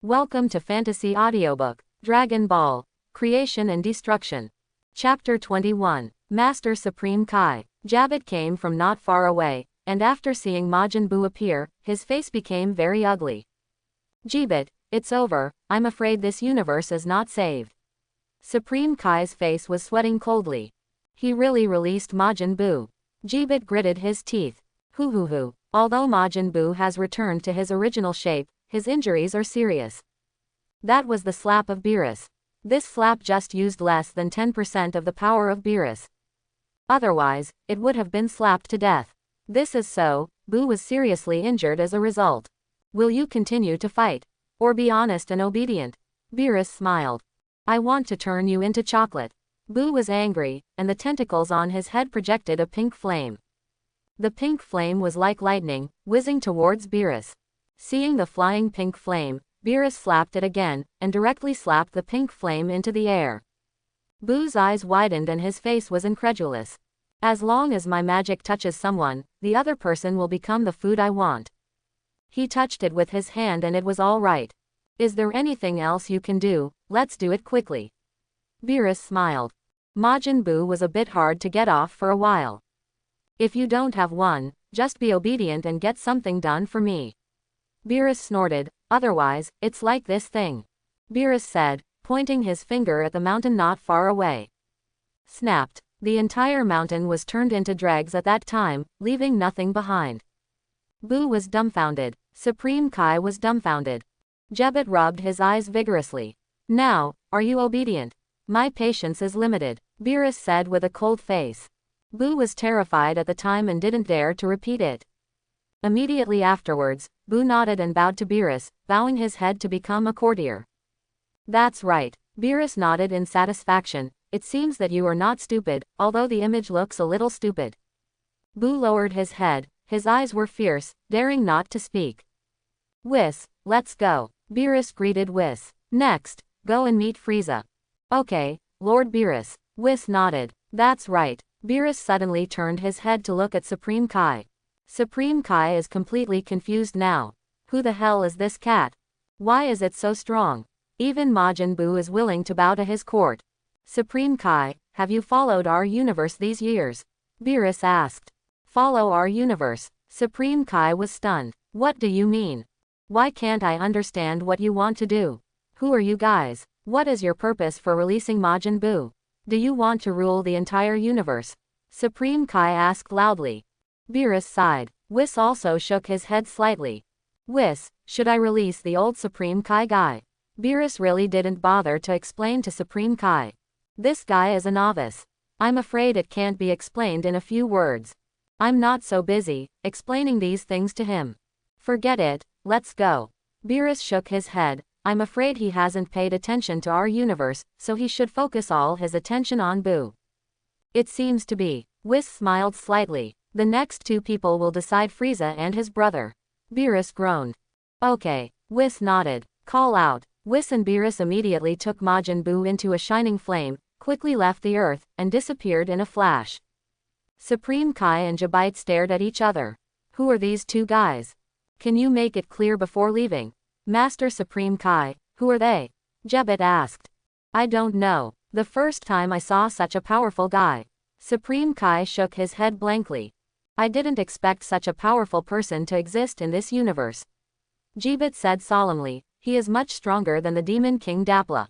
Welcome to Fantasy Audiobook, Dragon Ball, Creation and Destruction. Chapter 21, Master Supreme Kai. Jabit came from not far away, and after seeing Majin Buu appear, his face became very ugly. Jabit, it's over, I'm afraid this universe is not saved. Supreme Kai's face was sweating coldly. He really released Majin Buu. Jabit gritted his teeth. Hoo. Although Majin Buu has returned to his original shape, his injuries are serious. That was the slap of Beerus. This slap just used less than 10% of the power of Beerus. Otherwise, it would have been slapped to death. This is so, Buu was seriously injured as a result. Will you continue to fight? Or be honest and obedient? Beerus smiled. I want to turn you into chocolate. Buu was angry, and the tentacles on his head projected a pink flame. The pink flame was like lightning, whizzing towards Beerus. Seeing the flying pink flame, Beerus slapped it again, and directly slapped the pink flame into the air. Buu's eyes widened and his face was incredulous. As long as my magic touches someone, the other person will become the food I want. He touched it with his hand and it was all right. Is there anything else you can do? Let's do it quickly. Beerus smiled. Majin Buu was a bit hard to get off for a while. If you don't have one, just be obedient and get something done for me. Beerus snorted, otherwise, it's like this thing. Beerus said, pointing his finger at the mountain not far away. Snapped. The entire mountain was turned into dregs at that time, leaving nothing behind. Buu was dumbfounded. Supreme Kai was dumbfounded. Jabit rubbed his eyes vigorously. Now, are you obedient? My patience is limited, Beerus said with a cold face. Buu was terrified at the time and didn't dare to repeat it. Immediately afterwards, Buu nodded and bowed to Beerus, bowing his head to become a courtier. That's right, Beerus nodded in satisfaction. It seems that you are not stupid, although the image looks a little stupid. Buu lowered his head, his eyes were fierce, daring not to speak. Whis, let's go. Beerus greeted Whis. Next, go and meet Frieza. Okay, Lord Beerus. Whis nodded. That's right. Beerus suddenly turned his head to look at Supreme Kai. Supreme Kai is completely confused now. Who the hell is this cat? Why is it so strong? Even Majin Buu is willing to bow to his court. Supreme Kai, have you followed our universe these years? Beerus asked. Follow our universe? Supreme Kai was stunned. What do you mean? Why can't I understand what you want to do? Who are you guys? What is your purpose for releasing Majin Buu? Do you want to rule the entire universe? Supreme Kai asked loudly. Beerus sighed. Whis also shook his head slightly. Whis, should I release the old Supreme Kai guy? Beerus really didn't bother to explain to Supreme Kai. This guy is a novice. I'm afraid it can't be explained in a few words. I'm not so busy explaining these things to him. Forget it, let's go. Beerus shook his head. I'm afraid he hasn't paid attention to our universe, so he should focus all his attention on Buu. It seems to be. Whis smiled slightly. The next two people will decide Frieza and his brother. Beerus groaned. Okay. Whis nodded. Call out. Whis and Beerus immediately took Majin Buu into a shining flame, quickly left the earth, and disappeared in a flash. Supreme Kai and Jabite stared at each other. Who are these two guys? Can you make it clear before leaving? Master Supreme Kai, who are they? Jabit asked. I don't know. The first time I saw such a powerful guy. Supreme Kai shook his head blankly. I didn't expect such a powerful person to exist in this universe. Jabit said solemnly, he is much stronger than the Demon King Dapla.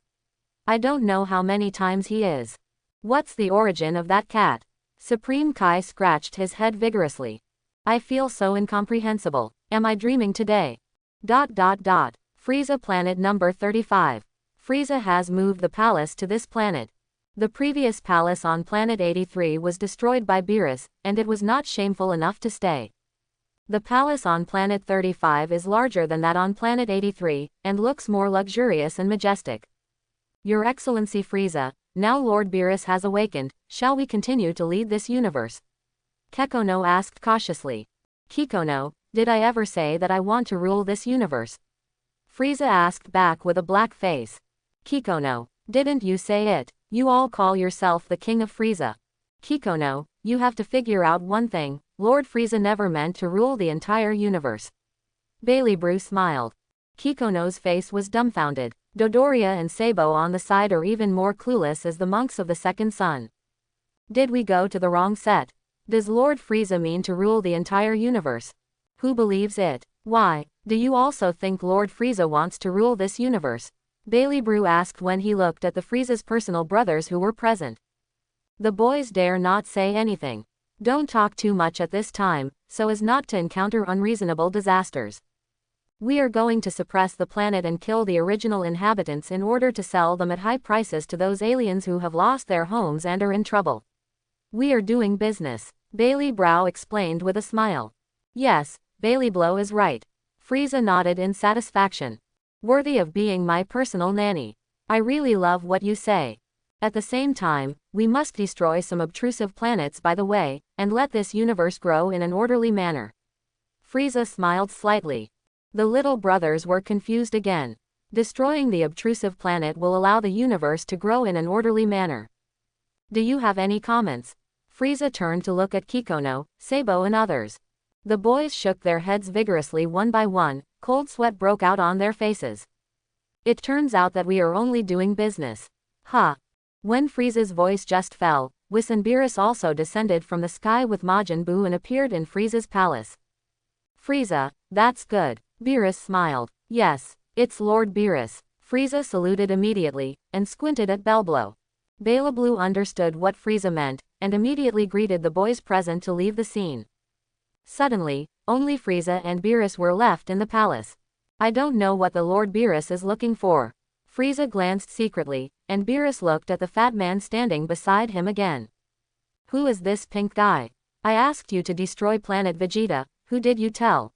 I don't know how many times he is. What's the origin of that cat? Supreme Kai scratched his head vigorously. I feel so incomprehensible. Am I dreaming today? ... Frieza planet number 35. Frieza has moved the palace to this planet. The previous palace on planet 83 was destroyed by Beerus, and it was not shameful enough to stay. The palace on planet 35 is larger than that on planet 83, and looks more luxurious and majestic. Your Excellency Frieza, now Lord Beerus has awakened, shall we continue to lead this universe? Kekkono asked cautiously. Kekkono, did I ever say that I want to rule this universe? Frieza asked back with a black face. Kekkono, didn't you say it? You all call yourself the King of Frieza. Kekkono, you have to figure out one thing, Lord Frieza never meant to rule the entire universe. Bailey Brew smiled. Kikono's face was dumbfounded. Dodoria and Sabo on the side are even more clueless as the monks of the second sun. Did we go to the wrong set? Does Lord Frieza mean to rule the entire universe? Who believes it? Why, do you also think Lord Frieza wants to rule this universe? Bailey Brew asked when he looked at the Frieza's personal brothers who were present. The boys dare not say anything. Don't talk too much at this time, so as not to encounter unreasonable disasters. We are going to suppress the planet and kill the original inhabitants in order to sell them at high prices to those aliens who have lost their homes and are in trouble. We are doing business, Bailey Brow explained with a smile. Yes, Bailey Blow is right. Frieza nodded in satisfaction. Worthy of being my personal nanny. I really love what you say. At the same time, we must destroy some obtrusive planets by the way, and let this universe grow in an orderly manner. Frieza smiled slightly. The little brothers were confused again. Destroying the obtrusive planet will allow the universe to grow in an orderly manner. Do you have any comments? Frieza turned to look at Kikono, Sabo and others. The boys shook their heads vigorously one by one, cold sweat broke out on their faces. It turns out that we are only doing business. Huh. When Frieza's voice just fell, Whis and Beerus also descended from the sky with Majin Buu and appeared in Frieza's palace. Frieza, that's good. Beerus smiled. Yes, it's Lord Beerus. Frieza saluted immediately, and squinted at Bellblow. Bellblue understood what Frieza meant, and immediately greeted the boys present to leave the scene. Suddenly, only Frieza and Beerus were left in the palace. I don't know what the Lord Beerus is looking for. Frieza glanced secretly, and Beerus looked at the fat man standing beside him again. Who is this pink guy? I asked you to destroy planet Vegeta, who did you tell?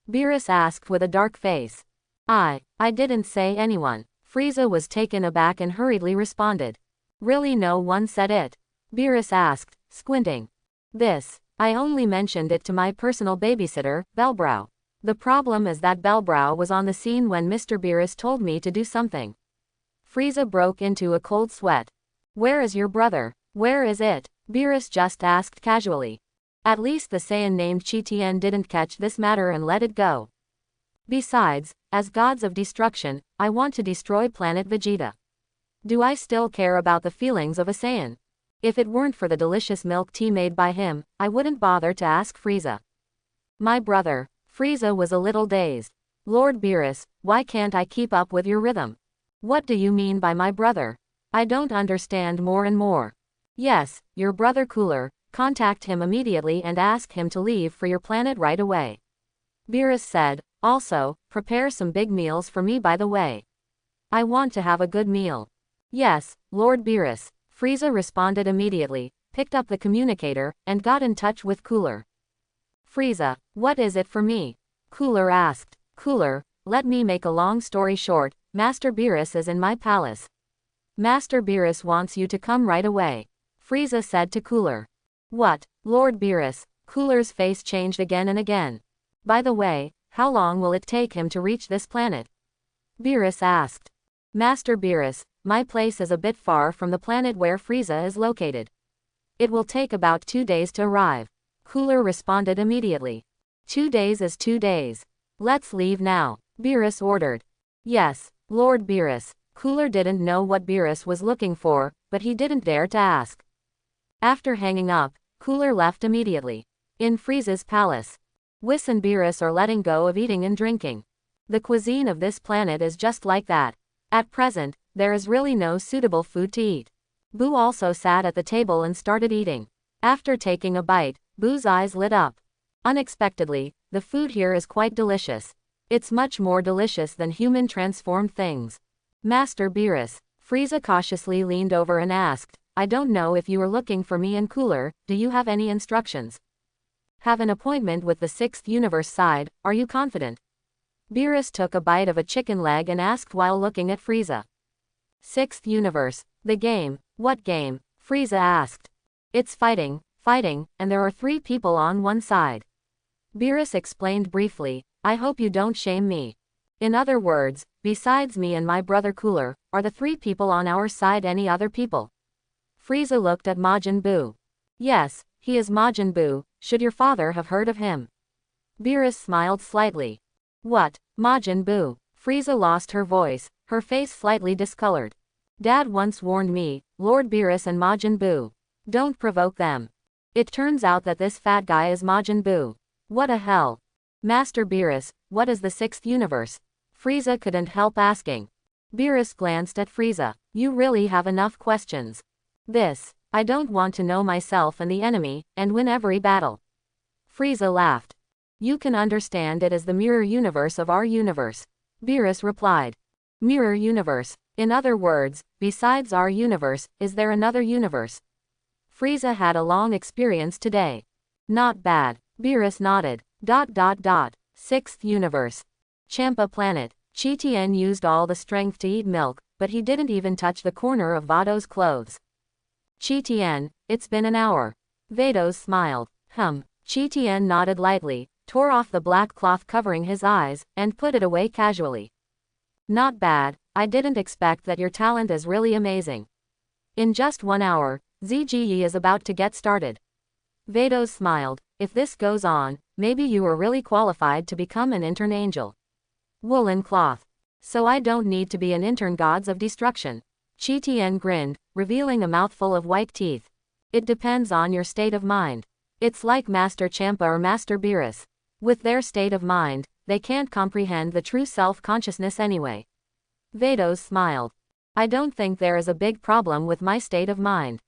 Beerus asked with a dark face. I didn't say anyone. Frieza was taken aback and hurriedly responded. Really no one said it? Beerus asked, squinting. I only mentioned it to my personal babysitter, Bellbrow. The problem is that Bellbrow was on the scene when Mr. Beerus told me to do something. Frieza broke into a cold sweat. Where is your brother? Where is it? Beerus just asked casually. At least the Saiyan named Chi Tien didn't catch this matter and let it go. Besides, as gods of destruction, I want to destroy planet Vegeta. Do I still care about the feelings of a Saiyan? If it weren't for the delicious milk tea made by him, I wouldn't bother to ask Frieza. My brother. Frieza was a little dazed. Lord Beerus, why can't I keep up with your rhythm? What do you mean by my brother? I don't understand more and more. Yes, your brother Cooler. Contact him immediately and ask him to leave for your planet right away. Beerus said, also, prepare some big meals for me by the way. I want to have a good meal. Yes, Lord Beerus. Frieza responded immediately, picked up the communicator, and got in touch with Cooler. Frieza, what is it for me? Cooler asked. Cooler, let me make a long story short, Master Beerus is in my palace. Master Beerus wants you to come right away. Frieza said to Cooler. What, Lord Beerus? Cooler's face changed again and again. By the way, how long will it take him to reach this planet? Beerus asked. Master Beerus, my place is a bit far from the planet where Frieza is located. It will take about 2 days to arrive. Cooler responded immediately. 2 days is 2 days. Let's leave now, Beerus ordered. Yes, Lord Beerus. Cooler didn't know what Beerus was looking for, but he didn't dare to ask. After hanging up, Cooler left immediately. In Frieza's palace, Whis and Beerus are letting go of eating and drinking. The cuisine of this planet is just like that. At present, there is really no suitable food to eat. Boo also sat at the table and started eating. After taking a bite, Boo's eyes lit up. Unexpectedly, the food here is quite delicious. It's much more delicious than human transformed things. Master Beerus. Frieza cautiously leaned over and asked, I don't know if you are looking for me and Cooler, do you have any instructions? Have an appointment with the 6th universe side, are you confident? Beerus took a bite of a chicken leg and asked while looking at Frieza. 6th universe. The game. What game? Frieza asked. It's fighting, and there are 3 people on one side. Beerus explained briefly, I hope you don't shame me. In other words, besides me and my brother Cooler, are the 3 people on our side any other people? Frieza looked at Majin Buu. Yes, he is Majin Buu, should your father have heard of him? Beerus smiled slightly. What, Majin Buu? Frieza lost her voice, her face slightly discolored. Dad once warned me, Lord Beerus and Majin Buu. Don't provoke them. It turns out that this fat guy is Majin Buu. What a hell. Master Beerus, what is the sixth universe? Frieza couldn't help asking. Beerus glanced at Frieza. You really have enough questions. I don't want to know myself and the enemy, and win every battle. Frieza laughed. You can understand it as the mirror universe of our universe. Beerus replied. Mirror universe. In other words, besides our universe, is there another universe? Frieza had a long experience today. Not bad. Beerus nodded. Sixth universe. Champa planet. Chi Tien used all the strength to eat milk, but he didn't even touch the corner of Vado's clothes. Chi Tien, it's been an hour. Vados smiled. Chi Tien nodded lightly, tore off the black cloth covering his eyes, and put it away casually. Not bad, I didn't expect that your talent is really amazing. In just 1 hour, ZGE is about to get started. Vados smiled. If this goes on, maybe you are really qualified to become an intern angel. Woolen cloth. So I don't need to be an intern gods of destruction. Chi Tien grinned, revealing a mouthful of white teeth. It depends on your state of mind. It's like Master Champa or Master Beerus. With their state of mind, they can't comprehend the true self-consciousness anyway. Vados smiled. I don't think there is a big problem with my state of mind.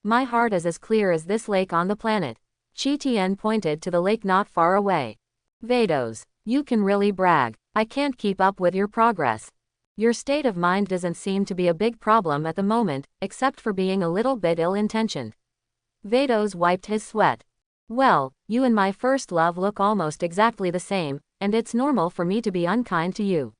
My heart is as clear as this lake on the planet. Chi Tien pointed to the lake not far away. Vados, you can really brag. I can't keep up with your progress. Your state of mind doesn't seem to be a big problem at the moment, except for being a little bit ill-intentioned. Vados wiped his sweat. Well, you and my first love look almost exactly the same, and it's normal for me to be unkind to you.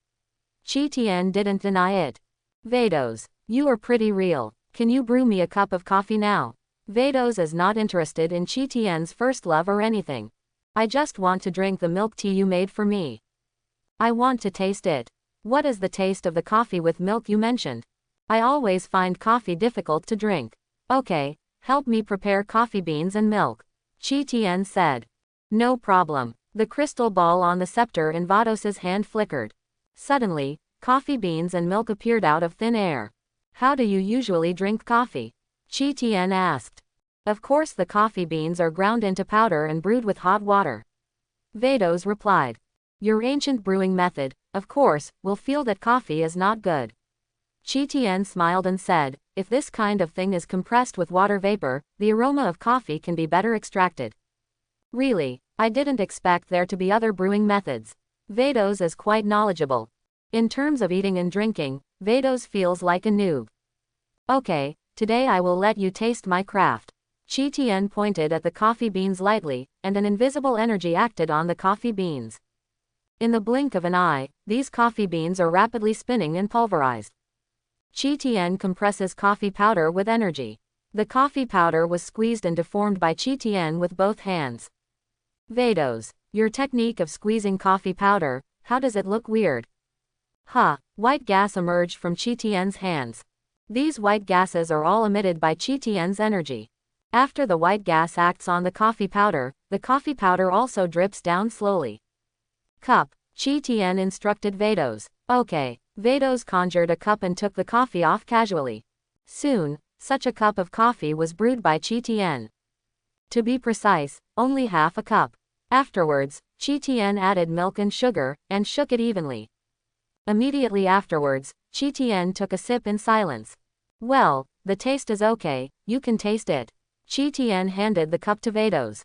Chi Tien didn't deny it. Vados, you are pretty real. Can you brew me a cup of coffee now? Vados is not interested in Chi Tien's first love or anything. I just want to drink the milk tea you made for me. I want to taste it. What is the taste of the coffee with milk you mentioned? I always find coffee difficult to drink. Okay, help me prepare coffee beans and milk. Chi Tien said. No problem. The crystal ball on the scepter in Vados's hand flickered. Suddenly, coffee beans and milk appeared out of thin air. How do you usually drink coffee? Chi Tien asked. Of course the coffee beans are ground into powder and brewed with hot water. Vados replied. Your ancient brewing method, of course, will feel that coffee is not good. Chi Tien smiled and said, if this kind of thing is compressed with water vapor, the aroma of coffee can be better extracted. Really, I didn't expect there to be other brewing methods. Vados is quite knowledgeable. In terms of eating and drinking, Vados feels like a noob. Okay, today I will let you taste my craft. Chi Tien pointed at the coffee beans lightly, and an invisible energy acted on the coffee beans. In the blink of an eye, these coffee beans are rapidly spinning and pulverized. Chi Tien compresses coffee powder with energy. The coffee powder was squeezed and deformed by Chi Tien with both hands. Vados, your technique of squeezing coffee powder, how does it look weird? White gas emerged from Chi Tien's hands. These white gases are all emitted by Chi Tien's energy. After the white gas acts on the coffee powder also drips down slowly. Cup, Chi Tien instructed Vados. Okay. Vados conjured a cup and took the coffee off casually. Soon, such a cup of coffee was brewed by Chi Tien. To be precise, only half a cup. Afterwards, Chi Tien added milk and sugar, and shook it evenly. Immediately afterwards, Chi Tien took a sip in silence. Well, the taste is okay, you can taste it. Chi Tien handed the cup to Vados.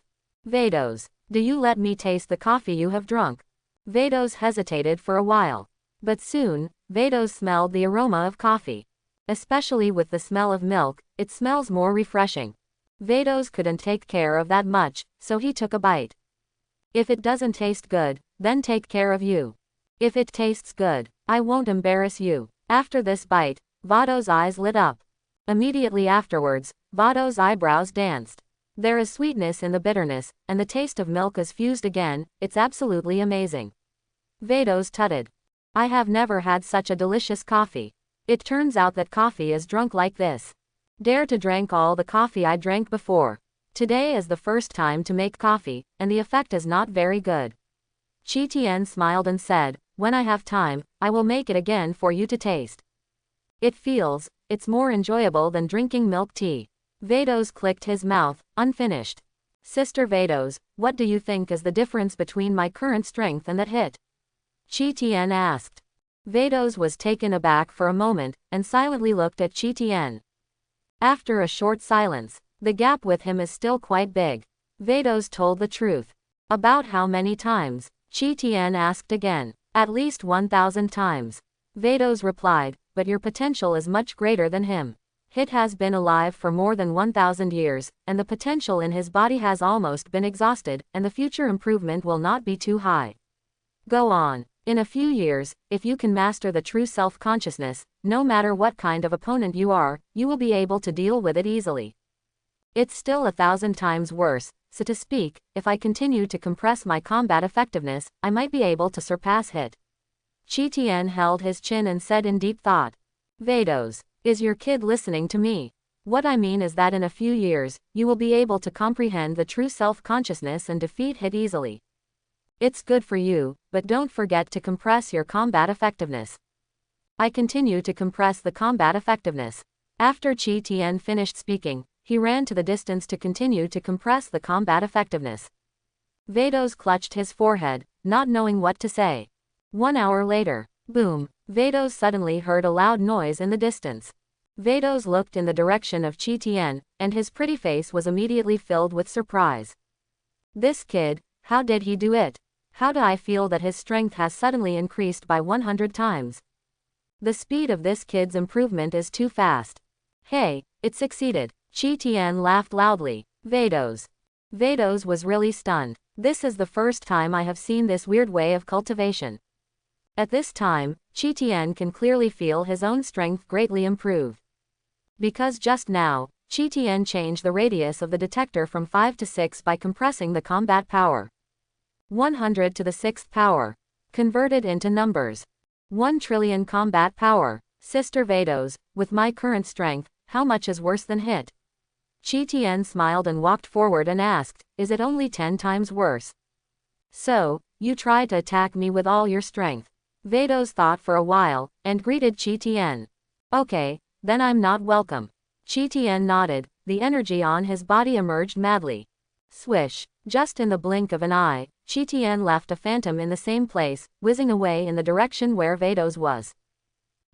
Vados, do you let me taste the coffee you have drunk? Vados hesitated for a while. But soon, Vados smelled the aroma of coffee. Especially with the smell of milk, it smells more refreshing. Vados couldn't take care of that much, so he took a bite. If it doesn't taste good, then take care of you. If it tastes good, I won't embarrass you. After this bite, Vados' eyes lit up. Immediately afterwards, Vados' eyebrows danced. There is sweetness in the bitterness, and the taste of milk is fused again, it's absolutely amazing. Vados tutted. I have never had such a delicious coffee. It turns out that coffee is drunk like this. Dare to drink all the coffee I drank before. Today is the first time to make coffee, and the effect is not very good. Chi Tien smiled and said, when I have time, I will make it again for you to taste. It's more enjoyable than drinking milk tea. Vados clicked his mouth, unfinished. Sister Vados, what do you think is the difference between my current strength and that hit? Chi Tien asked. Vados was taken aback for a moment, and silently looked at Chi Tien. After a short silence, the gap with him is still quite big. Vados told the truth. About how many times? Chi Tien asked again. At least 1,000 times. Vados replied, but your potential is much greater than him. Hit has been alive for more than 1,000 years, and the potential in his body has almost been exhausted, and the future improvement will not be too high. Go on. In a few years, if you can master the true self-consciousness, no matter what kind of opponent you are, you will be able to deal with it easily. It's still 1,000 times worse, so to speak, if I continue to compress my combat effectiveness, I might be able to surpass Hit. Chi Tien held his chin and said in deep thought. Vados, is your kid listening to me? What I mean is that in a few years, you will be able to comprehend the true self-consciousness and defeat Hit easily. It's good for you, but don't forget to compress your combat effectiveness. I continue to compress the combat effectiveness. After Chi Tien finished speaking, he ran to the distance to continue to compress the combat effectiveness. Vados clutched his forehead, not knowing what to say. 1 hour later, boom, Vados suddenly heard a loud noise in the distance. Vados looked in the direction of Chi Tien, and his pretty face was immediately filled with surprise. This kid, how did he do it? How do I feel that his strength has suddenly increased by 100 times? The speed of this kid's improvement is too fast. Hey, it succeeded. Chi Tien laughed loudly. Vados. Vados was really stunned. This is the first time I have seen this weird way of cultivation. At this time, Chi Tien can clearly feel his own strength greatly improve. Because just now, Chi Tien changed the radius of the detector from 5 to 6 by compressing the combat power. 100 to the 6th power. Converted into numbers. 1 trillion combat power. Sister Vados, with my current strength, how much is worse than Hit? Chi Tien smiled and walked forward and asked, is it only 10 times worse? So, you try to attack me with all your strength. Vados thought for a while, and greeted Chi Tien. Okay, then I'm not welcome. Chi Tien nodded, the energy on his body emerged madly. Swish. Just in the blink of an eye, Chi Tien left a phantom in the same place, whizzing away in the direction where Vados was.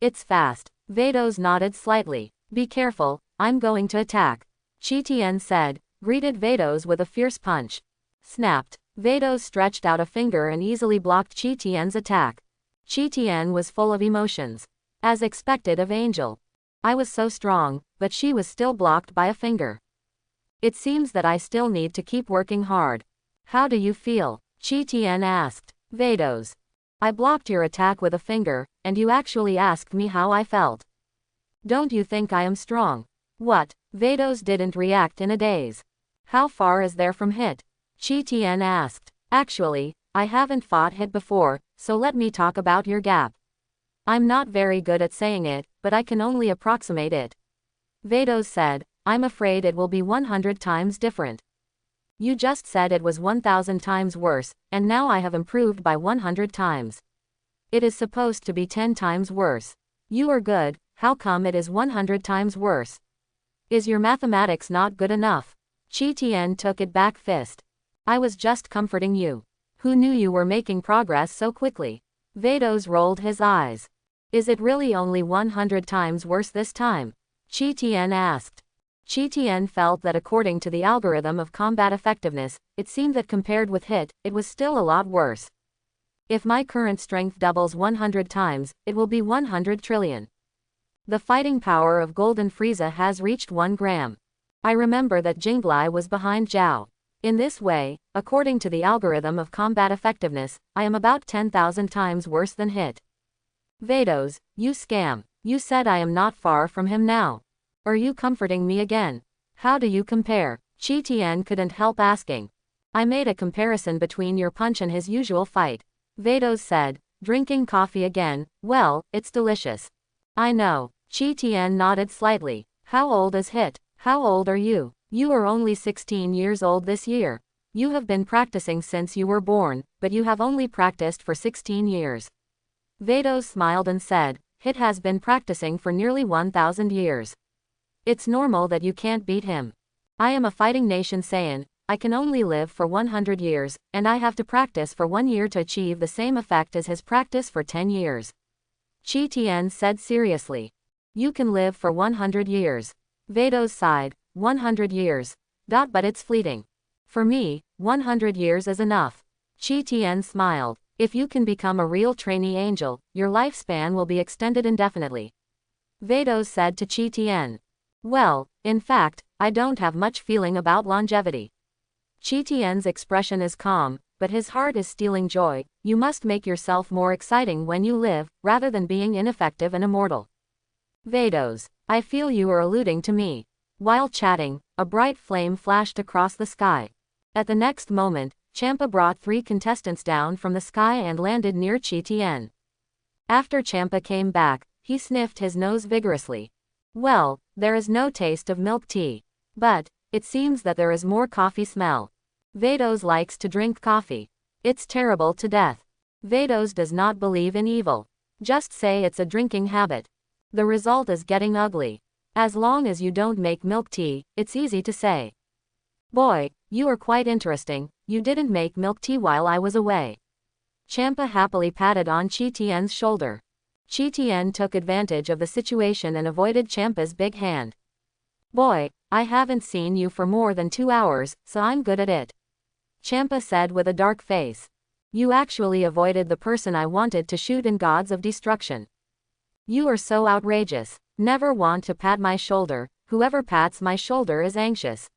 It's fast. Vados nodded slightly. Be careful, I'm going to attack. Chi Tien said, greeted Vados with a fierce punch. Snapped. Vados stretched out a finger and easily blocked Chi Tien's attack. Chi Tien was full of emotions. As expected of Angel. I was so strong, but she was still blocked by a finger. It seems that I still need to keep working hard. How do you feel? Chi Tien asked. Vados. I blocked your attack with a finger, and you actually asked me how I felt. Don't you think I am strong? What? Vados didn't react in a daze. How far is there from Hit? Chi Tien asked. Actually, I haven't fought Hit before, so let me talk about your gap. I'm not very good at saying it, but I can only approximate it. Vados said, I'm afraid it will be 100 times different. You just said it was 1,000 times worse, and now I have improved by 100 times. It is supposed to be 10 times worse. You are good, how come it is 100 times worse? Is your mathematics not good enough? Chi Tien took it back fist. I was just comforting you. Who knew you were making progress so quickly? Vados rolled his eyes. Is it really only 100 times worse this time? Chi Tien asked. Chi Tien felt that according to the algorithm of combat effectiveness, it seemed that compared with Hit, it was still a lot worse. If my current strength doubles 100 times, it will be 100 trillion. The fighting power of Golden Frieza has reached 1 gram. I remember that Jinglai was behind Zhao. In this way, according to the algorithm of combat effectiveness, I am about 10,000 times worse than Hit. Vados, you scam. You said I am not far from him now. Are you comforting me again? How do you compare? Chi Tien couldn't help asking. I made a comparison between your punch and his usual fight. Vados said, drinking coffee again. Well, it's delicious. I know. Chi Tien nodded slightly. How old is Hit? How old are you? You are only 16 years old this year. You have been practicing since you were born, but you have only practiced for 16 years. Vados smiled and said, Hit has been practicing for nearly 1,000 years. It's normal that you can't beat him. I am a fighting nation Saiyan, I can only live for 100 years, and I have to practice for 1 year to achieve the same effect as his practice for 10 years. Chi Tien said seriously. You can live for 100 years. Vados sighed, 100 years. But it's fleeting. For me, 100 years is enough. Chi Tien smiled. If you can become a real trainee angel, your lifespan will be extended indefinitely. Vados said to Chi Tien. Well, in fact, I don't have much feeling about longevity. Chi Tien's expression is calm, but his heart is stealing joy. You must make yourself more exciting when you live, rather than being ineffective and immortal. Vados, I feel you are alluding to me. While chatting, a bright flame flashed across the sky. At the next moment, Champa brought 3 contestants down from the sky and landed near Chi Tien. After Champa came back, he sniffed his nose vigorously. Well, there is no taste of milk tea. But it seems that there is more coffee smell. Vados likes to drink coffee. It's terrible to death. Vados does not believe in evil. Just say it's a drinking habit. The result is getting ugly. As long as you don't make milk tea, it's easy to say. Boy, you are quite interesting, you didn't make milk tea while I was away. Champa happily patted on Chi Tien's shoulder. Chi Tien took advantage of the situation and avoided Champa's big hand. Boy, I haven't seen you for more than 2 hours, so I'm good at it. Champa said with a dark face. You actually avoided the person I wanted to shoot in Gods of Destruction. You are so outrageous. Never want to pat my shoulder, whoever pats my shoulder is anxious.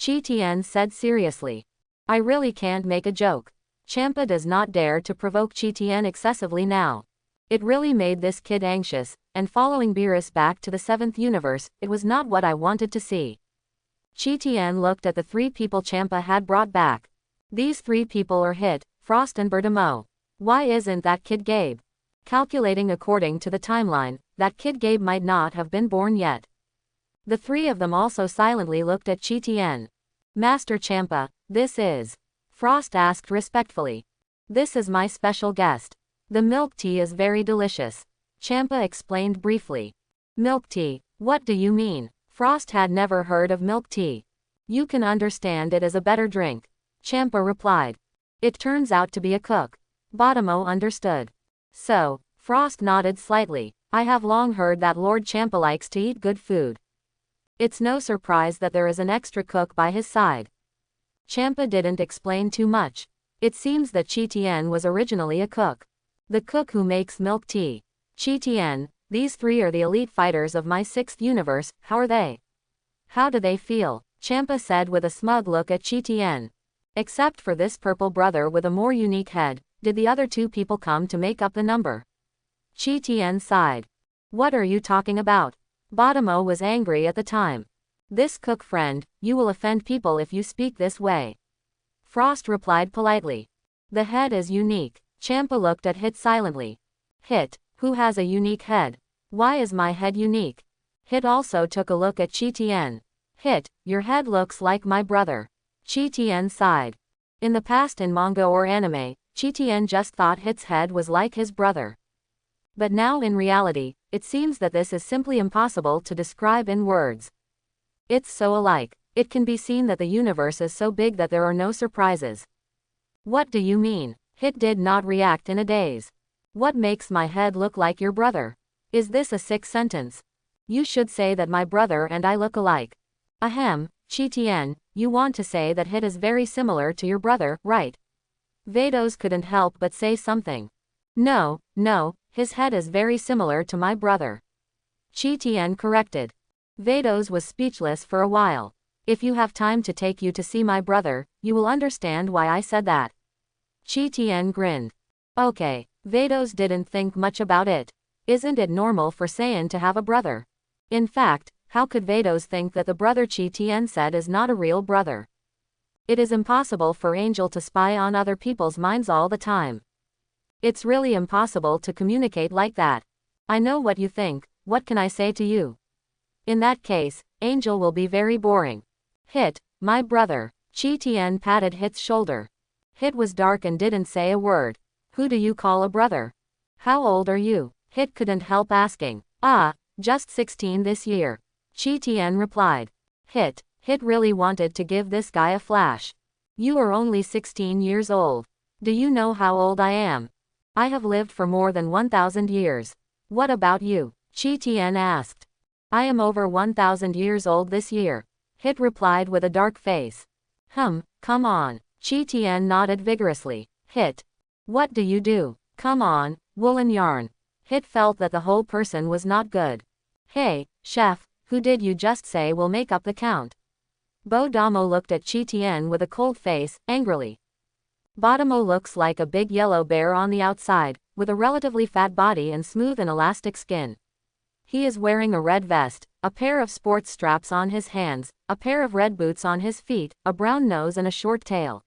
Chi Tien said seriously. I really can't make a joke. Champa does not dare to provoke Chi Tien excessively now. It really made this kid anxious, and following Beerus back to the 7th universe, it was not what I wanted to see. Chi Tien looked at the 3 people Champa had brought back. These 3 people are Hit, Frost and Botamo. Why isn't that kid Gabe? Calculating according to the timeline, that kid Gabe might not have been born yet. The 3 of them also silently looked at Chi Tien. Master Champa, this is. Frost asked respectfully. This is my special guest. The milk tea is very delicious. Champa explained briefly. Milk tea, what do you mean? Frost had never heard of milk tea. You can understand it as a better drink. Champa replied. It turns out to be a cook. Botamo understood. So, Frost nodded slightly. I have long heard that Lord Champa likes to eat good food. It's no surprise that there is an extra cook by his side. Champa didn't explain too much. It seems that Chi Tien was originally a cook. The cook who makes milk tea. Chi Tien, these 3 are the elite fighters of my 6th universe, how are they? How do they feel? Champa said with a smug look at Chi Tien. Except for this purple brother with a more unique head, did the other 2 people come to make up the number? Chi Tien sighed. What are you talking about? Botamo was angry at the time. This cook friend, you will offend people if you speak this way. Frost replied politely. The head is unique. Champa looked at Hit silently. Hit, who has a unique head? Why is my head unique? Hit also took a look at Chi Tien. Hit, your head looks like my brother. Chi Tien sighed. In the past in manga or anime, Chi Tien just thought Hit's head was like his brother. But now in reality, it seems that this is simply impossible to describe in words. It's so alike. It can be seen that the universe is so big that there are no surprises. What do you mean? Hit did not react in a daze. What makes my head look like your brother? Is this a sick sentence? You should say that my brother and I look alike. Ahem, Chi Tien, you want to say that Hit is very similar to your brother, right? Vados couldn't help but say something. No, his head is very similar to my brother. Chi Tien corrected. Vados was speechless for a while. If you have time to take you to see my brother, you will understand why I said that. Chi Tien grinned. Okay, Vados didn't think much about it. Isn't it normal for Saiyan to have a brother? In fact, how could Vados think that the brother Chi Tien said is not a real brother? It is impossible for Angel to spy on other people's minds all the time. It's really impossible to communicate like that. I know what you think, what can I say to you? In that case, Angel will be very boring. Hit, my brother. Chi Tien patted Hit's shoulder. Hit was dark and didn't say a word. Who do you call a brother? How old are you? Hit couldn't help asking. Ah, just 16 this year. Chi Tian replied. Hit really wanted to give this guy a flash. You are only 16 years old. Do you know how old I am? I have lived for more than 1,000 years. What about you? Chi Tian asked. I am over 1,000 years old this year. Hit replied with a dark face. Come on. Chi Tian nodded vigorously. Hit. What do you do? Come on, woolen yarn. Hit felt that the whole person was not good. Hey, chef, who did you just say will make up the count? Botamo looked at Chi Tian with a cold face, angrily. Botamo looks like a big yellow bear on the outside, with a relatively fat body and smooth and elastic skin. He is wearing a red vest, a pair of sports straps on his hands, a pair of red boots on his feet, a brown nose and a short tail.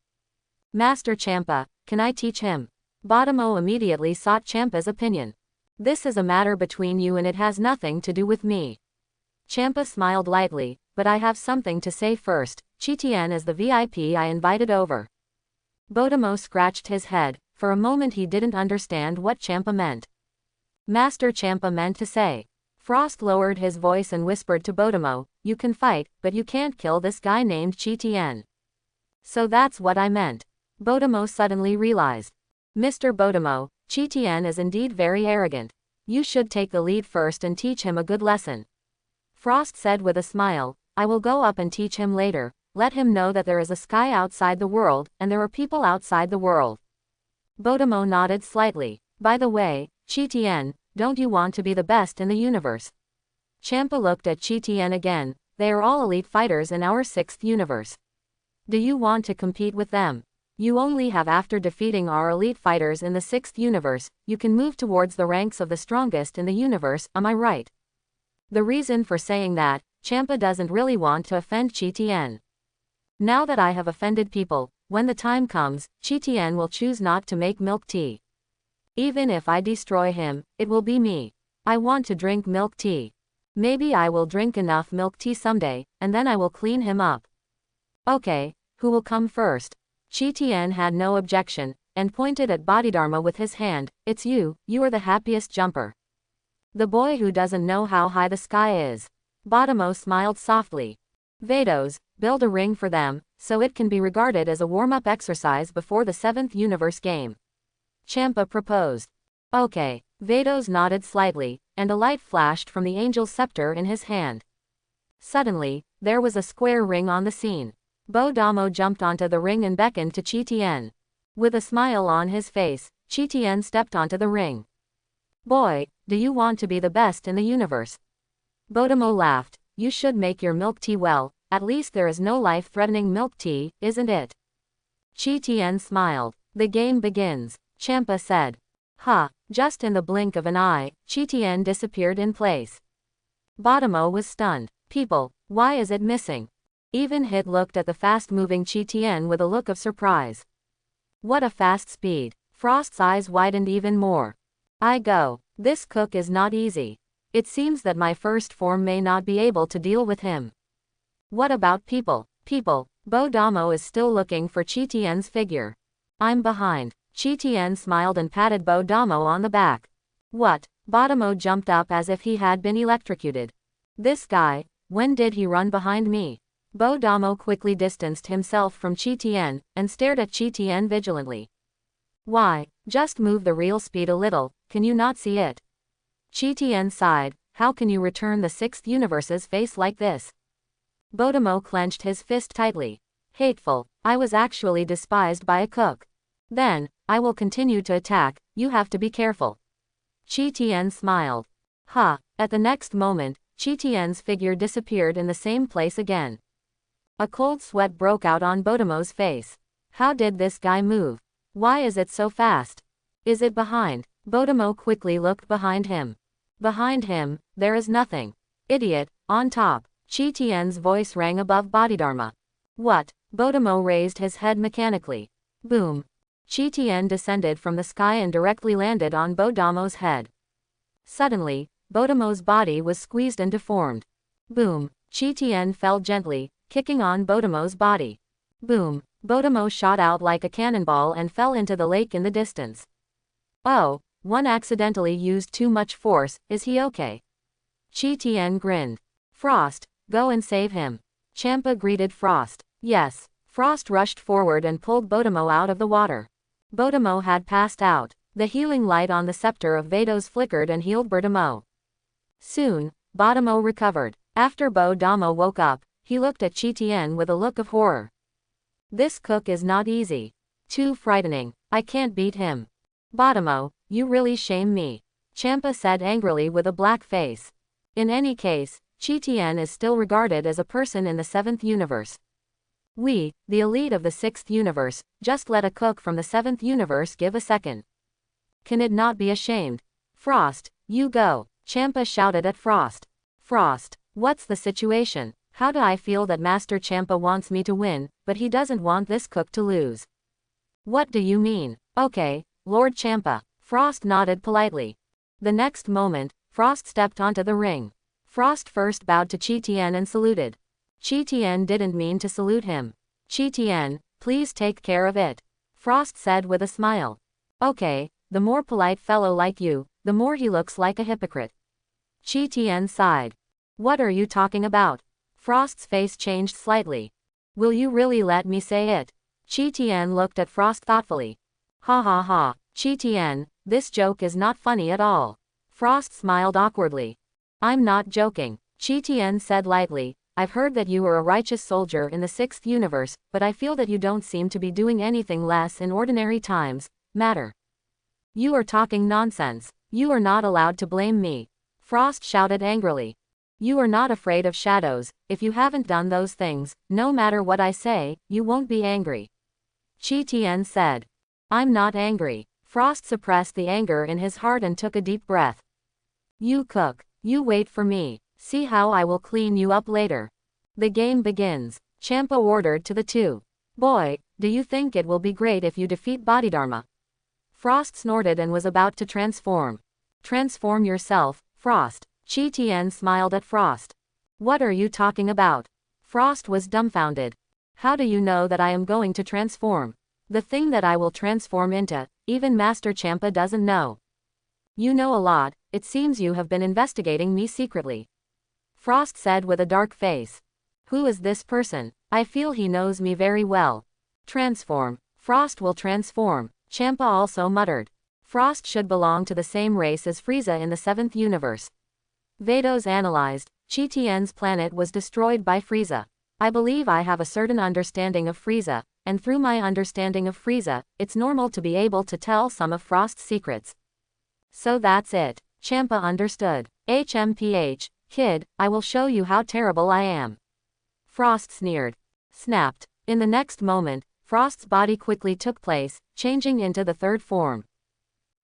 Master Champa, can I teach him? Botamo immediately sought Champa's opinion. This is a matter between you and it has nothing to do with me. Champa smiled lightly, but I have something to say first. Chi Tian is the VIP I invited over. Botamo scratched his head. For a moment he didn't understand what Champa meant. Master Champa meant to say. Frost lowered his voice and whispered to Botamo, you can fight, but you can't kill this guy named Chi Tian. So that's what I meant. Botamo suddenly realized. Mr. Botamo, Chi Tian is indeed very arrogant. You should take the lead first and teach him a good lesson. Frost said with a smile, I will go up and teach him later. Let him know that there is a sky outside the world, and there are people outside the world. Botamo nodded slightly. By the way, Chi Tian, don't you want to be the best in the universe? Champa looked at Chi Tian again. They are all elite fighters in our 6th universe. Do you want to compete with them? You only have after defeating our elite fighters in the 6th universe, you can move towards the ranks of the strongest in the universe, am I right? The reason for saying that, Champa doesn't really want to offend Chi Tian. Now that I have offended people, when the time comes, Chi Tian will choose not to make milk tea. Even if I destroy him, it will be me. I want to drink milk tea. Maybe I will drink enough milk tea someday, and then I will clean him up. Okay, who will come first? Chi Tian had no objection, and pointed at Bodhidharma with his hand, it's you are the happiest jumper. The boy who doesn't know how high the sky is. Botamo smiled softly. Vados, build a ring for them, so it can be regarded as a warm-up exercise before the 7th universe game. Champa proposed. Okay, Vados nodded slightly, and a light flashed from the angel's scepter in his hand. Suddenly, there was a square ring on the scene. Botamo jumped onto the ring and beckoned to Chi Tian. With a smile on his face, Chi Tian stepped onto the ring. Boy, do you want to be the best in the universe? Botamo laughed. You should make your milk tea well, at least there is no life-threatening milk tea, isn't it? Chi Tian smiled. The game begins, Champa said. Just in the blink of an eye, Chi Tian disappeared in place. Botamo was stunned. People, why is it missing? Even Hit looked at the fast-moving Chi Tian with a look of surprise. What a fast speed. Frost's eyes widened even more. I go. This cook is not easy. It seems that my first form may not be able to deal with him. What about people? Botamo is still looking for Chi Tian's figure. I'm behind. Chi Tian smiled and patted Botamo on the back. What? Botamo jumped up as if he had been electrocuted. This guy, when did he run behind me? Botamo quickly distanced himself from Chi Tian, and stared at Chi Tian vigilantly. Why, just move the real speed a little, can you not see it? Chi Tian sighed, how can you return the 6th universe's face like this? Botamo clenched his fist tightly. Hateful, I was actually despised by a cook. Then, I will continue to attack, you have to be careful. Chi Tian smiled. At the next moment, Chi Tian's figure disappeared in the same place again. A cold sweat broke out on Botamo's face. How did this guy move? Why is it so fast? Is it behind? Botamo quickly looked behind him. Behind him, there is nothing. Idiot, on top. Chi Tian's voice rang above Bodhidharma. What? Botamo raised his head mechanically. Boom. Chi Tian descended from the sky and directly landed on Botamo's head. Suddenly, Botamo's body was squeezed and deformed. Boom. Chi Tian fell gently, kicking on Botamo's body. Boom. Botamo shot out like a cannonball and fell into the lake in the distance. Oh, One accidentally used too much force, is he okay? Chi Tien grinned. Frost, go and save him. Champa greeted Frost. Yes. Frost rushed forward and pulled Botamo out of the water. Botamo had passed out. The healing light on the scepter of Vados flickered and healed Botamo. Soon, Botamo recovered. After Botamo woke up, he looked at Chi Tien with a look of horror. This cook is not easy. Too frightening. I can't beat him. Botamo, you really shame me. Champa said angrily with a black face. In any case, Chi Tien is still regarded as a person in the 7th universe. We, the elite of the 6th universe, just let a cook from the 7th universe give a second. Can it not be ashamed? Frost, you go. Champa shouted at Frost. Frost, what's the situation? How do I feel that Master Champa wants me to win, but he doesn't want this cook to lose? What do you mean? Okay, Lord Champa. Frost nodded politely. The next moment, Frost stepped onto the ring. Frost first bowed to Chi Tien and saluted. Chi Tien didn't mean to salute him. Chi Tien, please take care of it. Frost said with a smile. Okay, the more polite fellow like you, the more he looks like a hypocrite. Chi Tien sighed. What are you talking about? Frost's face changed slightly. Will you really let me say it? Chi Tien looked at Frost thoughtfully. Ha ha ha, Chi Tien, this joke is not funny at all. Frost smiled awkwardly. I'm not joking, Chi Tien said lightly. I've heard that you are a righteous soldier in the 6th universe, but I feel that you don't seem to be doing anything less in ordinary times, matter. You are talking nonsense. You are not allowed to blame me. Frost shouted angrily. You are not afraid of shadows. If you haven't done those things, no matter what I say, you won't be angry. Chi Tien said. I'm not angry. Frost suppressed the anger in his heart and took a deep breath. You cook. You wait for me. See how I will clean you up later. The game begins. Champa ordered to the two. Boy, do you think it will be great if you defeat Bodhidharma? Frost snorted and was about to transform. Transform yourself, Frost. Chi Tien smiled at Frost. What are you talking about? Frost was dumbfounded. How do you know that I am going to transform? The thing that I will transform into, even Master Champa doesn't know. You know a lot, it seems you have been investigating me secretly. Frost said with a dark face. Who is this person? I feel he knows me very well. Transform. Frost will transform, Champa also muttered. Frost should belong to the same race as Frieza in the 7th universe. Vados analyzed. Chi Tien's planet was destroyed by Frieza. I believe I have a certain understanding of Frieza, and through my understanding of Frieza, it's normal to be able to tell some of Frost's secrets. So that's it. Champa understood. HMPH, kid, I will show you how terrible I am. Frost sneered. Snapped. In the next moment, Frost's body quickly took place, changing into the 3rd form.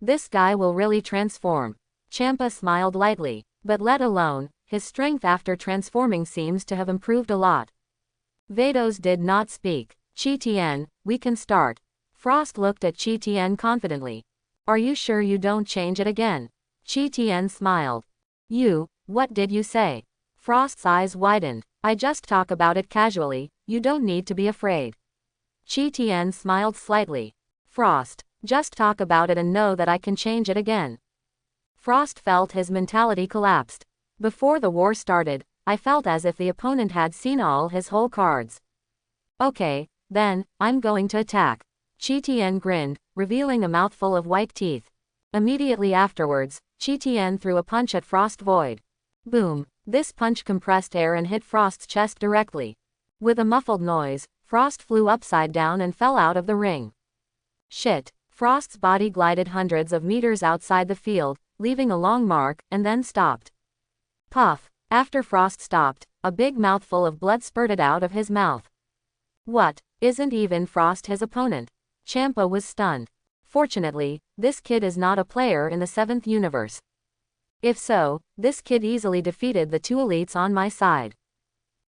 This guy will really transform. Champa smiled lightly. But let alone, his strength after transforming seems to have improved a lot. Vados did not speak. Chi Tien, we can start. Frost looked at Chi Tien confidently. Are you sure you don't change it again? Chi Tien smiled. What did you say? Frost's eyes widened. I just talk about it casually, you don't need to be afraid. Chi Tien smiled slightly. Frost, just talk about it and know that I can change it again. Frost felt his mentality collapsed. Before the war started, I felt as if the opponent had seen all his whole cards. Okay, then, I'm going to attack. Chi Tien grinned, revealing a mouthful of white teeth. Immediately afterwards, Chi Tien threw a punch at Frost Void. Boom! This punch compressed air and hit Frost's chest directly. With a muffled noise, Frost flew upside down and fell out of the ring. Shit! Frost's body glided hundreds of meters outside the field, leaving a long mark, and then stopped. Puff! After Frost stopped, a big mouthful of blood spurted out of his mouth. What? Isn't even Frost his opponent? Champa was stunned. Fortunately, this kid is not a player in the 7th universe. If so, this kid easily defeated the 2 elites on my side.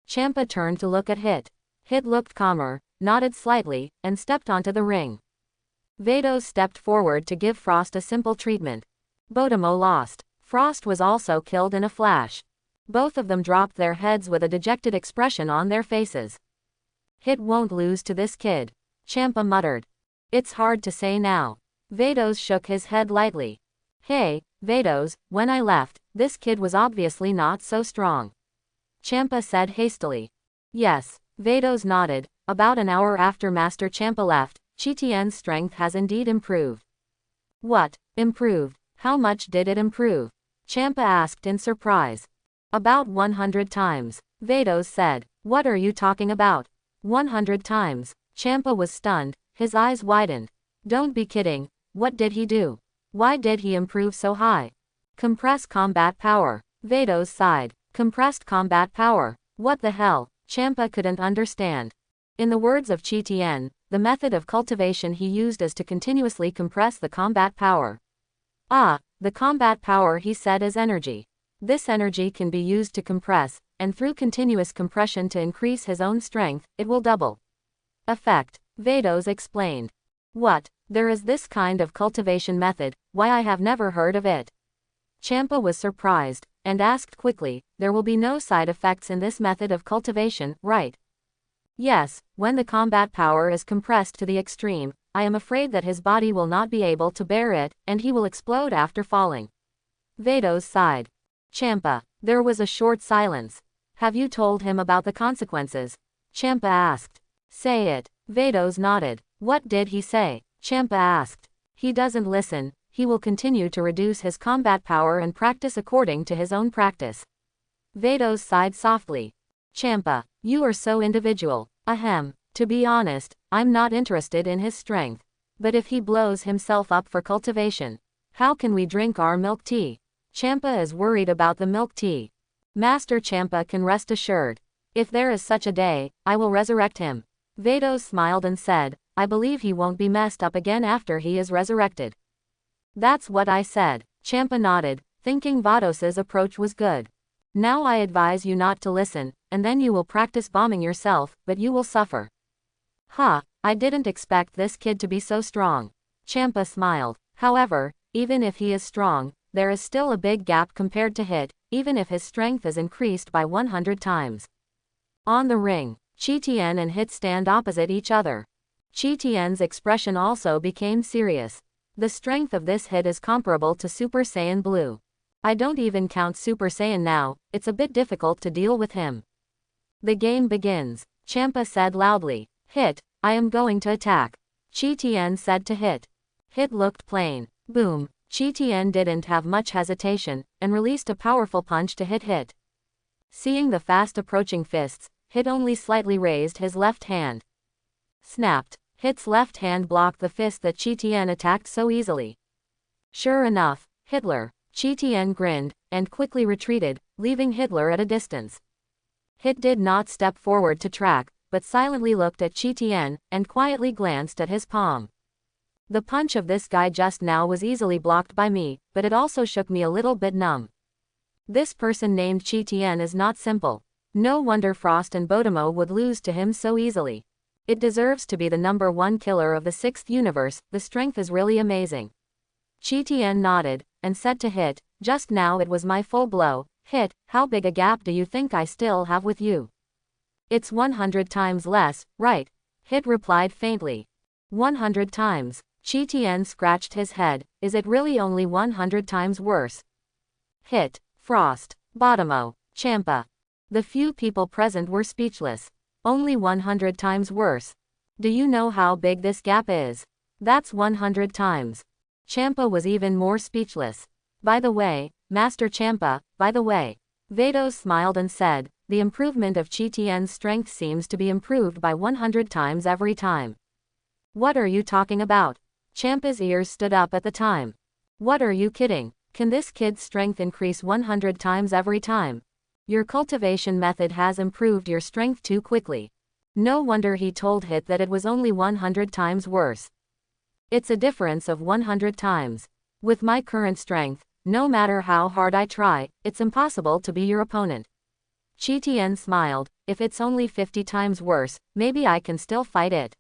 Champa turned to look at Hit. Hit looked calmer, nodded slightly, and stepped onto the ring. Vados stepped forward to give Frost a simple treatment. Botamo lost. Frost was also killed in a flash. Both of them dropped their heads with a dejected expression on their faces. Hit won't lose to this kid, Champa muttered. It's hard to say now. Vados shook his head lightly. Hey, Vados, when I left, this kid was obviously not so strong. Champa said hastily. Yes, Vados nodded. About an hour after Master Champa left, Chi-Tien's strength has indeed improved. What? Improved? How much did it improve? Champa asked in surprise. About 100 times. Vados said. What are you talking about? 100 times. Champa was stunned, his eyes widened. Don't be kidding, what did he do? Why did he improve so high? Compress combat power. Vados sighed. Compressed combat power. What the hell? Champa couldn't understand. In the words of Chi-Tien, the method of cultivation he used is to continuously compress the combat power. Ah, the combat power he said is energy. This energy can be used to compress, and through continuous compression to increase his own strength, it will double. Effect. Vados explained. What? There is this kind of cultivation method, why I have never heard of it. Champa was surprised, and asked quickly, there will be no side effects in this method of cultivation, right? Yes, when the combat power is compressed to the extreme, I am afraid that his body will not be able to bear it, and he will explode after falling. Vados sighed. Champa. There was a short silence. Have you told him about the consequences? Champa asked. Say it. Vados nodded. What did he say? Champa asked. He doesn't listen, he will continue to reduce his combat power and practice according to his own practice. Vados sighed softly. Champa, you are so individual. Ahem. To be honest, I'm not interested in his strength. But if he blows himself up for cultivation, how can we drink our milk tea? Champa is worried about the milk tea. Master Champa can rest assured. If there is such a day, I will resurrect him. Vados smiled and said, I believe he won't be messed up again after he is resurrected. That's what I said. Champa nodded, thinking Vados's approach was good. Now I advise you not to listen, and then you will practice bombing yourself, but you will suffer. Ha, I didn't expect this kid to be so strong. Champa smiled. However, even if he is strong, there is still a big gap compared to Hit, even if his strength is increased by 100 times. On the ring, Chi-Tien and Hit stand opposite each other. Chi-Tien's expression also became serious. The strength of this Hit is comparable to Super Saiyan Blue. I don't even count Super Saiyan now, it's a bit difficult to deal with him. The game begins. Champa said loudly. Hit, I am going to attack. Chi-Tien said to Hit. Hit looked plain. Boom. Chi-Tien didn't have much hesitation, and released a powerful punch to hit Hit. Seeing the fast approaching fists, Hit only slightly raised his left hand. Snapped. Hit's left hand blocked the fist that Chi-Tien attacked so easily. Sure enough, Hitler. Chi-Tien grinned, and quickly retreated, leaving Hitler at a distance. Hit did not step forward to track, but silently looked at Chi-Tien, and quietly glanced at his palm. The punch of this guy just now was easily blocked by me, but it also shook me a little bit numb. This person named Chi-Tien is not simple. No wonder Frost and Botamo would lose to him so easily. It deserves to be the #1 killer of the 6th universe, the strength is really amazing. Chi-Tien nodded, and said to Hit, just now it was my full blow. Hit, how big a gap do you think I still have with you? It's 100 times less, right? Hit replied faintly. 100 times. Chi-Tien scratched his head, is it really only 100 times worse? Hit, Frost, Botamo, Champa. The few people present were speechless. Only 100 times worse. Do you know how big this gap is? That's 100 times. Champa was even more speechless. By the way, Master Champa, by the way. Vados smiled and said, the improvement of Chi-Tien's strength seems to be improved by 100 times every time. What are you talking about? Champa's ears stood up at the time. What are you kidding? Can this kid's strength increase 100 times every time? Your cultivation method has improved your strength too quickly. No wonder he told Hit that it was only 100 times worse. It's a difference of 100 times. With my current strength, no matter how hard I try, it's impossible to be your opponent. Chi-Tien smiled, if it's only 50 times worse, maybe I can still fight it.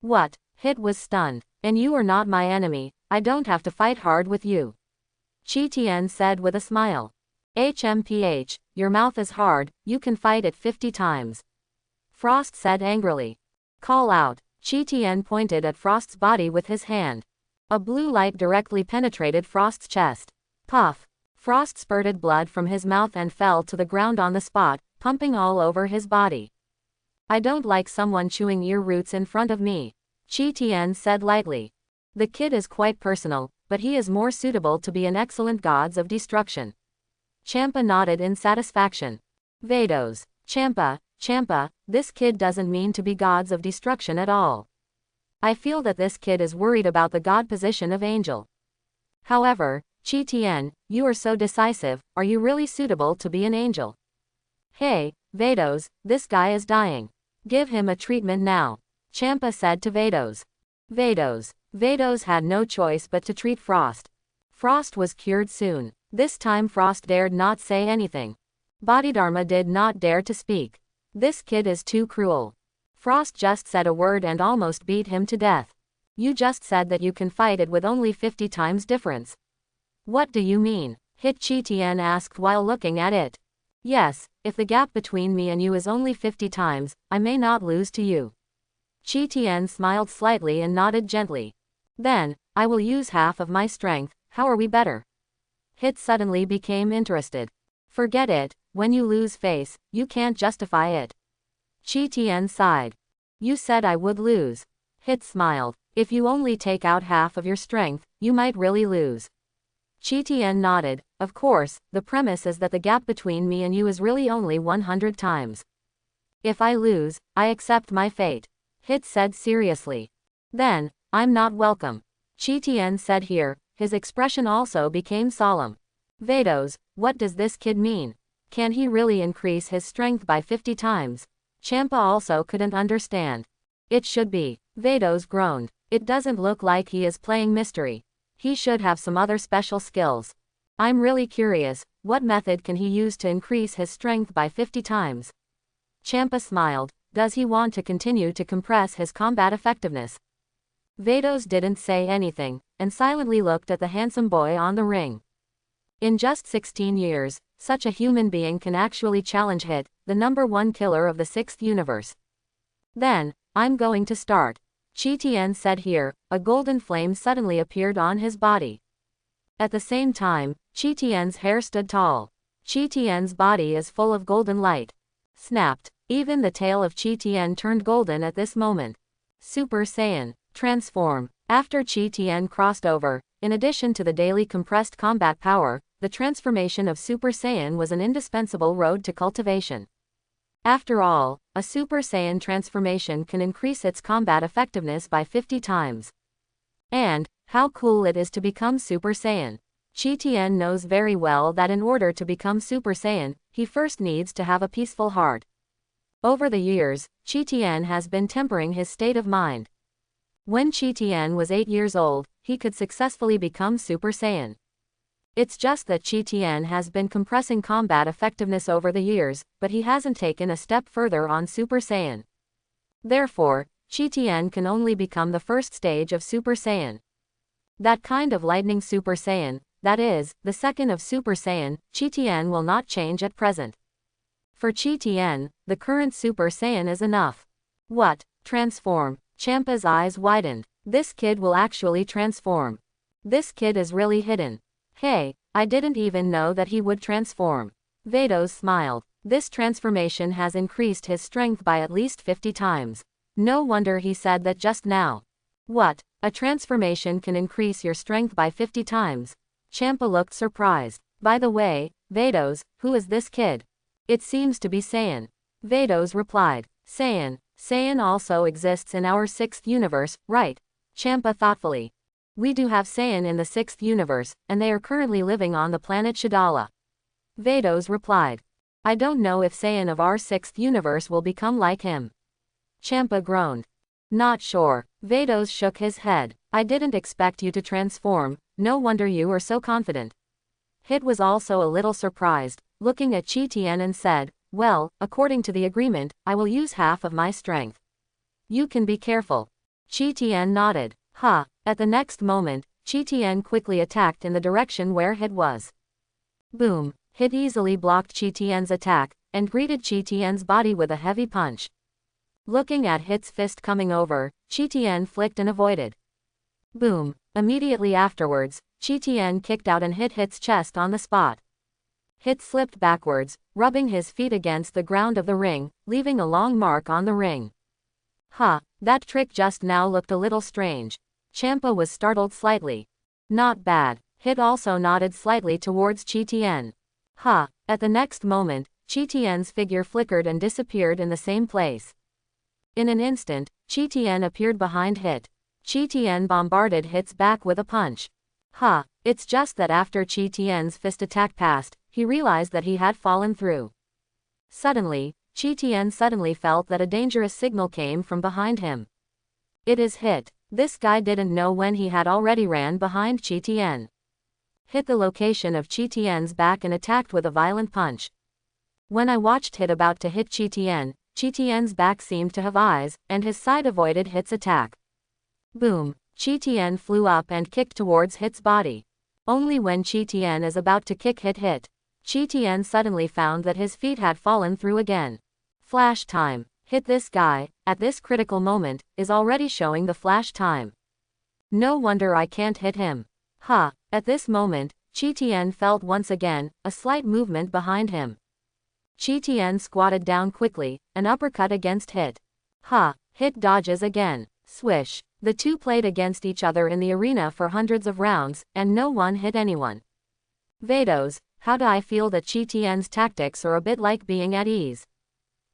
What? Hit was stunned. And you are not my enemy, I don't have to fight hard with you. Chi-Tien said with a smile. HMPH, your mouth is hard, you can fight it 50 times. Frost said angrily. Call out. Chi-Tien pointed at Frost's body with his hand. A blue light directly penetrated Frost's chest. Puff! Frost spurted blood from his mouth and fell to the ground on the spot, pumping all over his body. I don't like someone chewing ear roots in front of me, Chi Tian said lightly. The kid is quite personal, but he is more suitable to be an excellent gods of destruction. Champa nodded in satisfaction. Vados. Champa, this kid doesn't mean to be gods of destruction at all. I feel that this kid is worried about the god position of angel. However, Chi Tian, you are so decisive, are you really suitable to be an angel? Hey, Vados, this guy is dying. Give him a treatment now, Champa said to Vados. Vados had no choice but to treat Frost. Frost was cured soon. This time Frost dared not say anything. Bodhidharma did not dare to speak. This kid is too cruel. Frost just said a word and almost beat him to death. You just said that you can fight it with only 50 times difference. What do you mean? Hit Chi Tian asked while looking at it. Yes, if the gap between me and you is only 50 times, I may not lose to you. Chi Tian smiled slightly and nodded gently. Then, I will use half of my strength, how are we better? Hit suddenly became interested. Forget it, when you lose face, you can't justify it. Chi Tian sighed. You said I would lose. Hit smiled. If you only take out half of your strength, you might really lose. Chi Tian nodded. Of course, the premise is that the gap between me and you is really only 100 times. If I lose, I accept my fate. Hit said seriously. Then, I'm not welcome. Chi Tian said here, his expression also became solemn. Vados, what does this kid mean? Can he really increase his strength by 50 times? Champa also couldn't understand. It should be. Vados groaned. It doesn't look like he is playing mystery. He should have some other special skills. I'm really curious, what method can he use to increase his strength by 50 times? Champa smiled. Does he want to continue to compress his combat effectiveness? Vados didn't say anything, and silently looked at the handsome boy on the ring. In just 16 years, such a human being can actually challenge Hit, the #1 killer of the 6th universe. Then, I'm going to start. Chi Tian said here, a golden flame suddenly appeared on his body. At the same time, Chi Tian's hair stood tall. Chi Tian's body is full of golden light. Snapped. Even the tail of Chi Tian turned golden at this moment. Super Saiyan. Transform. After Chi Tian crossed over, in addition to the daily compressed combat power, the transformation of Super Saiyan was an indispensable road to cultivation. After all, a Super Saiyan transformation can increase its combat effectiveness by 50 times. And, how cool it is to become Super Saiyan. Chi Tian knows very well that in order to become Super Saiyan, he first needs to have a peaceful heart. Over the years, Chi Tian has been tempering his state of mind. When Chi Tian was 8 years old, he could successfully become Super Saiyan. It's just that Chi Tian has been compressing combat effectiveness over the years, but he hasn't taken a step further on Super Saiyan. Therefore, Chi Tian can only become the first stage of Super Saiyan. That kind of lightning Super Saiyan, that is, the second of Super Saiyan, Chi Tian will not change at present. For Chi Tian, the current Super Saiyan is enough. What? Transform. Champa's eyes widened. This kid will actually transform. This kid is really hidden. Hey, I didn't even know that he would transform. Vados smiled. This transformation has increased his strength by at least 50 times. No wonder he said that just now. What? A transformation can increase your strength by 50 times? Champa looked surprised. By the way, Vados, who is this kid? It seems to be Saiyan. Vados replied. Saiyan also exists in our 6th universe, right? Champa thoughtfully. We do have Saiyan in the 6th universe, and they are currently living on the planet Shadala. Vados replied. I don't know if Saiyan of our 6th universe will become like him. Champa groaned. Not sure. Vados shook his head. I didn't expect you to transform, no wonder you are so confident. Hit was also a little surprised, looking at Chi Tian and said, well, according to the agreement, I will use half of my strength. You can be careful. Chi Tian nodded. Ha. At the next moment, Chi Tian quickly attacked in the direction where Hit was. Boom. Hit easily blocked Chi Tian's attack, and greeted Chi Tian's body with a heavy punch. Looking at Hit's fist coming over, Chi Tian flicked and avoided. Boom. Immediately afterwards, Chi kicked out and hit Hit's chest on the spot. Hit slipped backwards, rubbing his feet against the ground of the ring, leaving a long mark on the ring. Huh, that trick just now looked a little strange. Champa was startled slightly. Not bad. Hit also nodded slightly towards Chi. Huh. At the next moment, Chi figure flickered and disappeared in the same place. In an instant, Chi appeared behind Hit. Chi bombarded Hit's back with a punch. Huh, it's just that after Chi fist attack passed, he realized that he had fallen through. Suddenly, Chi suddenly felt that a dangerous signal came from behind him. It is Hit. This guy didn't know when he had already ran behind Chi. Hit the location of Chi back and attacked with a violent punch. When I watched Hit about to hit Chi-Tien's back seemed to have eyes, and his side avoided Hit's attack. Boom. Chi-Tien flew up and kicked towards Hit's body. Only when Chi-Tien is about to kick Hit, Chi-Tien suddenly found that his feet had fallen through again. Flash time. Hit this guy, at this critical moment, is already showing the flash time. No wonder I can't hit him. Huh. At this moment, Chi-Tien felt once again a slight movement behind him. Chi-Tien squatted down quickly, an uppercut against Hit. Ha! Hit dodges again. Swish. The two played against each other in the arena for hundreds of rounds, and no one hit anyone. Vados, how do I feel that Chi-Tien's tactics are a bit like being at ease?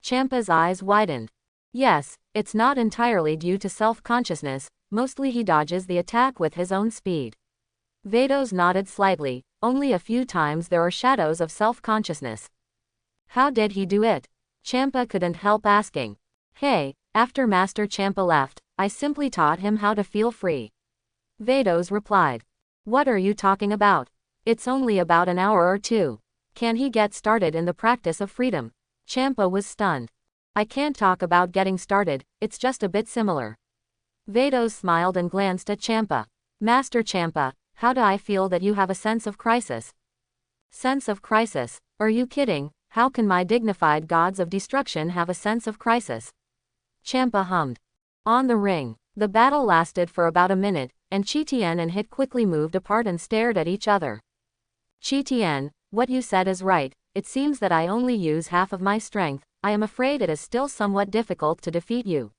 Champa's eyes widened. Yes, it's not entirely due to self-consciousness, mostly he dodges the attack with his own speed. Vados nodded slightly, only a few times there are shadows of self-consciousness. How did he do it? Champa couldn't help asking. Hey, after Master Champa left, I simply taught him how to feel free. Vados replied. What are you talking about? It's only about an hour or two. Can he get started in the practice of freedom? Champa was stunned. I can't talk about getting started, it's just a bit similar. Vados smiled and glanced at Champa. Master Champa, how do I feel that you have a sense of crisis? Sense of crisis? Are you kidding? How can my dignified gods of destruction have a sense of crisis? Champa hummed. On the ring. The battle lasted for about a minute, and Chi-Tien and Hit quickly moved apart and stared at each other. Chi-Tien, what you said is right, it seems that I only use half of my strength, I am afraid it is still somewhat difficult to defeat you.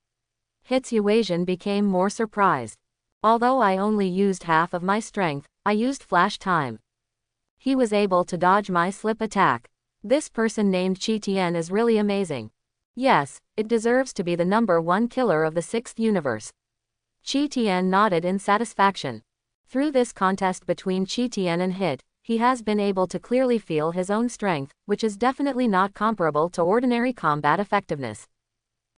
Hit's evasion became more surprised. Although I only used half of my strength, I used flash time. He was able to dodge my slip attack. This person named Chi-Tien is really amazing. Yes, it deserves to be the #1 killer of the 6th universe. Chi-Tien nodded in satisfaction. Through this contest between Chi-Tien and Hit, he has been able to clearly feel his own strength, which is definitely not comparable to ordinary combat effectiveness.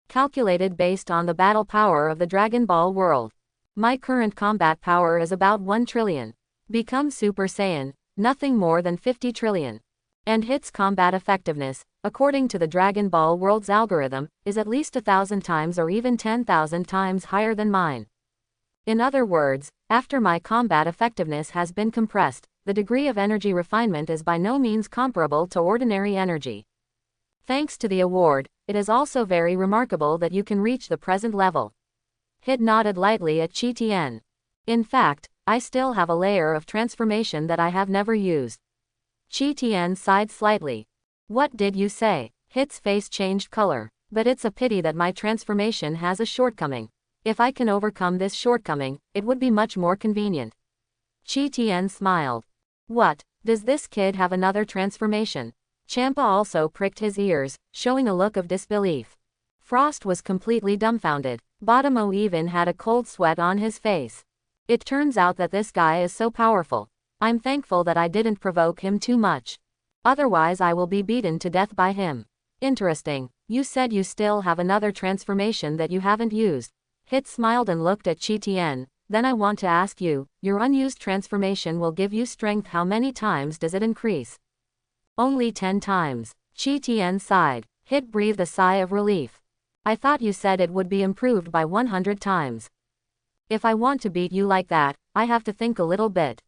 Calculated based on the battle power of the Dragon Ball world. My current combat power is about 1 trillion. Become Super Saiyan, nothing more than 50 trillion. And Hit's combat effectiveness, according to the Dragon Ball world's algorithm, is at least 1,000 times or even 10,000 times higher than mine. In other words, after my combat effectiveness has been compressed, the degree of energy refinement is by no means comparable to ordinary energy. Thanks to the award, it is also very remarkable that you can reach the present level. Hit nodded lightly at Chi-Tien. In fact, I still have a layer of transformation that I have never used. Chi-Tien sighed slightly. What did you say? Hit's face changed color. But it's a pity that my transformation has a shortcoming. If I can overcome this shortcoming, it would be much more convenient. Chi-Tien smiled. What, does this kid have another transformation? Champa also pricked his ears, showing a look of disbelief. Frost was completely dumbfounded. Botamo even had a cold sweat on his face. It turns out that this guy is so powerful. I'm thankful that I didn't provoke him too much. Otherwise I will be beaten to death by him. Interesting, you said you still have another transformation that you haven't used. Hit smiled and looked at Chi-Tien. Then I want to ask you, your unused transformation will give you strength. How many times does it increase? Only 10 times. Chi-Tien sighed. Hit breathed a sigh of relief. I thought you said it would be improved by 100 times. If I want to beat you like that, I have to think a little bit.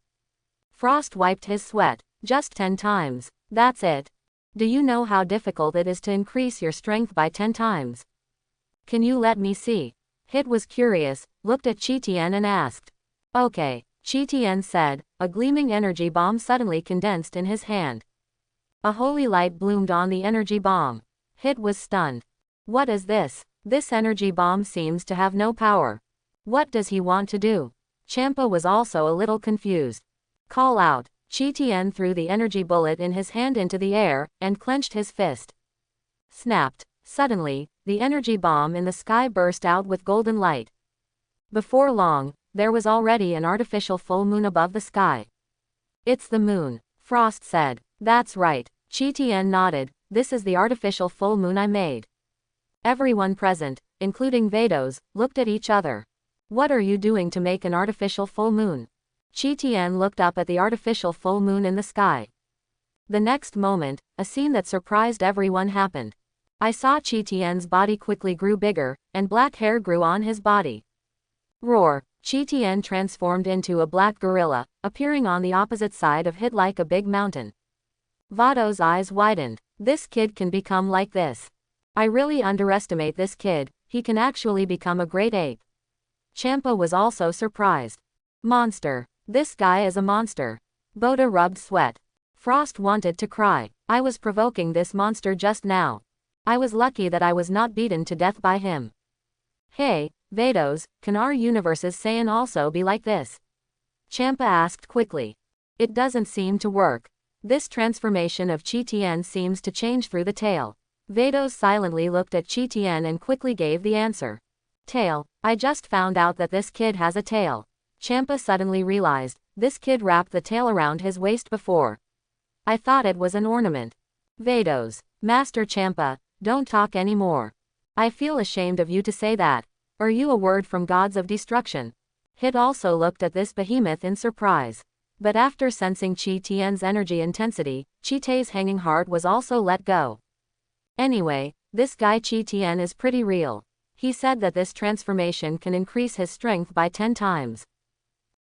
Frost wiped his sweat. Just 10 times. That's it. Do you know how difficult it is to increase your strength by 10 times? Can you let me see? Hit was curious, looked at Chi-Tien and asked. Okay, Qi Tian said, a gleaming energy bomb suddenly condensed in his hand. A holy light bloomed on the energy bomb. Hit was stunned. What is this? This energy bomb seems to have no power. What does he want to do? Champa was also a little confused. Call out. Qi Tian threw the energy bullet in his hand into the air, and clenched his fist. Snapped. Suddenly, the energy bomb in the sky burst out with golden light. Before long, there was already an artificial full moon above the sky. It's the moon, Frost said. That's right. Qi Tian nodded. This is the artificial full moon I made. Everyone present, including Vados, looked at each other. What are you doing to make an artificial full moon? Qi Tian looked up at the artificial full moon in the sky. The next moment, a scene that surprised everyone happened. I saw Qi Tian's body quickly grew bigger, and black hair grew on his body. Roar! Qi Tian transformed into a black gorilla, appearing on the opposite side of Hit like a big mountain. Vado's eyes widened. This kid can become like this. I really underestimate this kid, he can actually become a great ape. Champa was also surprised. Monster. This guy is a monster. Boda rubbed sweat. Frost wanted to cry. I was provoking this monster just now. I was lucky that I was not beaten to death by him. Hey, Vados, can our universe's Saiyan also be like this? Champa asked quickly. It doesn't seem to work. This transformation of Qi Tian seems to change through the tail. Vados silently looked at Qi Tian and quickly gave the answer. Tail. I just found out that this kid has a tail. Champa suddenly realized, this kid wrapped the tail around his waist before. I thought it was an ornament. Vados. Master Champa, don't talk anymore. I feel ashamed of you to say that. Are you a word from gods of destruction? Hit also looked at this behemoth in surprise. But after sensing Qi Tian's energy intensity, Qi Tai's hanging heart was also let go. Anyway, this guy Qi Tian is pretty real. He said that this transformation can increase his strength by 10 times.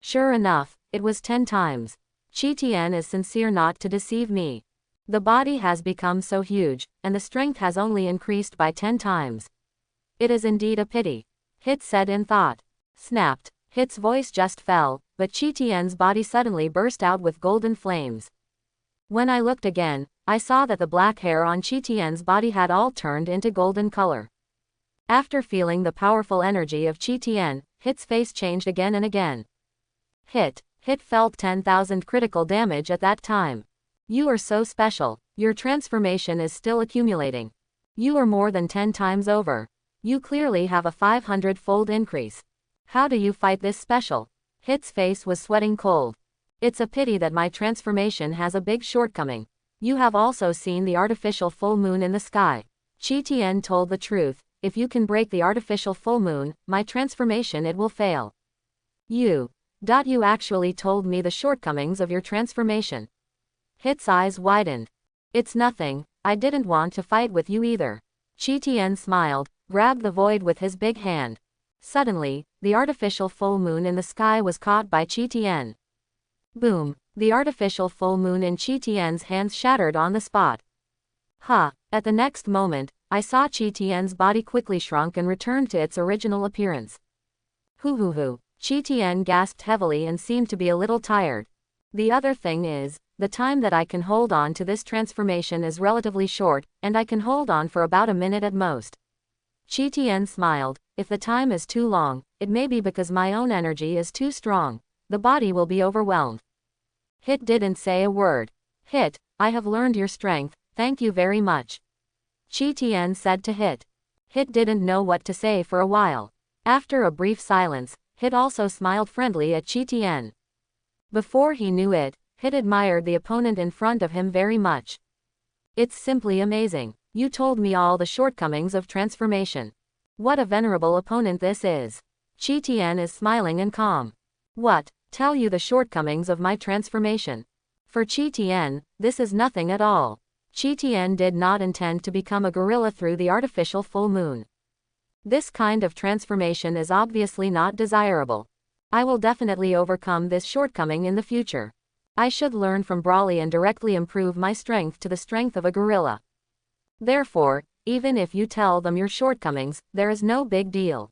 Sure enough, it was 10 times. Qi Tian is sincere not to deceive me. The body has become so huge, and the strength has only increased by 10 times. It is indeed a pity. Hit said in thought. Snapped. Hit's voice just fell, but Qi Tian's body suddenly burst out with golden flames. When I looked again, I saw that the black hair on Qi Tian's body had all turned into golden color. After feeling the powerful energy of Qi Tian, Hit's face changed again and again. Hit felt 10,000 critical damage at that time. You are so special. Your transformation is still accumulating. You are more than 10 times over. You clearly have a 500-fold increase. How do you fight this special? Hit's face was sweating cold. It's a pity that my transformation has a big shortcoming. You have also seen the artificial full moon in the sky. Qi Tian told the truth. If you can break the artificial full moon, my transformation it will fail. You actually told me the shortcomings of your transformation. Hit's eyes widened. It's nothing, I didn't want to fight with you either. Qi Tian smiled, grabbed the void with his big hand. Suddenly, the artificial full moon in the sky was caught by Qi Tian. Boom! The artificial full moon in Qi Tian's hands shattered on the spot. At the next moment, I saw Qi Tian's body quickly shrunk and returned to its original appearance. Hoo. Qi Tian gasped heavily and seemed to be a little tired. The other thing is, the time that I can hold on to this transformation is relatively short, and I can hold on for about a minute at most. Qi Tian smiled. If the time is too long, it may be because my own energy is too strong. The body will be overwhelmed. Hit didn't say a word. Hit, I have learned your strength, thank you very much. Qi Tian said to Hit. Hit didn't know what to say for a while. After a brief silence, Hit also smiled friendly at Qi Tian. Before he knew it, Hit admired the opponent in front of him very much. It's simply amazing. You told me all the shortcomings of transformation. What a venerable opponent this is. Qi Tian is smiling and calm. What? Tell you the shortcomings of my transformation. For Qi Tian, this is nothing at all. Qi Tian did not intend to become a gorilla through the artificial full moon. This kind of transformation is obviously not desirable. I will definitely overcome this shortcoming in the future. I should learn from Brawly and directly improve my strength to the strength of a gorilla. Therefore, even if you tell them your shortcomings, there is no big deal.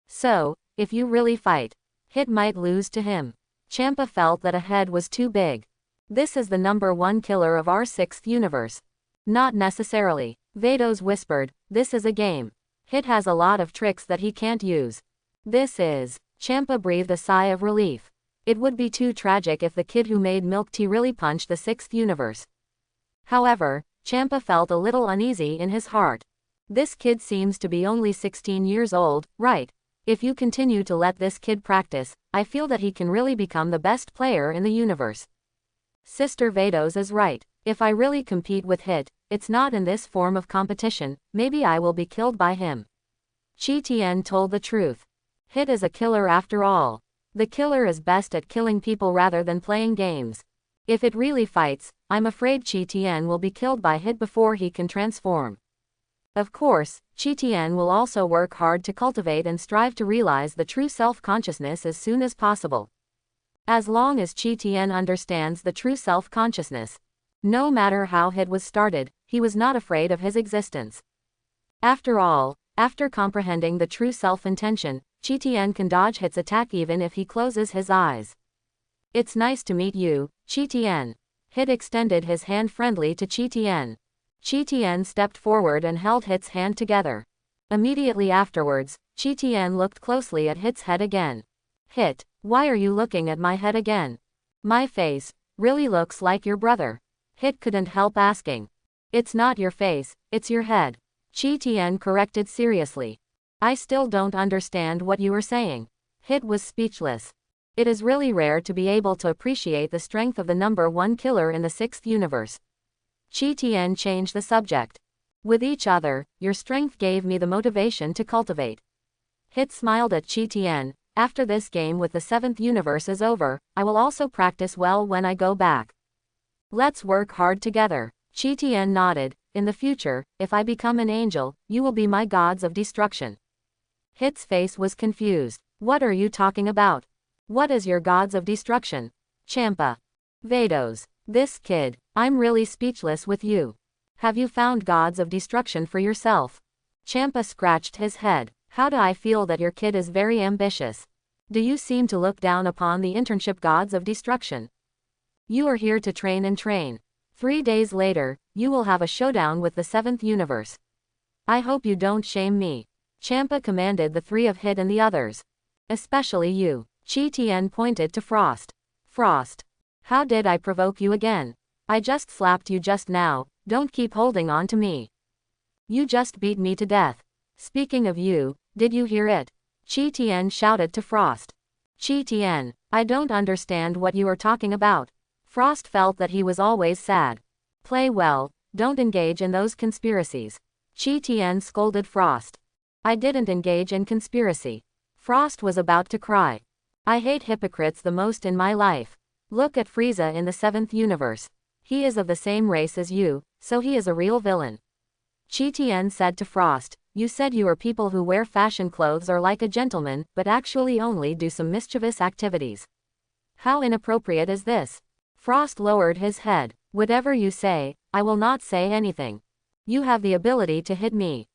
So, if you really fight, Hit might lose to him. Champa felt that a head was too big. This is the number 1 killer of our 6th universe. Not necessarily. Vados whispered, this is a game. Hit has a lot of tricks that he can't use. This is. Champa breathed a sigh of relief. It would be too tragic if the kid who made milk tea really punched the 6th universe. However, Champa felt a little uneasy in his heart. This kid seems to be only 16 years old, right? If you continue to let this kid practice, I feel that he can really become the best player in the universe. Sister Vados is right. If I really compete with Hit, it's not in this form of competition, maybe I will be killed by him. Chi Tien told the truth. Hit is a killer after all. The killer is best at killing people rather than playing games. If it really fights, I'm afraid Chi Tien will be killed by Hit before he can transform. Of course, Chi Tien will also work hard to cultivate and strive to realize the true self-consciousness as soon as possible. As long as Chi Tien understands the true self-consciousness, no matter how Hit was started, he was not afraid of his existence. After all, after comprehending the true self-intention, Chi Tien can dodge Hit's attack even if he closes his eyes. It's nice to meet you, Chi Tien. Hit extended his hand friendly to Chi Tien. Chi Tien stepped forward and held Hit's hand together. Immediately afterwards, Chi Tien looked closely at Hit's head again. Hit, why are you looking at my head again? My face really looks like your brother. Hit couldn't help asking. It's not your face, it's your head. Chi Tien corrected seriously. I still don't understand what you are saying. Hit was speechless. It is really rare to be able to appreciate the strength of the number 1 killer in the 6th universe. Chi Tien changed the subject. With each other, your strength gave me the motivation to cultivate. Hit smiled at Chi Tien. After this game with the 7th universe is over, I will also practice well when I go back. Let's work hard together. Chi Tien nodded. In the future, if I become an angel, you will be my gods of destruction. Hit's face was confused. What are you talking about? What is your gods of destruction? Champa. Vados. This kid. I'm really speechless with you. Have you found gods of destruction for yourself? Champa scratched his head. How do I feel that your kid is very ambitious? Do you seem to look down upon the internship gods of destruction? You are here to train and train. 3 days later, you will have a showdown with the 7th universe. I hope you don't shame me. Champa commanded the 3 of Hit and the others. Especially you. Chi Tien pointed to Frost. Frost. How did I provoke you again? I just slapped you just now, don't keep holding on to me. You just beat me to death. Speaking of you, did you hear it? Chi Tien shouted to Frost. Chi Tien, I don't understand what you are talking about. Frost felt that he was always sad. Play well, don't engage in those conspiracies. Chi Tien scolded Frost. I didn't engage in conspiracy. Frost was about to cry. I hate hypocrites the most in my life. Look at Frieza in the 7th universe. He is of the same race as you, so he is a real villain. Chi Tien said to Frost, you said you are people who wear fashion clothes or like a gentleman, but actually only do some mischievous activities. How inappropriate is this? Frost lowered his head. Whatever you say, I will not say anything. You have the ability to hit me.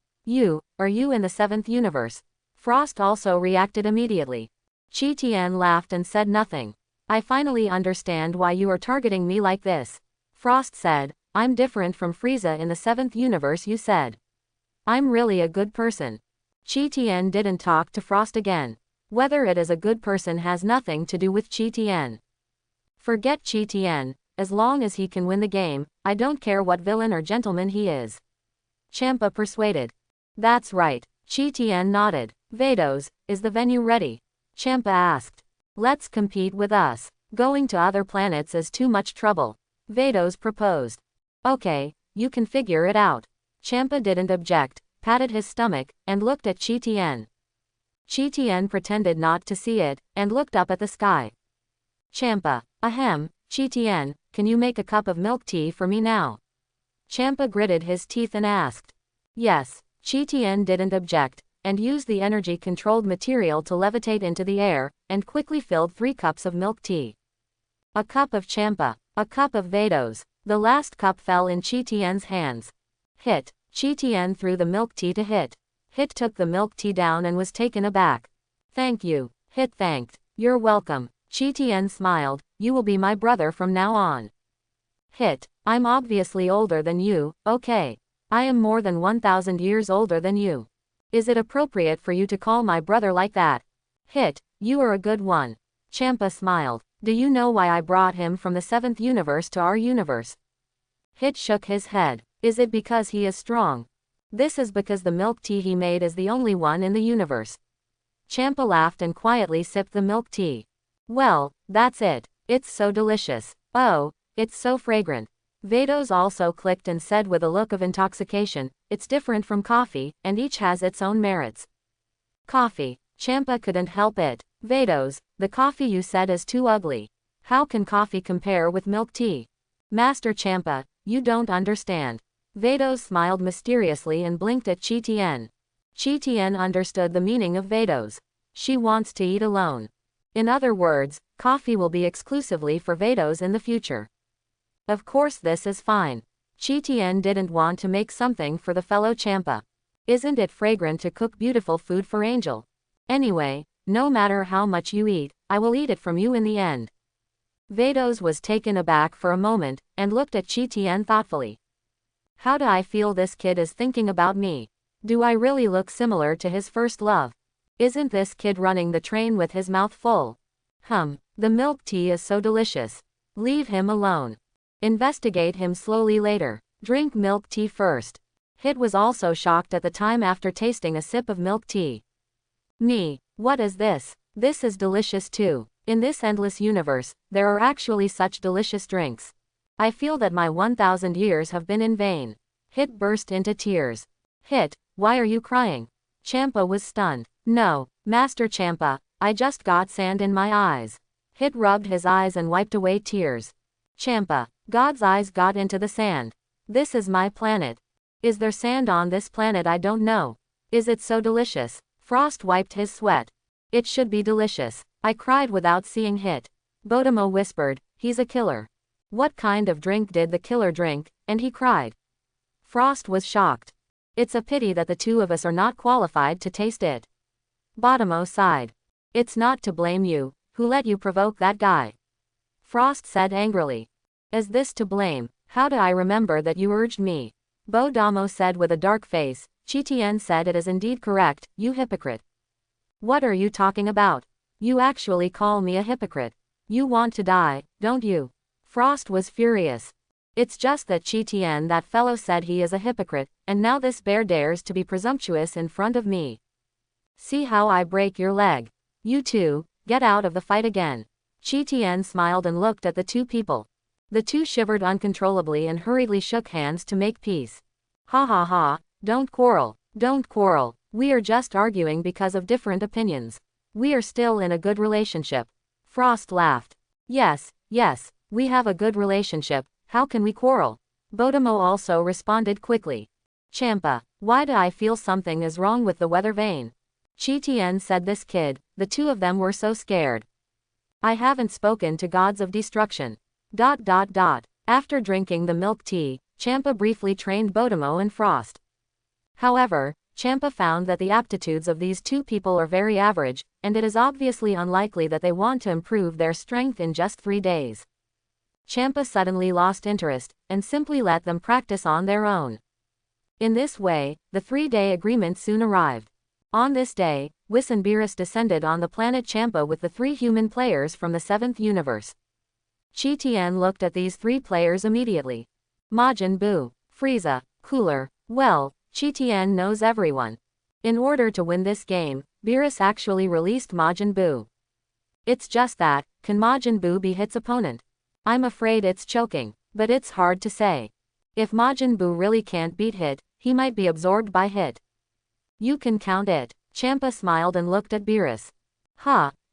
Are you in the 7th universe? Frost also reacted immediately. Chi Tien laughed and said nothing. I finally understand why you are targeting me like this. Frost said, I'm different from Frieza in the 7th universe you said. I'm really a good person. Chi Tien didn't talk to Frost again. Whether it is a good person has nothing to do with Chi Tien. Forget Chi Tien, as long as he can win the game, I don't care what villain or gentleman he is. Champa persuaded. That's right. Chi Tien nodded. Vados, is the venue ready? Champa asked. Let's compete with us. Going to other planets is too much trouble. Vados proposed. Okay, you can figure it out. Champa didn't object, patted his stomach, and looked at Chi Tien. Chi Tien pretended not to see it, and looked up at the sky. Champa, ahem, Chi Tien, can you make a cup of milk tea for me now? Champa gritted his teeth and asked. Yes. Chi Tien didn't object, and used the energy-controlled material to levitate into the air, and quickly filled 3 cups of milk tea. A cup of Champa, a cup of Vados. The last cup fell in Chi Tien's hands. Hit. Chi Tien threw the milk tea to Hit. Hit took the milk tea down and was taken aback. Thank you. Hit thanked. You're welcome. Chi Tian smiled, you will be my brother from now on. Hit, I'm obviously older than you, okay. I am more than 1,000 years older than you. Is it appropriate for you to call my brother like that? Hit, you are a good one. Champa smiled. Do you know why I brought him from the 7th universe to our universe? Hit shook his head. Is it because he is strong? This is because the milk tea he made is the only one in the universe. Champa laughed and quietly sipped the milk tea. Well, that's it. It's so delicious. Oh, it's so fragrant. Vados also clicked and said with a look of intoxication, it's different from coffee, and each has its own merits. Coffee. Champa couldn't help it. Vados, the coffee you said is too ugly. How can coffee compare with milk tea? Master Champa, you don't understand. Vados smiled mysteriously and blinked at Chi Tian. Chi Tian understood the meaning of Vados. She wants to eat alone. In other words, coffee will be exclusively for Vados in the future. Of course this is fine. Chi Tian didn't want to make something for the fellow Champa. Isn't it fragrant to cook beautiful food for Angel? Anyway, no matter how much you eat, I will eat it from you in the end. Vados was taken aback for a moment, and looked at Chi Tian thoughtfully. How do I feel this kid is thinking about me? Do I really look similar to his first love? Isn't this kid running the train with his mouth full? The milk tea is so delicious. Leave him alone. Investigate him slowly later. Drink milk tea first. Hit was also shocked at the time after tasting a sip of milk tea. What is this? This is delicious too. In this endless universe, there are actually such delicious drinks. I feel that my 1,000 years have been in vain. Hit burst into tears. Hit, why are you crying? Champa was stunned. No, Master Champa, I just got sand in my eyes. Hit rubbed his eyes and wiped away tears. Champa, God's eyes got into the sand. This is my planet. Is there sand on this planet? I don't know. Is it so delicious? Frost wiped his sweat. It should be delicious. I cried without seeing Hit. Botamo whispered, he's a killer. What kind of drink did the killer drink, and he cried? Frost was shocked. It's a pity that the two of us are not qualified to taste it. Botamo sighed. It's not to blame you, who let you provoke that guy? Frost said angrily. Is this to blame? How do I remember that you urged me? Botamo said with a dark face. Chi Tian said it is indeed correct, you hypocrite. What are you talking about? You actually call me a hypocrite. You want to die, don't you? Frost was furious. It's just that Chi Tian, that fellow, said he is a hypocrite, and now this bear dares to be presumptuous in front of me. See how I break your leg. You two, get out of the fight again. Chi Tian smiled and looked at the two people. The two shivered uncontrollably and hurriedly shook hands to make peace. Ha ha ha, don't quarrel, don't quarrel. We are just arguing because of different opinions. We are still in a good relationship. Frost laughed. Yes, we have a good relationship, how can we quarrel? Botamo also responded quickly. Champa, why do I feel something is wrong with the weather vane? Chi Tian said this kid, the two of them were so scared. I haven't spoken to gods of destruction. ... After drinking the milk tea, Champa briefly trained Botamo and Frost. However, Champa found that the aptitudes of these two people are very average, and it is obviously unlikely that they want to improve their strength in just 3 days. Champa suddenly lost interest, and simply let them practice on their own. In this way, the 3-day agreement soon arrived. On this day, Whis and Beerus descended on the planet Champa with the 3 human players from the 7th universe. Chi Tian looked at these 3 players immediately. Majin Buu, Frieza, Cooler. Well, Chi Tian knows everyone. In order to win this game, Beerus actually released Majin Buu. It's just that, can Majin Buu be Hit's opponent? I'm afraid it's choking, but it's hard to say. If Majin Buu really can't beat Hit, he might be absorbed by Hit. You can count it. Champa smiled and looked at Beerus.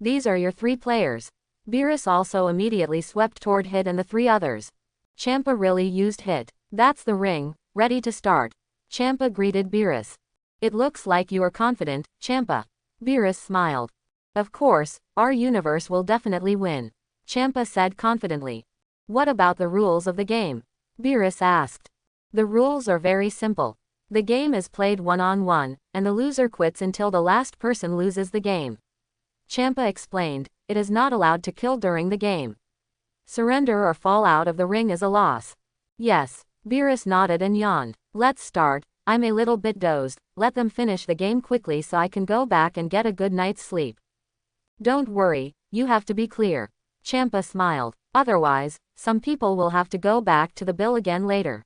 These are your 3 players. Beerus also immediately swept toward Hit and the 3 others. Champa really used Hit. That's the ring, ready to start. Champa greeted Beerus. It looks like you are confident, Champa. Beerus smiled. Of course, our universe will definitely win. Champa said confidently. What about the rules of the game? Beerus asked. The rules are very simple. The game is played one-on-one, and the loser quits until the last person loses the game. Champa explained, it is not allowed to kill during the game. Surrender or fall out of the ring is a loss. Yes. Beerus nodded and yawned. Let's start. I'm a little bit dozed. Let them finish the game quickly so I can go back and get a good night's sleep. Don't worry, you have to be clear. Champa smiled. Otherwise, some people will have to go back to the bill again later.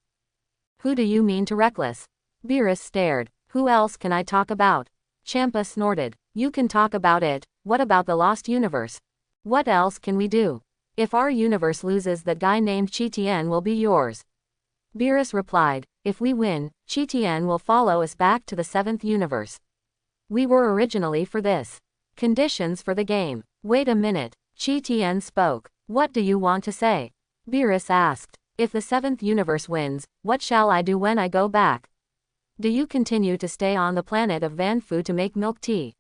Who do you mean to reckless? Beerus stared. Who else can I talk about? Champa snorted. You can talk about it. What about the lost universe? What else can we do? If our universe loses, that guy named Chi will be yours. Beerus replied, if we win, Chi will follow us back to the 7th universe. We were originally for this. Conditions for the game. Wait a minute. Chi spoke. What do you want to say? Beerus asked. If the 7th universe wins, what shall I do when I go back? Do you continue to stay on the planet of Vanfu to make milk tea?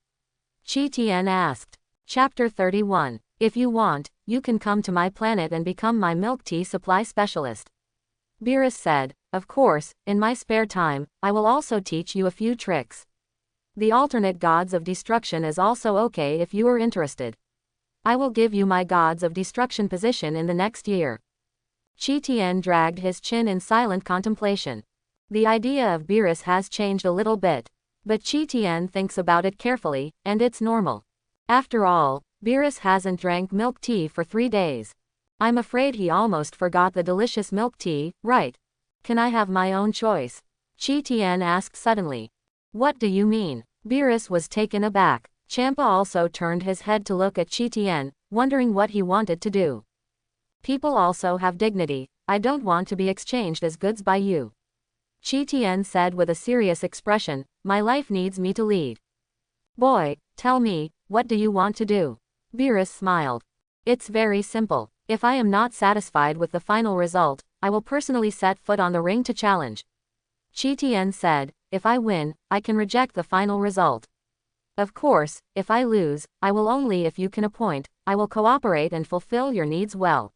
Chi asked. Chapter 31. If you want, you can come to my planet and become my milk tea supply specialist. Beerus said, of course, in my spare time, I will also teach you a few tricks. The alternate gods of destruction is also okay if you are interested. I will give you my gods of destruction position in the next year. Chi dragged his chin in silent contemplation. The idea of Beerus has changed a little bit. But Chi thinks about it carefully, and it's normal. After all, Beerus hasn't drank milk tea for 3 days. I'm afraid he almost forgot the delicious milk tea, right? Can I have my own choice? Chi asked suddenly. What do you mean? Beerus was taken aback. Champa also turned his head to look at Chi wondering what he wanted to do. People also have dignity. I don't want to be exchanged as goods by you. Chi said with a serious expression, my life needs me to lead. Boy, tell me, what do you want to do? Beerus smiled. It's very simple. If I am not satisfied with the final result, I will personally set foot on the ring to challenge. Chi said, if I win, I can reject the final result. Of course, if I lose, I will only if you can appoint, I will cooperate and fulfill your needs well.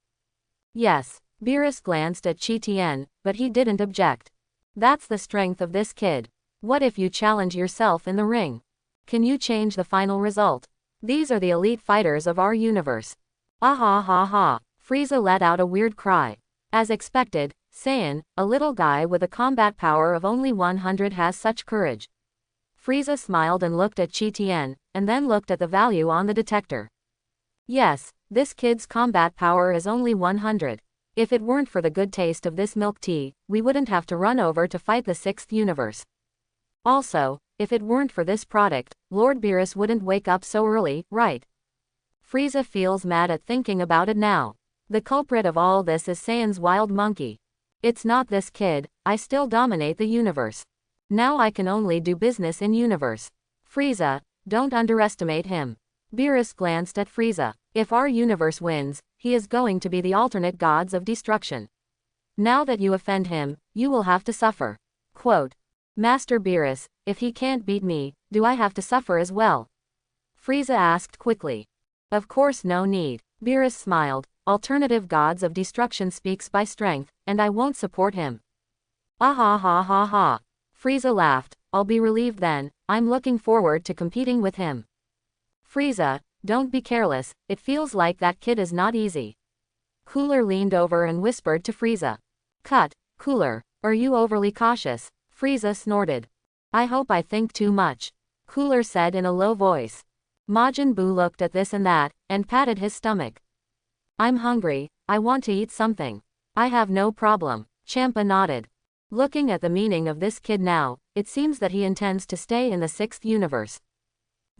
Yes. Beerus glanced at Chi but he didn't object. That's the strength of this kid. What if you challenge yourself in the ring? Can you change the final result? These are the elite fighters of our universe. Ah ha ha ha. Frieza let out a weird cry. As expected, Saiyan, a little guy with a combat power of only 100 has such courage. Frieza smiled and looked at Chi and then looked at the value on the detector. Yes, this kid's combat power is only 100. If it weren't for the good taste of this milk tea, we wouldn't have to run over to fight the 6th universe. Also, if it weren't for this product, Lord Beerus wouldn't wake up so early, right? Frieza feels mad at thinking about it now. The culprit of all this is Saiyan's wild monkey. It's not this kid, I still dominate the universe. Now I can only do business in universe. Frieza, don't underestimate him. Beerus glanced at Frieza. If our universe wins, he is going to be the alternate gods of destruction. Now that you offend him, you will have to suffer. Quote. Master Beerus, if he can't beat me, do I have to suffer as well? Frieza asked quickly. Of course, no need. Beerus smiled. Alternative gods of destruction speaks by strength, and I won't support him. Ah ha ha ha ha. Frieza laughed. I'll be relieved then, I'm looking forward to competing with him. Frieza, don't be careless, it feels like that kid is not easy. Cooler leaned over and whispered to Frieza. Cut, Cooler, are you overly cautious? Frieza snorted. I hope I think too much. Cooler said in a low voice. Majin Buu looked at this and that, and patted his stomach. I'm hungry, I want to eat something. I have no problem. Champa nodded. Looking at the meaning of this kid now, it seems that he intends to stay in the 6th universe.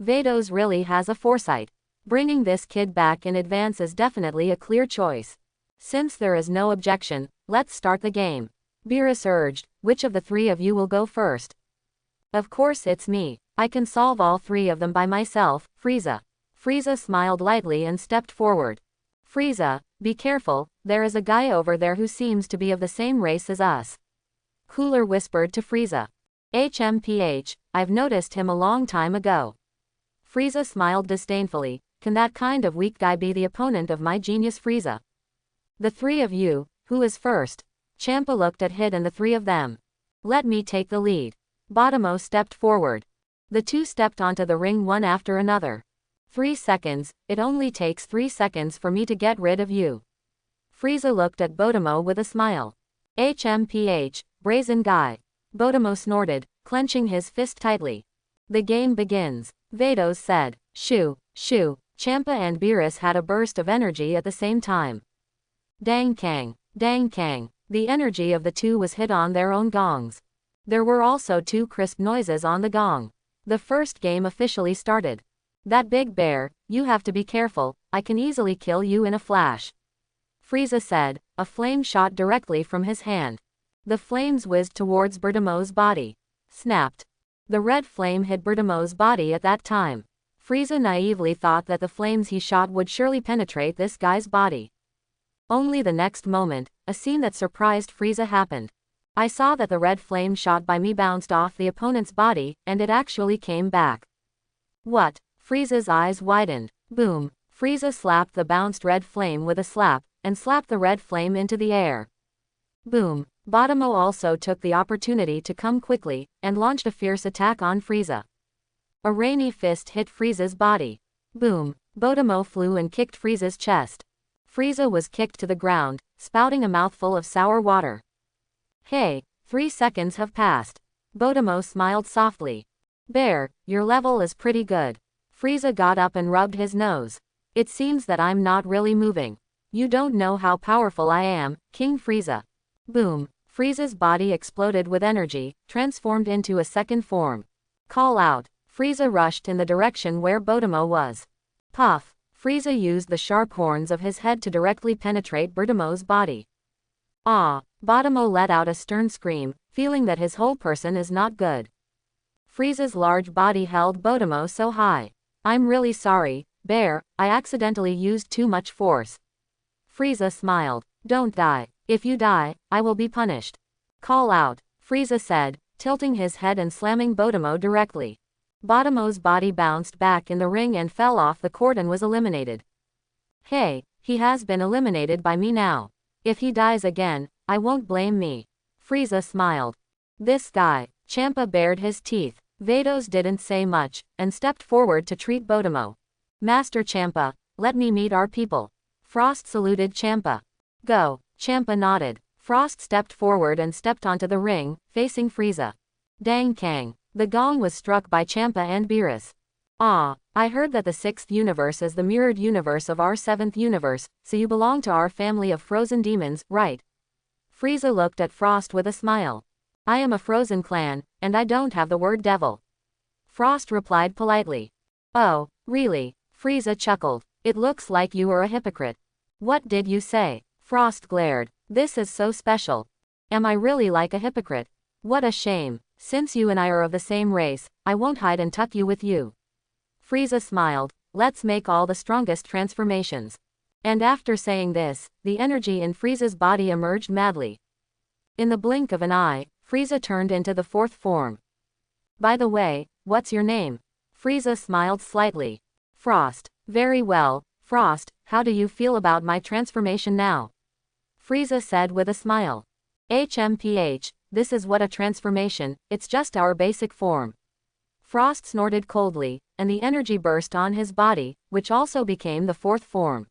Vados really has a foresight. Bringing this kid back in advance is definitely a clear choice. Since there is no objection, let's start the game. Beerus urged, which of the 3 of you will go first? Of course it's me. I can solve all 3 of them by myself, Frieza. Frieza smiled lightly and stepped forward. Frieza, be careful, there is a guy over there who seems to be of the same race as us. Cooler whispered to Frieza. HMPH, I've noticed him a long time ago. Frieza smiled disdainfully. Can that kind of weak guy be the opponent of my genius Frieza? The 3 of you, who is first? Champa looked at Hit and the 3 of them. Let me take the lead. Botamo stepped forward. The 2 stepped onto the ring one after another. 3 seconds, it only takes 3 seconds for me to get rid of you. Frieza looked at Botamo with a smile. HMPH, brazen guy. Botamo snorted, clenching his fist tightly. The game begins, Vados said. Shoo, shoo. Champa and Beerus had a burst of energy at the same time. Dang kang, dang kang. The energy of the two was hit on their own gongs. There were also 2 crisp noises on the gong. The first game officially started. That big bear, you have to be careful, I can easily kill you in a flash. Frieza said, a flame shot directly from his hand. The flames whizzed towards Botamo's body. Snapped. The red flame hit Botamo's body at that time. Frieza naively thought that the flames he shot would surely penetrate this guy's body. Only the next moment, a scene that surprised Frieza happened. I saw that the red flame shot by me bounced off the opponent's body, and it actually came back. What? Frieza's eyes widened. Boom. Frieza slapped the bounced red flame with a slap, and slapped the red flame into the air. Boom. Botamo also took the opportunity to come quickly, and launched a fierce attack on Frieza. A rainy fist hit Frieza's body. Boom. Botamo flew and kicked Frieza's chest. Frieza was kicked to the ground, spouting a mouthful of sour water. Hey, 3 seconds have passed. Botamo smiled softly. Bear, your level is pretty good. Frieza got up and rubbed his nose. It seems that I'm not really moving. You don't know how powerful I am, King Frieza. Boom. Frieza's body exploded with energy, transformed into a second form. Call out. Frieza rushed in the direction where Botamo was. Puff. Frieza used the sharp horns of his head to directly penetrate Botamo's body. Ah! Botamo let out a stern scream, feeling that his whole person is not good. Frieza's large body held Botamo so high. I'm really sorry, Bear, I accidentally used too much force. Frieza smiled. Don't die. If you die, I will be punished. Call out, Frieza said, tilting his head and slamming Botamo directly. Botamo's body bounced back in the ring and fell off the court and was eliminated. Hey, he has been eliminated by me now. If he dies again, I won't blame me. Frieza smiled. This guy. Champa bared his teeth. Vados didn't say much, and stepped forward to treat Botamo. Master Champa, let me meet our people. Frost saluted Champa. Go. Champa nodded. Frost stepped forward and stepped onto the ring, facing Frieza. Dang kang. The gong was struck by Champa and Beerus. Ah, I heard that the 6th universe is the mirrored universe of our 7th universe, so you belong to our family of frozen demons, right? Frieza looked at Frost with a smile. I am a frozen clan, and I don't have the word devil. Frost replied politely. Oh, really? Frieza chuckled. It looks like you are a hypocrite. What did you say? Frost glared. This is so special. Am I really like a hypocrite? What a shame. Since you and I are of the same race, I won't hide and tuck you with you. Frieza smiled. Let's make all the strongest transformations. And after saying this, the energy in Frieza's body emerged madly. In the blink of an eye, Frieza turned into the 4th form. By the way, what's your name? Frieza smiled slightly. Frost. Very well, Frost, how do you feel about my transformation now? Frieza said with a smile. HMPH, this is what a transformation, it's just our basic form. Frost snorted coldly, and the energy burst on his body, which also became the 4th form.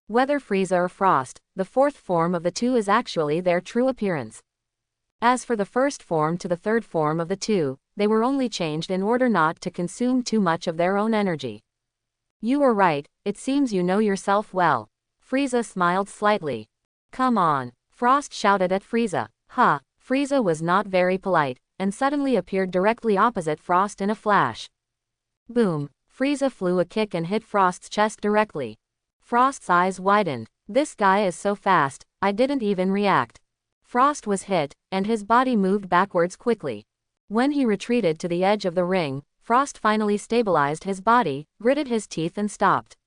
Whether Frieza or Frost, the 4th form of the two is actually their true appearance. As for the 1st form to the 3rd form of the two, they were only changed in order not to consume too much of their own energy. You were right, it seems you know yourself well. Frieza smiled slightly. Come on, Frost shouted at Frieza. Ha! Frieza was not very polite, and suddenly appeared directly opposite Frost in a flash. Boom! Frieza flew a kick and hit Frost's chest directly. Frost's eyes widened. This guy is so fast, I didn't even react. Frost was hit, and his body moved backwards quickly. When he retreated to the edge of the ring, Frost finally stabilized his body, gritted his teeth and stopped.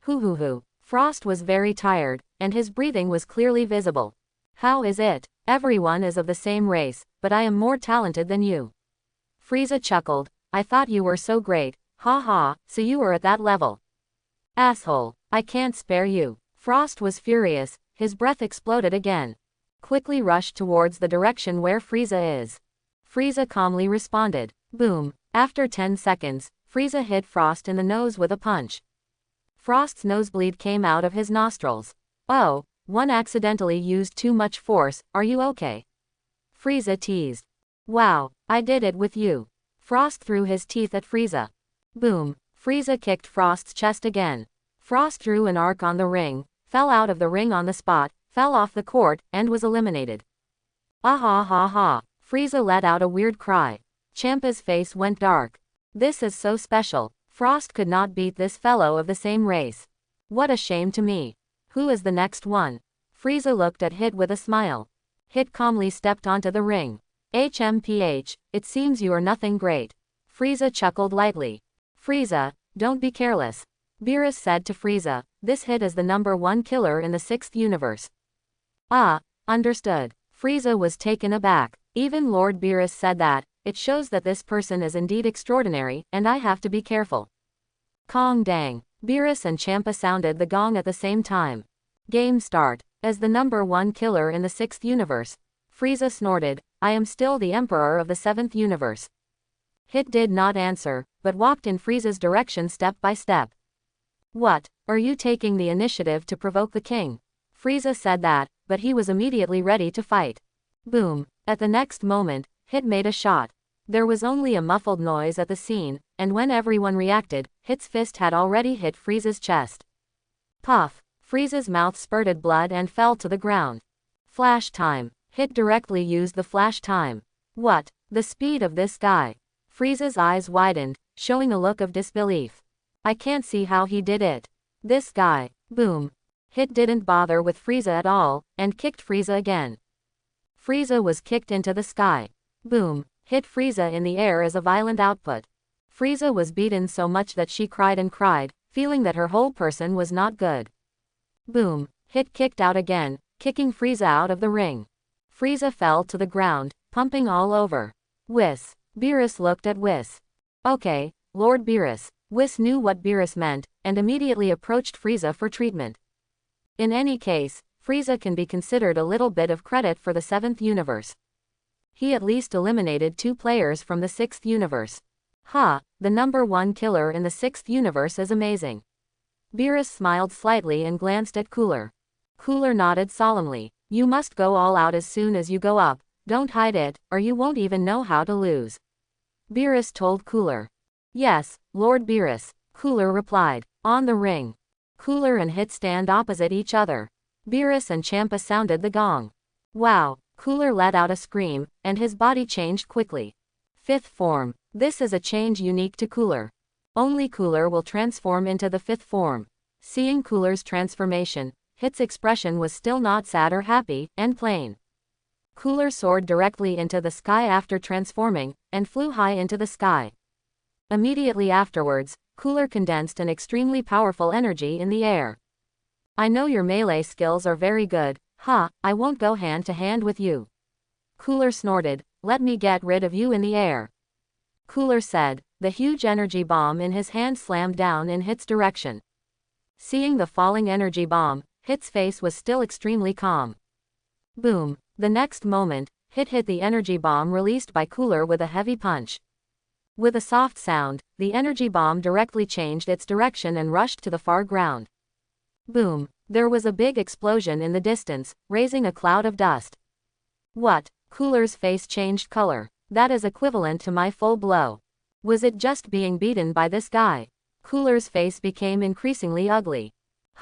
Hoo. Frost was very tired, and his breathing was clearly visible. How is it? Everyone is of the same race, but I am more talented than you. Frieza chuckled. I thought you were so great, ha ha, so you were at that level. Asshole, I can't spare you. Frost was furious, his breath exploded again. Quickly rushed towards the direction where Frieza is. Frieza calmly responded. Boom. After 10 seconds, Frieza hit Frost in the nose with a punch. Frost's nosebleed came out of his nostrils. Oh, one accidentally used too much force, are you okay? Frieza teased. Wow, I did it with you. Frost threw his teeth at Frieza. Boom, Frieza kicked Frost's chest again. Frost drew an arc on the ring, fell out of the ring on the spot, fell off the court, and was eliminated. Ah ha ha ha. Frieza let out a weird cry. Champa's face went dark. This is so special. Frost could not beat this fellow of the same race. What a shame to me. Who is the next one? Frieza looked at Hit with a smile. Hit calmly stepped onto the ring. HMPH, it seems you are nothing great. Frieza chuckled lightly. Frieza, don't be careless. Beerus said to Frieza, this Hit is the #1 killer in the 6th universe. Ah, understood. Frieza was taken aback. Even Lord Beerus said that, it shows that this person is indeed extraordinary, and I have to be careful. Kong dang. Beerus and Champa sounded the gong at the same time. Game start. As the #1 killer in the 6th universe, Frieza snorted, I am still the emperor of the 7th universe. Hit did not answer, but walked in Frieza's direction step by step. What, are you taking the initiative to provoke the king? Frieza said that, but he was immediately ready to fight. Boom. At the next moment, Hit made a shot. There was only a muffled noise at the scene, and when everyone reacted, Hit's fist had already hit Frieza's chest. Puff. Frieza's mouth spurted blood and fell to the ground. Flash time. Hit directly used the flash time. What? The speed of this guy. Frieza's eyes widened, showing a look of disbelief. I can't see how he did it. This guy. Boom. Hit didn't bother with Frieza at all, and kicked Frieza again. Frieza was kicked into the sky. Boom. Hit Frieza in the air as a violent output. Frieza was beaten so much that she cried and cried, feeling that her whole person was not good. Boom. Hit kicked out again, kicking Frieza out of the ring. Frieza fell to the ground, pumping all over. Whis. Beerus looked at Whis. Okay, Lord Beerus. Whis knew what Beerus meant, and immediately approached Frieza for treatment. In any case, Frieza can be considered a little bit of credit for the 7th universe. He at least eliminated 2 players from the 6th universe. Ha, the #1 killer in the 6th universe is amazing. Beerus smiled slightly and glanced at Cooler. Cooler nodded solemnly. You must go all out as soon as you go up, don't hide it, or you won't even know how to lose. Beerus told Cooler. Yes, Lord Beerus, Cooler replied. On the ring. Cooler and Hit stand opposite each other. Beerus and Champa sounded the gong. Wow, Cooler let out a scream, and his body changed quickly. 5th form. This is a change unique to Cooler. Only Cooler will transform into the 5th form. Seeing Cooler's transformation, Hit's expression was still not sad or happy, and plain. Cooler soared directly into the sky after transforming, and flew high into the sky. Immediately afterwards, Cooler condensed an extremely powerful energy in the air. I know your melee skills are very good, I won't go hand to hand with you. Cooler snorted, let me get rid of you in the air. Cooler said, the huge energy bomb in his hand slammed down in Hit's direction. Seeing the falling energy bomb, Hit's face was still extremely calm. Boom. The next moment, Hit hit the energy bomb released by Cooler with a heavy punch. With a soft sound, the energy bomb directly changed its direction and rushed to the far ground. Boom. There was a big explosion in the distance, raising a cloud of dust. What? Cooler's face changed color. That is equivalent to my full blow. Was it just being beaten by this guy? Cooler's face became increasingly ugly.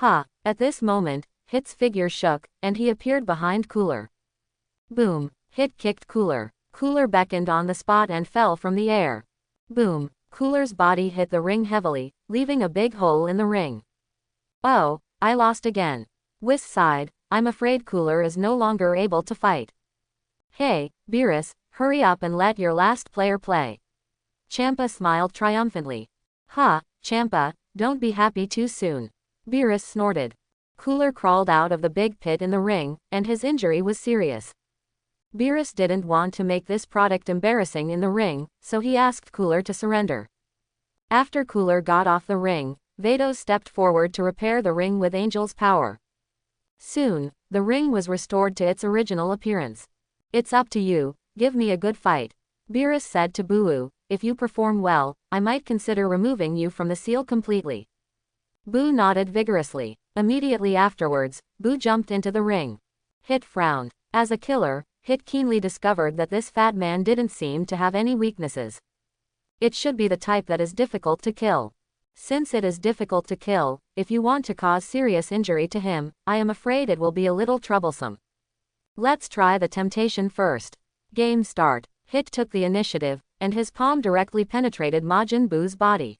At this moment, Hit's figure shook, and he appeared behind Cooler. Boom. Hit kicked Cooler. Cooler beckoned on the spot and fell from the air. Boom. Cooler's body hit the ring heavily, leaving a big hole in the ring. Oh, I lost again. Whis sighed, I'm afraid Cooler is no longer able to fight. Hey, Beerus, hurry up and let your last player play. Champa smiled triumphantly. Champa, don't be happy too soon. Beerus snorted. Cooler crawled out of the big pit in the ring, and his injury was serious. Beerus didn't want to make this product embarrassing in the ring, so he asked Cooler to surrender. After Cooler got off the ring, Vados stepped forward to repair the ring with Angel's power. Soon, the ring was restored to its original appearance. It's up to you, give me a good fight. Beerus said to Buu, if you perform well, I might consider removing you from the seal completely. Boo nodded vigorously. Immediately afterwards, Boo jumped into the ring. Hit frowned. As a killer, Hit keenly discovered that this fat man didn't seem to have any weaknesses. It should be the type that is difficult to kill. Since it is difficult to kill, if you want to cause serious injury to him, I am afraid it will be a little troublesome. Let's try the temptation first. Game start. Hit took the initiative, and his palm directly penetrated Majin Boo's body.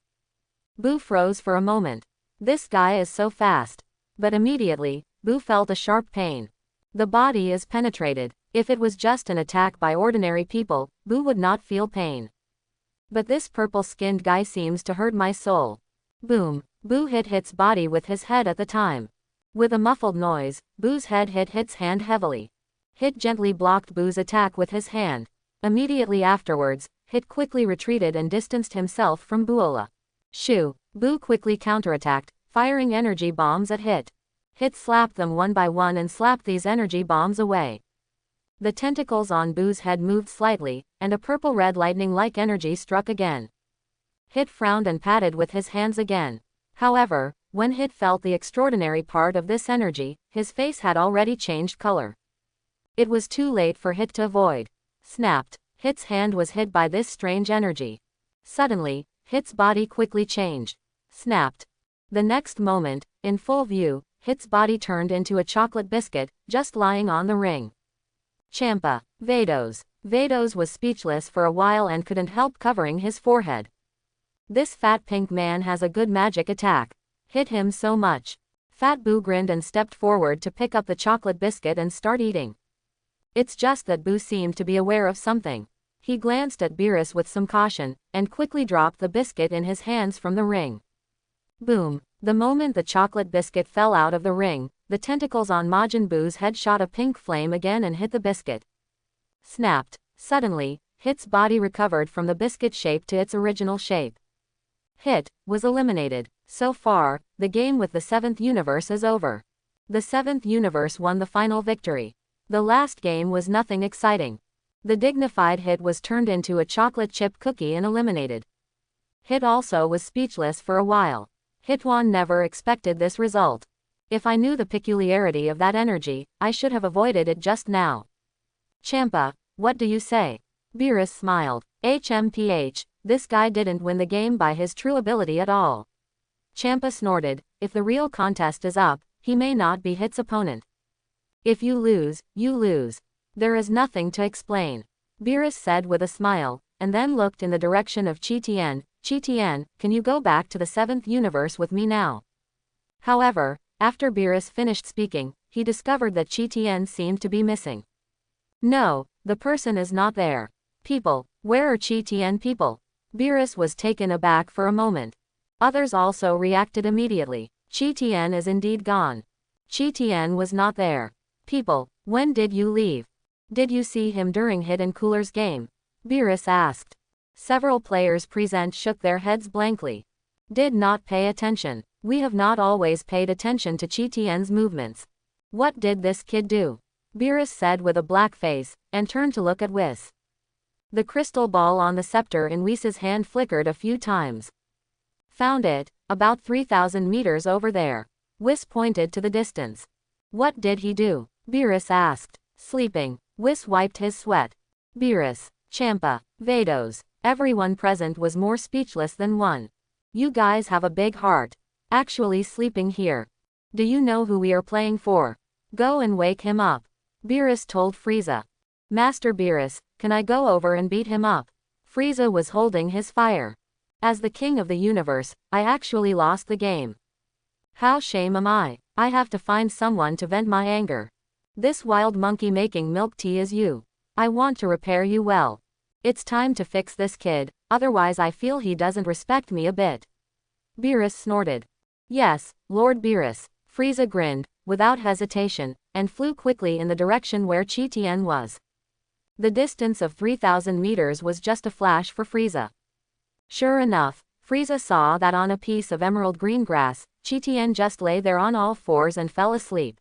Boo froze for a moment. This guy is so fast. But immediately, Boo felt a sharp pain. The body is penetrated. If it was just an attack by ordinary people, Boo would not feel pain. But this purple-skinned guy seems to hurt my soul. Boom. Boo hit Hit's body with his head at the time. With a muffled noise, Boo's head hit Hit's hand heavily. Hit gently blocked Boo's attack with his hand. Immediately afterwards, Hit quickly retreated and distanced himself from Boola. Shoo. Boo quickly counterattacked, firing energy bombs at Hit. Hit slapped them one by one and slapped these energy bombs away. The tentacles on Boo's head moved slightly, and a purple-red lightning-like energy struck again. Hit frowned and patted with his hands again. However, when Hit felt the extraordinary part of this energy, his face had already changed color. It was too late for Hit to avoid. Snapped. Hit's hand was hit by this strange energy. Suddenly, Hit's body quickly changed. Snapped. The next moment, in full view, Hit's body turned into a chocolate biscuit, just lying on the ring. Champa. Vados was speechless for a while and couldn't help covering his forehead. This fat pink man has a good magic attack. Hit him so much. Fat Boo grinned and stepped forward to pick up the chocolate biscuit and start eating. It's just that Boo seemed to be aware of something. He glanced at Beerus with some caution, and quickly dropped the biscuit in his hands from the ring. Boom. The moment the chocolate biscuit fell out of the ring, the tentacles on Majin Boo's head shot a pink flame again and hit the biscuit. Snapped. Suddenly, Hit's body recovered from the biscuit shape to its original shape. Hit was eliminated. So far, the game with the 7th universe is over. The 7th universe won the final victory. The last game was nothing exciting. The dignified Hit was turned into a chocolate chip cookie and eliminated. Hit also was speechless for a while. Hitwan never expected this result. If I knew the peculiarity of that energy, I should have avoided it just now. Champa, what do you say? Beerus smiled. HMPH, this guy didn't win the game by his true ability at all. Champa snorted, if the real contest is up, he may not be Hit's opponent. If you lose, you lose. There is nothing to explain. Beerus said with a smile, and then looked in the direction of Chi-Tien. Chi-Tien, can you go back to the 7th universe with me now? However, after Beerus finished speaking, he discovered that Chi-Tien seemed to be missing. No, the person is not there. People, where are Chi-Tien people? Beerus was taken aback for a moment. Others also reacted immediately. Chi-Tien is indeed gone. Chi-Tien was not there. People, when did you leave? Did you see him during Hit and Cooler's game? Beerus asked. Several players present shook their heads blankly. Did not pay attention. We have not always paid attention to Chi-Tien's movements. What did this kid do? Beerus said with a black face, and turned to look at Whis. The crystal ball on the scepter in Whis' hand flickered a few times. Found it, about 3,000 meters over there. Whis pointed to the distance. What did he do? Beerus asked. Sleeping. Whis wiped his sweat. Beerus, Champa, Vados, everyone present was more speechless than one. You guys have a big heart. Actually sleeping here. Do you know who we are playing for? Go and wake him up. Beerus told Frieza. Master Beerus, can I go over and beat him up? Frieza was holding his fire. As the king of the universe, I actually lost the game. How shame am I? I have to find someone to vent my anger. This wild monkey making milk tea is you. I want to repair you well. It's time to fix this kid, otherwise I feel he doesn't respect me a bit. Beerus snorted. Yes, Lord Beerus. Frieza grinned, without hesitation, and flew quickly in the direction where Chi-Tien was. The distance of 3,000 meters was just a flash for Frieza. Sure enough, Frieza saw that on a piece of emerald green grass, Chi-Tien just lay there on all fours and fell asleep.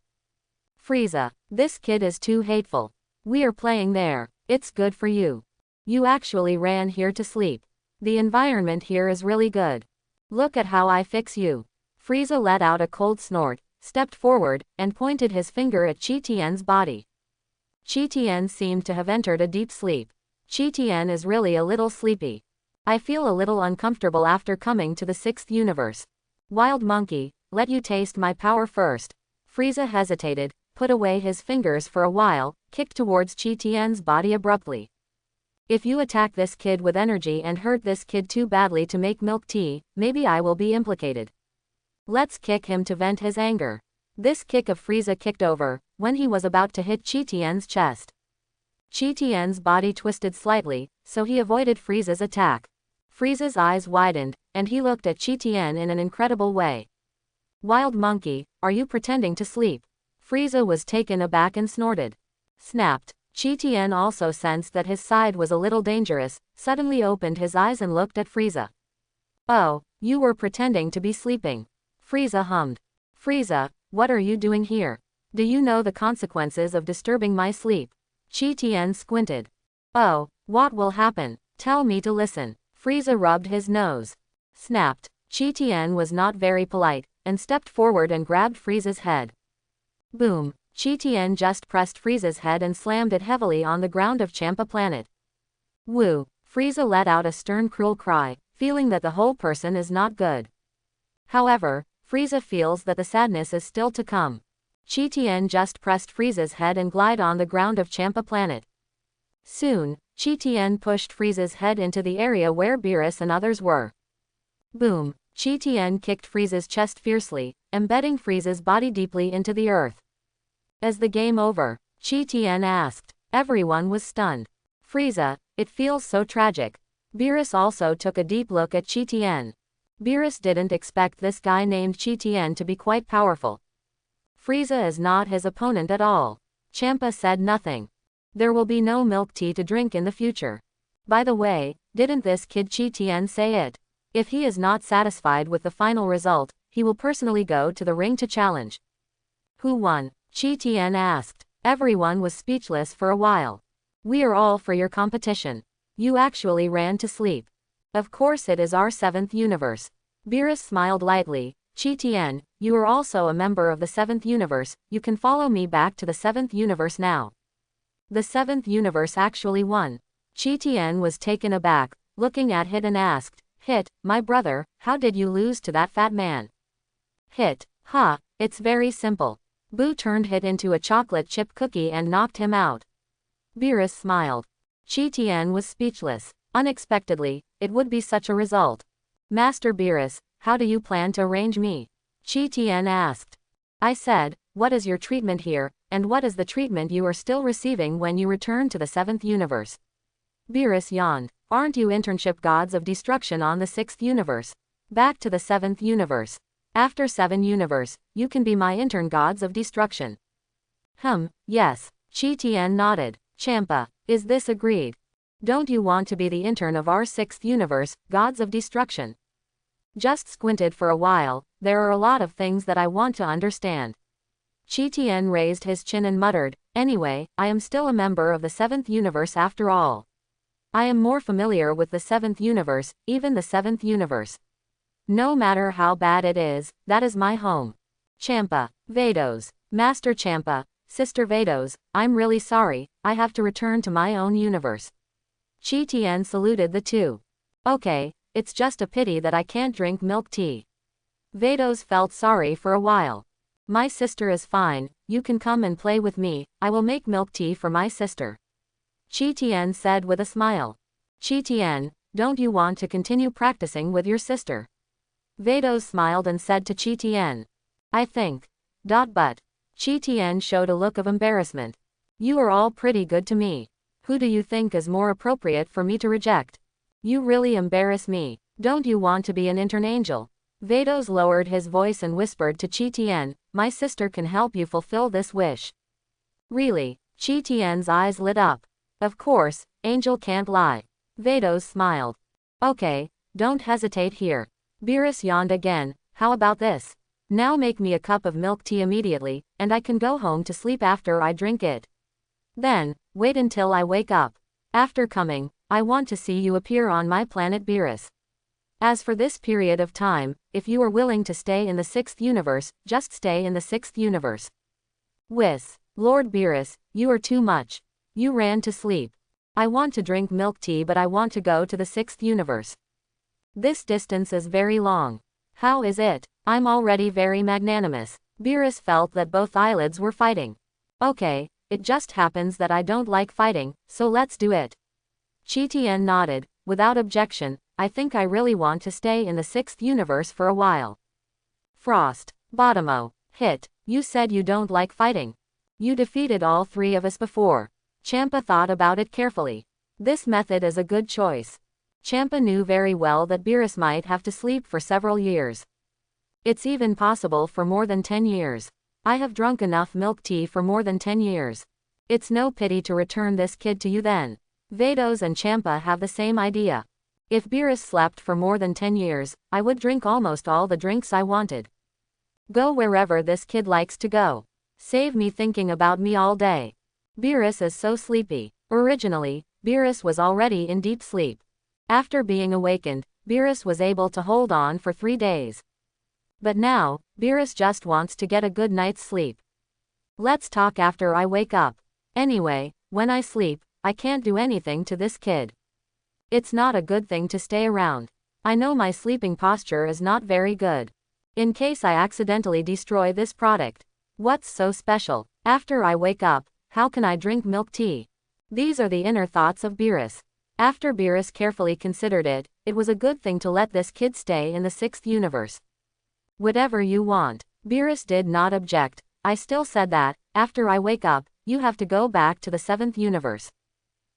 Frieza, this kid is too hateful. We are playing there. It's good for you. You actually ran here to sleep. The environment here is really good. Look at how I fix you. Frieza let out a cold snort, stepped forward, and pointed his finger at Chi Tian's body. Chi Tian seemed to have entered a deep sleep. Chi Tian is really a little sleepy. I feel a little uncomfortable after coming to the 6th universe. Wild monkey, let you taste my power first. Frieza hesitated, put away his fingers for a while, kicked towards Chi Tian's body abruptly. If you attack this kid with energy and hurt this kid too badly to make milk tea, maybe I will be implicated. Let's kick him to vent his anger. This kick of Frieza kicked over, when he was about to hit Chi Tian's chest. Chi Tian's body twisted slightly, so he avoided Frieza's attack. Frieza's eyes widened, and he looked at Chi Tian in an incredible way. Wild monkey, are you pretending to sleep? Frieza was taken aback and snorted. Snapped. Chi Tian also sensed that his side was a little dangerous, suddenly opened his eyes and looked at Frieza. Oh, you were pretending to be sleeping. Frieza hummed. Frieza, what are you doing here? Do you know the consequences of disturbing my sleep? Chi Tian squinted. Oh, what will happen? Tell me to listen. Frieza rubbed his nose. Snapped. Chi Tian was not very polite, and stepped forward and grabbed Frieza's head. Boom. Chi Tian just pressed Frieza's head and slammed it heavily on the ground of Champa planet. Woo. Frieza let out a stern cruel cry, feeling that the whole person is not good. However, Frieza feels that the sadness is still to come. Chi Tian just pressed Frieza's head and glide on the ground of Champa planet. Soon, Chi Tian pushed Frieza's head into the area where Beerus and others were. Boom. Chi Tian kicked Frieza's chest fiercely, embedding Frieza's body deeply into the earth. As the game over, Chi Tian asked. Everyone was stunned. Frieza, it feels so tragic. Beerus also took a deep look at Chi Tian. Beerus didn't expect this guy named Chi Tian to be quite powerful. Frieza is not his opponent at all. Champa said nothing. There will be no milk tea to drink in the future. By the way, didn't this kid Chi Tian say it? If he is not satisfied with the final result, he will personally go to the ring to challenge. Who won? Chi Tian asked. Everyone was speechless for a while. We are all for your competition. You actually ran to sleep. Of course it is our 7th universe. Beerus smiled lightly. Chi Tian, you are also a member of the 7th universe, you can follow me back to the 7th universe now. The 7th universe actually won. Chi Tian was taken aback, looking at Hit and asked, Hit, my brother, how did you lose to that fat man? Hit, it's very simple. Boo turned Hit into a chocolate chip cookie and knocked him out. Beerus smiled. Chi Tian was speechless. Unexpectedly, it would be such a result. Master Beerus, how do you plan to arrange me? Chi Tian asked. I said, what is your treatment here, and what is the treatment you are still receiving when you return to the 7th universe? Beerus yawned. Aren't you internship gods of destruction on the 6th universe? Back to the 7th universe. After 7 universe, you can be my intern gods of destruction. Yes. Chi Tian nodded. Champa, is this agreed? Don't you want to be the intern of our 6th universe, gods of destruction? Just squinted for a while, there are a lot of things that I want to understand. Chi Tian raised his chin and muttered, anyway, I am still a member of the 7th universe after all. I am more familiar with the 7th universe, even the 7th universe. No matter how bad it is, that is my home. Champa, Vados, Master Champa, Sister Vados, I'm really sorry, I have to return to my own universe. Chi Tian saluted the two. Okay, it's just a pity that I can't drink milk tea. Vados felt sorry for a while. My sister is fine, you can come and play with me, I will make milk tea for my sister. Chi Tian said with a smile. Chi Tian, don't you want to continue practicing with your sister? Vados smiled and said to Chi Tian. I think. But. Chi Tian showed a look of embarrassment. You are all pretty good to me. Who do you think is more appropriate for me to reject? You really embarrass me. Don't you want to be an intern angel? Vados lowered his voice and whispered to Chi Tian, my sister can help you fulfill this wish. Really? Chi Tian's eyes lit up. Of course, angel can't lie. Vados smiled. Okay, don't hesitate here. Beerus yawned again, how about this? Now make me a cup of milk tea immediately, and I can go home to sleep after I drink it. Then, wait until I wake up. After coming, I want to see you appear on my planet Beerus. As for this period of time, if you are willing to stay in the 6th universe, just stay in the 6th universe. Whis. Lord Beerus, you are too much. You ran to sleep. I want to drink milk tea, but I want to go to the 6th universe. This distance is very long. How is it? I'm already very magnanimous. Beerus felt that both eyelids were fighting. Okay, it just happens that I don't like fighting, so let's do it. Chi nodded, without objection. I think I really want to stay in the 6th universe for a while. Frost. Botamo. Hit. You said you don't like fighting. You defeated all 3 of us before. Champa thought about it carefully. This method is a good choice. Champa knew very well that Beerus might have to sleep for several years. It's even possible for more than 10 years. I have drunk enough milk tea for more than 10 years. It's no pity to return this kid to you then. Vados and Champa have the same idea. If Beerus slept for more than 10 years, I would drink almost all the drinks I wanted. Go wherever this kid likes to go. Save me thinking about me all day. Beerus is so sleepy. Originally, Beerus was already in deep sleep. After being awakened, Beerus was able to hold on for 3 days. But now, Beerus just wants to get a good night's sleep. Let's talk after I wake up. Anyway, when I sleep, I can't do anything to this kid. It's not a good thing to stay around. I know my sleeping posture is not very good. In case I accidentally destroy this product. What's so special? After I wake up, how can I drink milk tea? These are the inner thoughts of Beerus. After Beerus carefully considered it, it was a good thing to let this kid stay in the 6th universe. Whatever you want. Beerus did not object. I still said that, after I wake up, you have to go back to the 7th universe.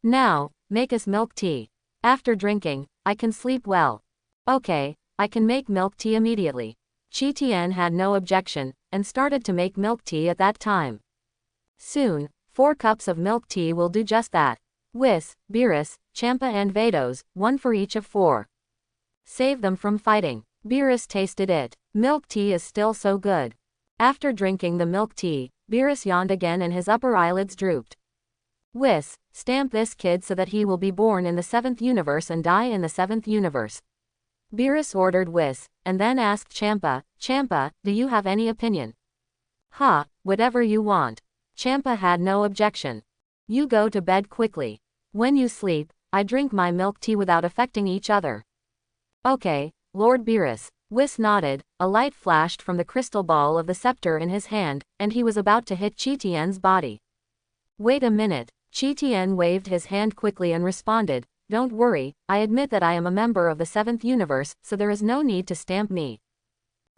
Now, make us milk tea. After drinking, I can sleep well. Okay, I can make milk tea immediately. Chi had no objection, and started to make milk tea at that time. Soon, 4 cups of milk tea will do just that. Whis, Beerus, Champa and Vados, 1 for each of 4. Save them from fighting. Beerus tasted it. Milk tea is still so good. After drinking the milk tea, Beerus yawned again and his upper eyelids drooped. Whis, stamp this kid so that he will be born in the 7th universe and die in the 7th universe. Beerus ordered Whis, and then asked Champa, Champa, do you have any opinion? Whatever you want. Champa had no objection. You go to bed quickly. When you sleep, I drink my milk tea without affecting each other. Okay, Lord Beerus. Whis nodded, a light flashed from the crystal ball of the scepter in his hand, and he was about to hit Chi body. Wait a minute. Chi waved his hand quickly and responded, don't worry, I admit that I am a member of the 7th universe, so there is no need to stamp me.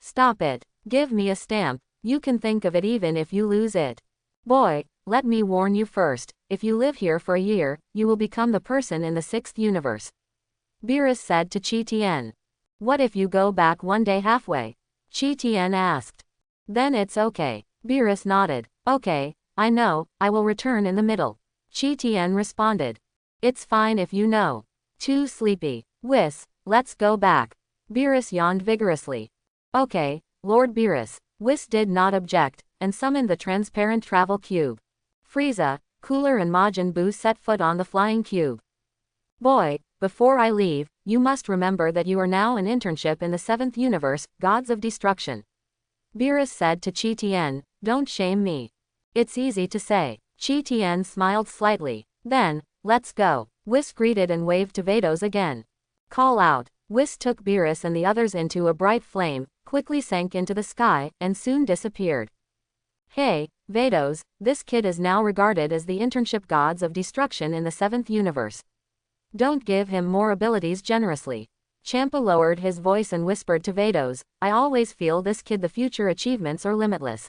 Stop it. Give me a stamp. You can think of it even if you lose it. Boy, let me warn you first, if you live here for a year, you will become the person in the 6th universe. Beerus said to Chi. What if you go back one day halfway? Chi asked. Then it's okay. Beerus nodded. Okay, I know, I will return in the middle. Chi responded. It's fine if you know. Too sleepy. Whis, let's go back. Beerus yawned vigorously. Okay, Lord Beerus. Whis did not object, and summoned the transparent travel cube. Frieza, Cooler and Majin Buu set foot on the flying cube. Boy, before I leave, you must remember that you are now an internship in the 7th universe, Gods of Destruction. Beerus said to Chi, don't shame me. It's easy to say. Chi smiled slightly. Then, let's go. Whis greeted and waved to Vados again. Call out. Whis took Beerus and the others into a bright flame, quickly sank into the sky, and soon disappeared. Hey, Vados, this kid is now regarded as the internship Gods of Destruction in the 7th universe. Don't give him more abilities generously. Champa lowered his voice and whispered to Vados, I always feel this kid the future achievements are limitless.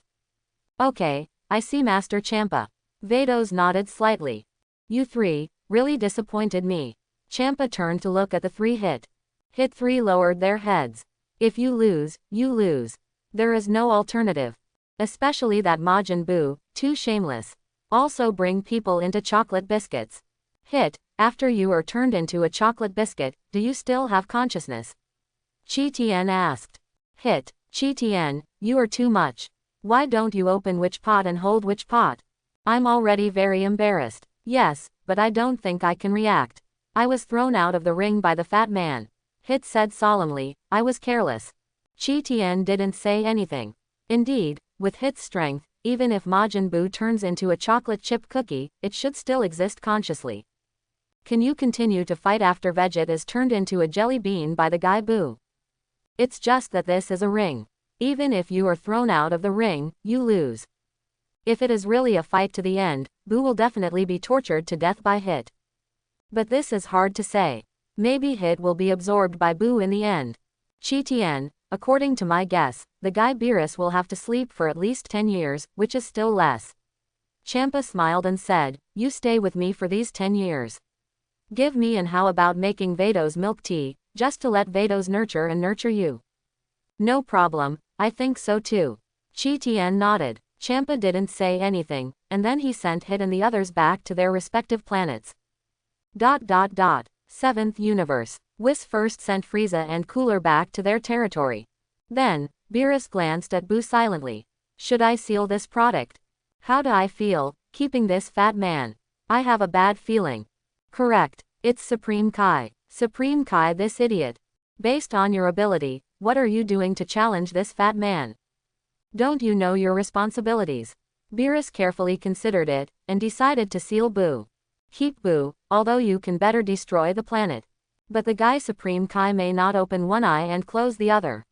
Okay, I see Master Champa. Vados nodded slightly. You 3, really disappointed me. Champa turned to look at the 3 Hit. Hit 3 lowered their heads. If you lose, you lose. There is no alternative. Especially that Majin Buu, too shameless. Also bring people into chocolate biscuits. Hit, after you are turned into a chocolate biscuit, do you still have consciousness? Chi asked. Hit, Chi, you are too much. Why don't you open which pot and hold which pot? I'm already very embarrassed. Yes, but I don't think I can react. I was thrown out of the ring by the fat man. Hit said solemnly, I was careless. Chi Tien didn't say anything. Indeed, with Hit's strength, even if Majin Buu turns into a chocolate chip cookie, it should still exist consciously. Can you continue to fight after Vegeta is turned into a jelly bean by the guy Buu? It's just that this is a ring. Even if you are thrown out of the ring, you lose. If it is really a fight to the end, Buu will definitely be tortured to death by Hit. But this is hard to say. Maybe Hit will be absorbed by Buu in the end. Chi Tien, according to my guess, the guy Beerus will have to sleep for at least 10 years, which is still less. Champa smiled and said, you stay with me for these 10 years. Give me, and how about making Vado's milk tea, just to let Vado's nurture you? No problem, I think so too. Chi Tien nodded. Champa didn't say anything, and then he sent Hit and the others back to their respective planets. 7th Universe. Whis first sent Frieza and Cooler back to their territory. Then, Beerus glanced at Buu silently. Should I seal this product? How do I feel, keeping this fat man? I have a bad feeling. Correct, it's Supreme Kai. Supreme Kai, this idiot. Based on your ability, what are you doing to challenge this fat man? Don't you know your responsibilities? Beerus carefully considered it, and decided to seal Buu. Keep Buu, although you can better destroy the planet. But the guy Supreme Kai may not open one eye and close the other.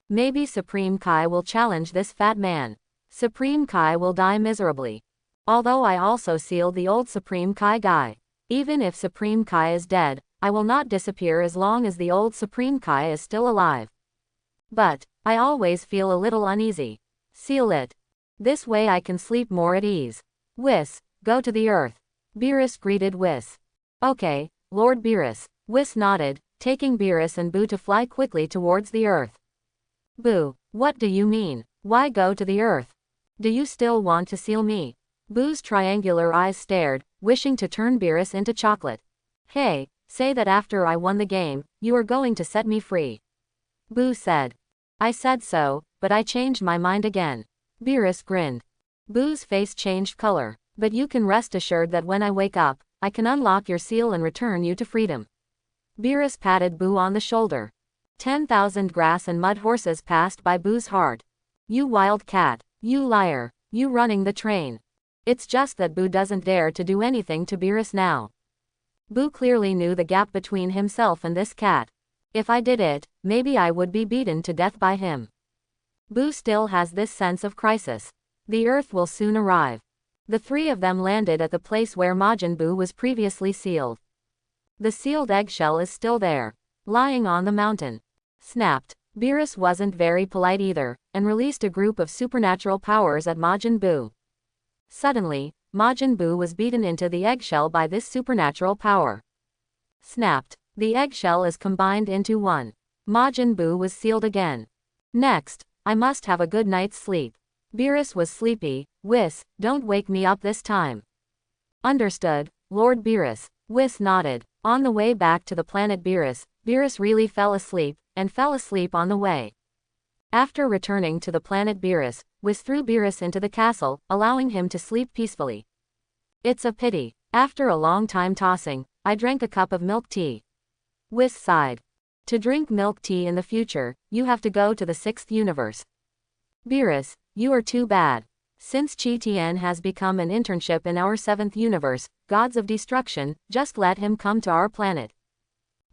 Maybe Supreme Kai will challenge this fat man. Supreme Kai will die miserably. Although I also sealed the old Supreme Kai guy. Even if Supreme Kai is dead, I will not disappear as long as the old Supreme Kai is still alive. But, I always feel a little uneasy. Seal it. This way I can sleep more at ease. Whis, go to the earth. Beerus greeted Whis. Okay, Lord Beerus. Whis nodded, taking Beerus and Buu to fly quickly towards the earth. Buu, what do you mean? Why go to the earth? Do you still want to seal me? Buu's triangular eyes stared, wishing to turn Beerus into chocolate. Hey, say that after I won the game, you are going to set me free. Buu said. I said so, but I changed my mind again. Beerus grinned. Buu's face changed color, but you can rest assured that when I wake up, I can unlock your seal and return you to freedom. Beerus patted Buu on the shoulder. 10,000 grass and mud horses passed by Buu's heart. You wild cat, you liar, you running the train. It's just that Buu doesn't dare to do anything to Beerus now. Buu clearly knew the gap between himself and this cat. If I did it, maybe I would be beaten to death by him. Buu still has this sense of crisis. The Earth will soon arrive. The three of them landed at the place where Majin Buu was previously sealed. The sealed eggshell is still there, lying on the mountain. Snapped. Beerus wasn't very polite either, and released a group of supernatural powers at Majin Buu. Suddenly, Majin Buu was beaten into the eggshell by this supernatural power. Snapped. The eggshell is combined into one. Majin Buu was sealed again. Next, I must have a good night's sleep. Beerus was sleepy. Whis, don't wake me up this time. Understood, Lord Beerus. Whis nodded. On the way back to the planet Beerus, Beerus really fell asleep, and fell asleep on the way. After returning to the planet Beerus, Whis threw Beerus into the castle, allowing him to sleep peacefully. It's a pity. After a long time tossing, I drank a cup of milk tea. Whis sighed. To drink milk tea in the future, you have to go to the 6th universe. Beerus, you are too bad. Since Chi Tien has become an internship in our 7th universe, gods of destruction, just let him come to our planet.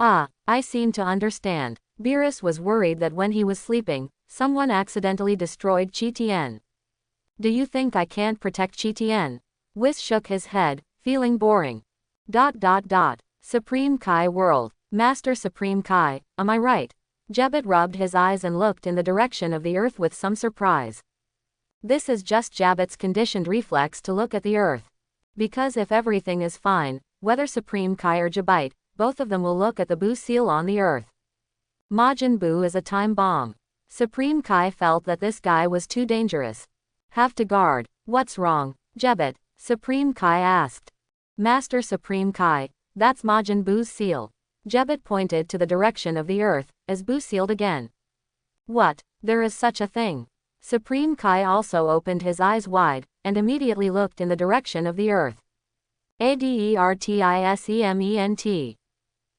Ah, I seem to understand. Beerus was worried that when he was sleeping, someone accidentally destroyed Chi Tien. Do you think I can't protect Chi Tien? Whis shook his head, feeling boring. Supreme Kai World. Master Supreme Kai, am I right? Jebbet rubbed his eyes and looked in the direction of the earth with some surprise. This is just Jabbet's conditioned reflex to look at the earth. Because if everything is fine, whether Supreme Kai or Jebbet, both of them will look at the Buu seal on the earth. Majin Buu is a time bomb. Supreme Kai felt that this guy was too dangerous. Have to guard. What's wrong, Jebbet? Supreme Kai asked. Master Supreme Kai, that's Majin Buu's seal. Jebbet pointed to the direction of the earth, as Buu sealed again. What? There is such a thing? Supreme Kai also opened his eyes wide, and immediately looked in the direction of the earth. Adertisement.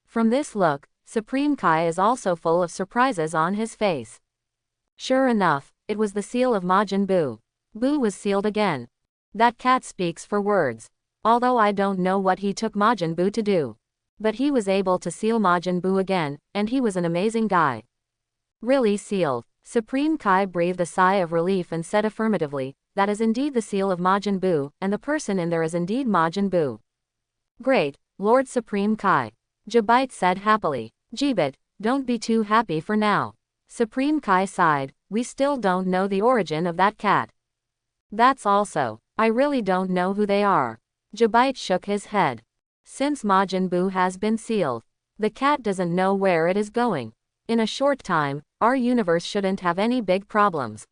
From this look, Supreme Kai is also full of surprises on his face. Sure enough, it was the seal of Majin Buu. Buu was sealed again. That cat speaks for words. Although I don't know what he took Majin Buu to do. But he was able to seal Majin Buu again, and he was an amazing guy. Really sealed. Supreme Kai breathed a sigh of relief and said affirmatively, that is indeed the seal of Majin Buu, and the person in there is indeed Majin Buu. Great, Lord Supreme Kai. Jabite said happily. Jibit, don't be too happy for now. Supreme Kai sighed, we still don't know the origin of that cat. That's also, I really don't know who they are. Jabite shook his head. Since Majin Buu has been sealed, the cat doesn't know where it is going. In a short time, our universe shouldn't have any big problems.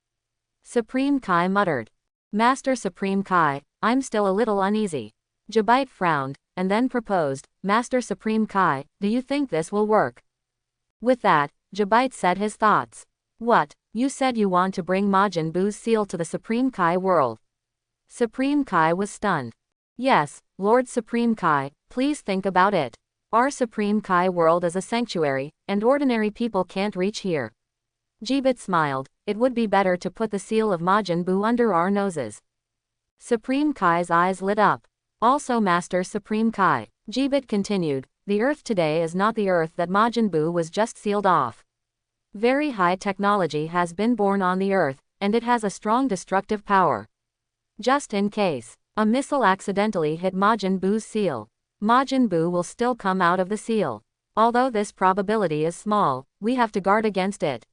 Supreme Kai muttered. Master Supreme Kai, I'm still a little uneasy. Jabite frowned, and then proposed, Master Supreme Kai, do you think this will work? With that, Jabite said his thoughts. What, you said you want to bring Majin Buu's seal to the Supreme Kai world? Supreme Kai was stunned. Yes, Lord Supreme Kai, please think about it. Our Supreme Kai world is a sanctuary, and ordinary people can't reach here. Jibit smiled, it would be better to put the seal of Majin Buu under our noses. Supreme Kai's eyes lit up. Also Master Supreme Kai. Jibit continued, the Earth today is not the Earth that Majin Buu was just sealed off. Very high technology has been born on the Earth, and it has a strong destructive power. Just in case a missile accidentally hit Majin Buu's seal, Majin Buu will still come out of the seal. Although this probability is small, we have to guard against it.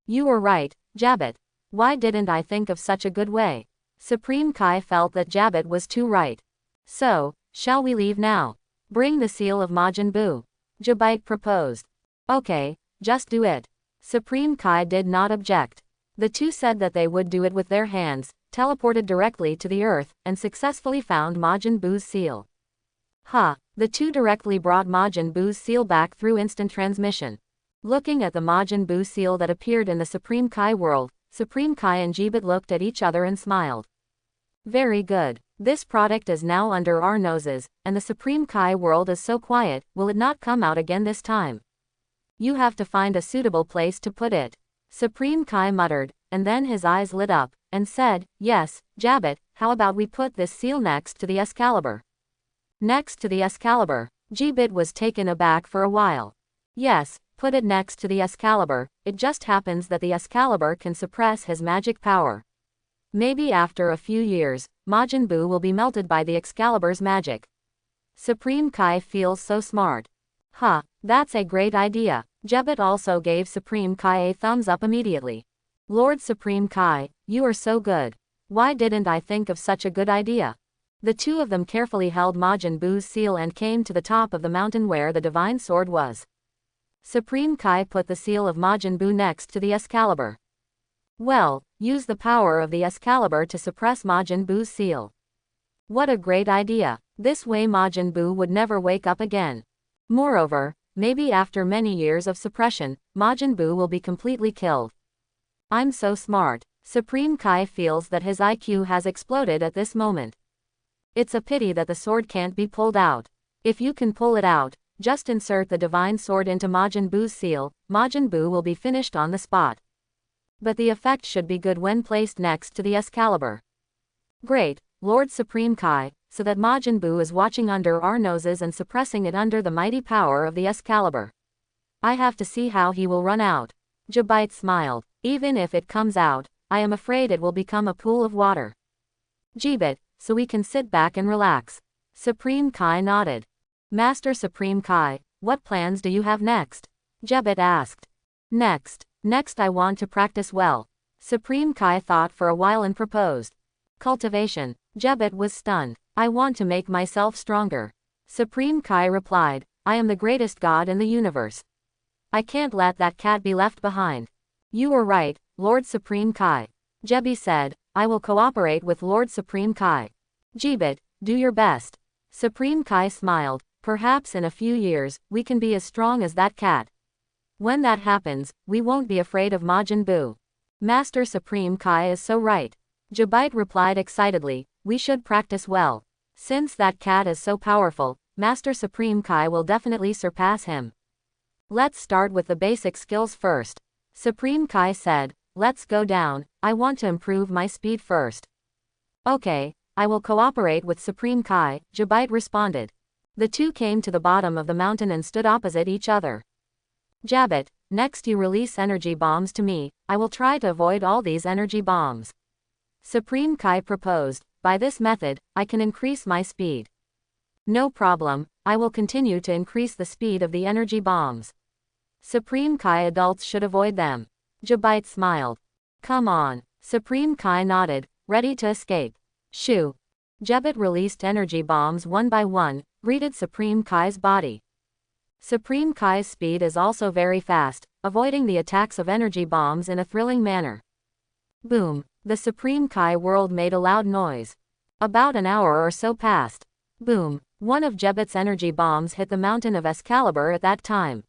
You were right, Jabit. Why didn't I think of such a good way? Supreme Kai felt that Jabit was too right. So, shall we leave now? Bring the seal of Majin Buu. Jabite proposed. Okay, just do it. Supreme Kai did not object. The two said that they would do it with their hands, teleported directly to the Earth, and successfully found Majin Buu's seal. The two directly brought Majin Buu's seal back through instant transmission. Looking at the Majin Buu seal that appeared in the Supreme Kai world, Supreme Kai and Jibit looked at each other and smiled. Very good. This product is now under our noses, and the Supreme Kai world is so quiet, will it not come out again this time? You have to find a suitable place to put it. Supreme Kai muttered, and then his eyes lit up, and said, yes, Jabit, how about we put this seal next to the Excalibur? Next to the Excalibur. Jibit was taken aback for a while. Yes, put it next to the Excalibur, it just happens that the Excalibur can suppress his magic power. Maybe after a few years, Majin Buu will be melted by the Excalibur's magic. Supreme Kai feels so smart. That's a great idea. Jabit also gave Supreme Kai a thumbs up immediately. Lord Supreme Kai, you are so good. Why didn't I think of such a good idea? The two of them carefully held Majin Buu's seal and came to the top of the mountain where the divine sword was. Supreme Kai put the seal of Majin Buu next to the Excalibur. Well, use the power of the Excalibur to suppress Majin Buu's seal. What a great idea. This way Majin Buu would never wake up again. Moreover, maybe after many years of suppression, Majin Buu will be completely killed. I'm so smart. Supreme Kai feels that his IQ has exploded at this moment. It's a pity that the sword can't be pulled out. If you can pull it out, just insert the divine sword into Majin Buu's seal, Majin Buu will be finished on the spot. But the effect should be good when placed next to the Excalibur. Great, Lord Supreme Kai, so that Majin Buu is watching under our noses and suppressing it under the mighty power of the Excalibur. I have to see how he will run out. Jabite smiled. Even if it comes out, I am afraid it will become a pool of water. Jibit, so we can sit back and relax. Supreme Kai nodded. Master Supreme Kai, what plans do you have next? Jabit asked. Next I want to practice well. Supreme Kai thought for a while and proposed. Cultivation. Jabit was stunned. I want to make myself stronger. Supreme Kai replied, I am the greatest god in the universe. I can't let that cat be left behind. You were right, Lord Supreme Kai. Jebi said, I will cooperate with Lord Supreme Kai. Jibit, do your best. Supreme Kai smiled, perhaps in a few years, we can be as strong as that cat. When that happens, we won't be afraid of Majin Buu. Master Supreme Kai is so right. Jabite replied excitedly, we should practice well. Since that cat is so powerful, Master Supreme Kai will definitely surpass him. Let's start with the basic skills first. Supreme Kai said, let's go down, I want to improve my speed first. Okay, I will cooperate with Supreme Kai, Jabite responded. The two came to the bottom of the mountain and stood opposite each other. Jabit, next you release energy bombs to me, I will try to avoid all these energy bombs. Supreme Kai proposed, by this method, I can increase my speed. No problem, I will continue to increase the speed of the energy bombs. Supreme Kai adults should avoid them. Jabite smiled. Come on. Supreme Kai nodded, ready to escape. Shoo. Jabit released energy bombs one by one, greeted Supreme Kai's body. Supreme Kai's speed is also very fast, avoiding the attacks of energy bombs in a thrilling manner. Boom. The Supreme Kai world made a loud noise. About an hour or so passed. Boom. One of Jabit's energy bombs hit the mountain of Excalibur at that time.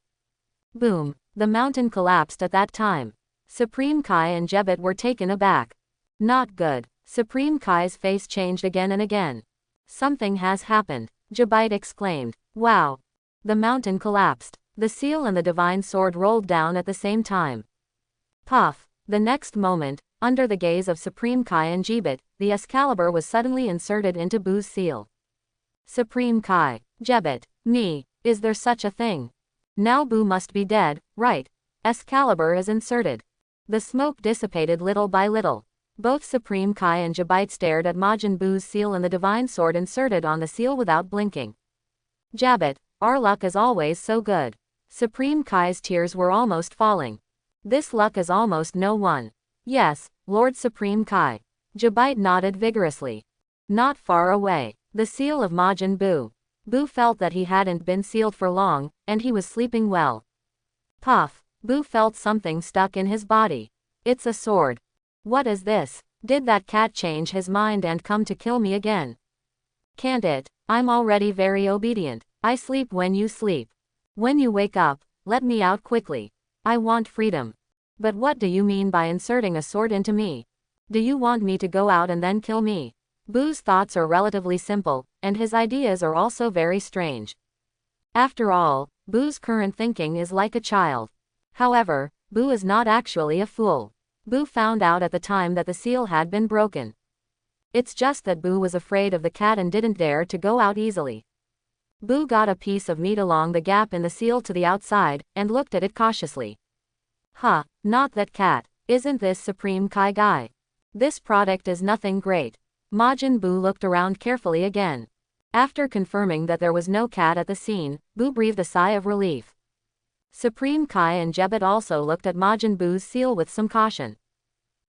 Boom. The mountain collapsed at that time. Supreme Kai and Jabit were taken aback. Not good. Supreme Kai's face changed again and again. Something has happened. Jabite exclaimed. Wow. The mountain collapsed. The seal and the divine sword rolled down at the same time. Puff. The next moment, under the gaze of Supreme Kai and Jabit, the Excalibur was suddenly inserted into Boo's seal. Supreme Kai. Jabit. Me. Is there such a thing? Now Boo must be dead, right? Excalibur is inserted. The smoke dissipated little by little. Both Supreme Kai and Jabite stared at Majin Boo's seal and the divine sword inserted on the seal without blinking. Jabit, our luck is always so good. Supreme Kai's tears were almost falling. This luck is almost no one. Yes, Lord Supreme Kai. Jabite nodded vigorously. Not far away. The seal of Majin Buu. Buu felt that he hadn't been sealed for long, and he was sleeping well. Puff. Buu felt something stuck in his body. It's a sword. What is this? Did that cat change his mind and come to kill me again? Can't it? I'm already very obedient. I sleep when you sleep. When you wake up, let me out quickly. I want freedom. But what do you mean by inserting a sword into me? Do you want me to go out and then kill me? Boo's thoughts are relatively simple, and his ideas are also very strange. After all, Boo's current thinking is like a child. However, Boo is not actually a fool. Boo found out at the time that the seal had been broken. It's just that Boo was afraid of the cat and didn't dare to go out easily. Boo got a piece of meat along the gap in the seal to the outside, and looked at it cautiously. Huh, not that cat. Isn't this Supreme Kai guy? This product is nothing great. Majin Buu looked around carefully again. After confirming that there was no cat at the scene, Boo breathed a sigh of relief. Supreme Kai and Jabit also looked at Majin Buu's seal with some caution.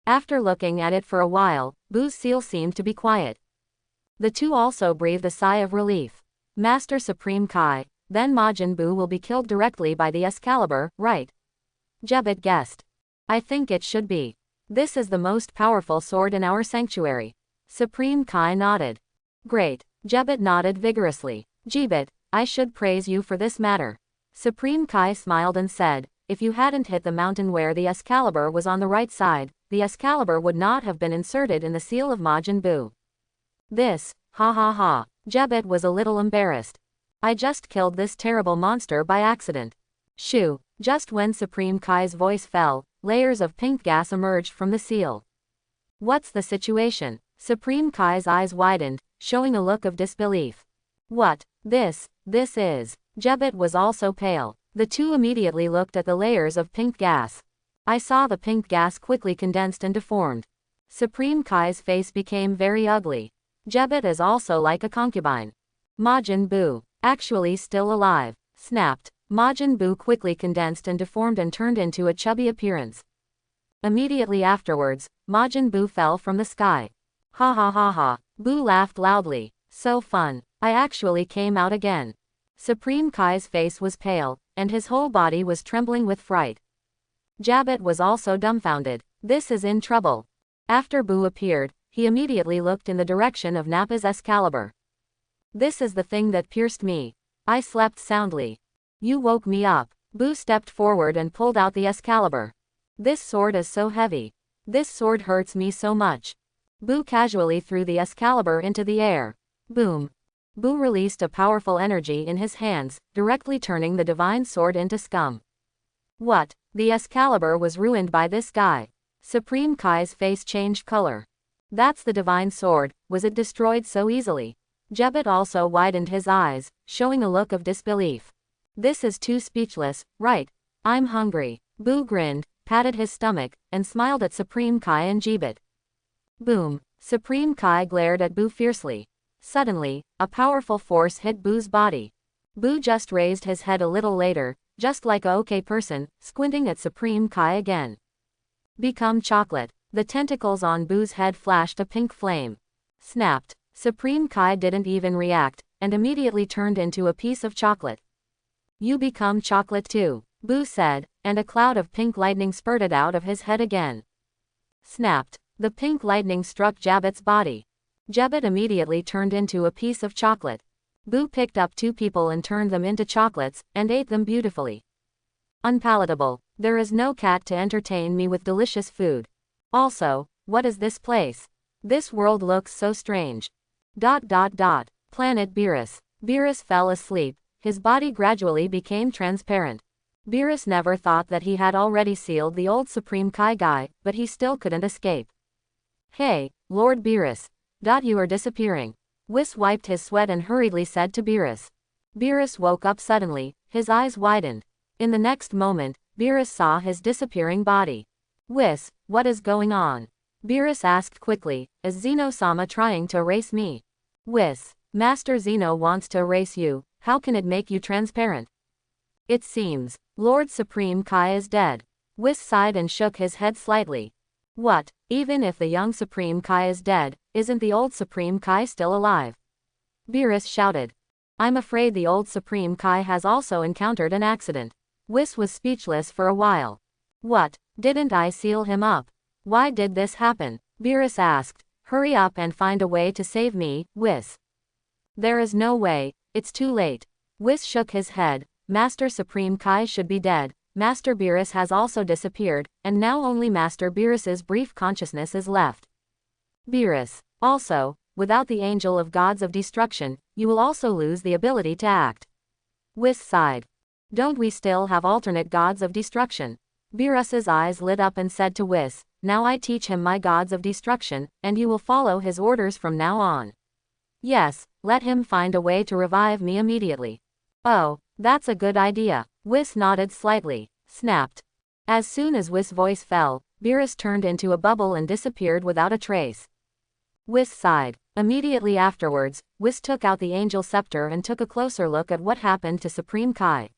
After looking at it for a while, Boo's seal seemed to be quiet. The two also breathed a sigh of relief. Master Supreme Kai, then Majin Buu will be killed directly by the Excalibur, right? Jabit guessed. I think it should be. This is the most powerful sword in our sanctuary. Supreme Kai nodded. Great. Jabit nodded vigorously. Jabit, I should praise you for this matter. Supreme Kai smiled and said, if you hadn't hit the mountain where the Excalibur was on the right side, the Excalibur would not have been inserted in the seal of Majin Buu. This, ha ha ha. Jabit was a little embarrassed. I just killed this terrible monster by accident. Shoo. Just when Supreme Kai's voice fell, layers of pink gas emerged from the seal. What's the situation? Supreme Kai's eyes widened, showing a look of disbelief. What? This is. Jabit was also pale. The two immediately looked at the layers of pink gas. I saw the pink gas quickly condensed and deformed. Supreme Kai's face became very ugly. Jabit is also like a concubine. Majin Buu, actually still alive, snapped. Majin Buu quickly condensed and deformed and turned into a chubby appearance. Immediately afterwards, Majin Buu fell from the sky. Ha ha ha ha. Buu laughed loudly. So fun. I actually came out again. Supreme Kai's face was pale, and his whole body was trembling with fright. Jabit was also dumbfounded. This is in trouble. After Buu appeared, he immediately looked in the direction of Nappa's Excalibur. This is the thing that pierced me. I slept soundly. You woke me up. Buu stepped forward and pulled out the Excalibur. This sword is so heavy. This sword hurts me so much. Buu casually threw the Excalibur into the air. Boom. Boo released a powerful energy in his hands, directly turning the divine sword into scum. What? The Excalibur was ruined by this guy. Supreme Kai's face changed color. That's the divine sword, was it destroyed so easily? Jebbet also widened his eyes, showing a look of disbelief. This is too speechless, right? I'm hungry. Boo grinned, patted his stomach, and smiled at Supreme Kai and Jebbet. Boom! Supreme Kai glared at Boo fiercely. Suddenly, a powerful force hit Boo's body. Boo just raised his head a little later, just like a okay person, squinting at Supreme Kai again. Become chocolate. The tentacles on Boo's head flashed a pink flame. Snapped. Supreme Kai didn't even react, and immediately turned into a piece of chocolate. You become chocolate too, Boo said, and a cloud of pink lightning spurted out of his head again. Snapped. The pink lightning struck Jebbet's body. Jebbet immediately turned into a piece of chocolate. Boo picked up 2 people and turned them into chocolates, and ate them beautifully. Unpalatable. There is no cat to entertain me with delicious food. Also, what is this place? This world looks so strange. Planet Beerus. Beerus fell asleep. His body gradually became transparent. Beerus never thought that he had already sealed the old Supreme Kai guy, but he still couldn't escape. Hey, Lord Beerus. You are disappearing. Whis wiped his sweat and hurriedly said to Beerus. Beerus woke up suddenly, his eyes widened. In the next moment, Beerus saw his disappearing body. Whis, what is going on? Beerus asked quickly, is Zeno-sama trying to erase me? Whis, Master Zeno wants to erase you, how can it make you transparent? It seems, Lord Supreme Kai is dead. Whis sighed and shook his head slightly. What, even if the young Supreme Kai is dead, isn't the old Supreme Kai still alive? Beerus shouted. I'm afraid the old Supreme Kai has also encountered an accident. Whis was speechless for a while. What, didn't I seal him up? Why did this happen? Beerus asked. Hurry up and find a way to save me, Whis. There is no way, it's too late. Whis shook his head. Master Supreme Kai should be dead. Master Beerus has also disappeared, and now only Master Beerus's brief consciousness is left. Beerus. Also, without the Angel of Gods of Destruction, you will also lose the ability to act. Whis sighed. Don't we still have alternate gods of destruction? Beerus's eyes lit up and said to Whis, now I teach him my gods of destruction, and you will follow his orders from now on. Yes, let him find a way to revive me immediately. Oh, that's a good idea. Whis nodded slightly. Snapped. As soon as Whis' voice fell, Beerus turned into a bubble and disappeared without a trace. Whis sighed. Immediately afterwards, Whis took out the Angel Scepter and took a closer look at what happened to Supreme Kai.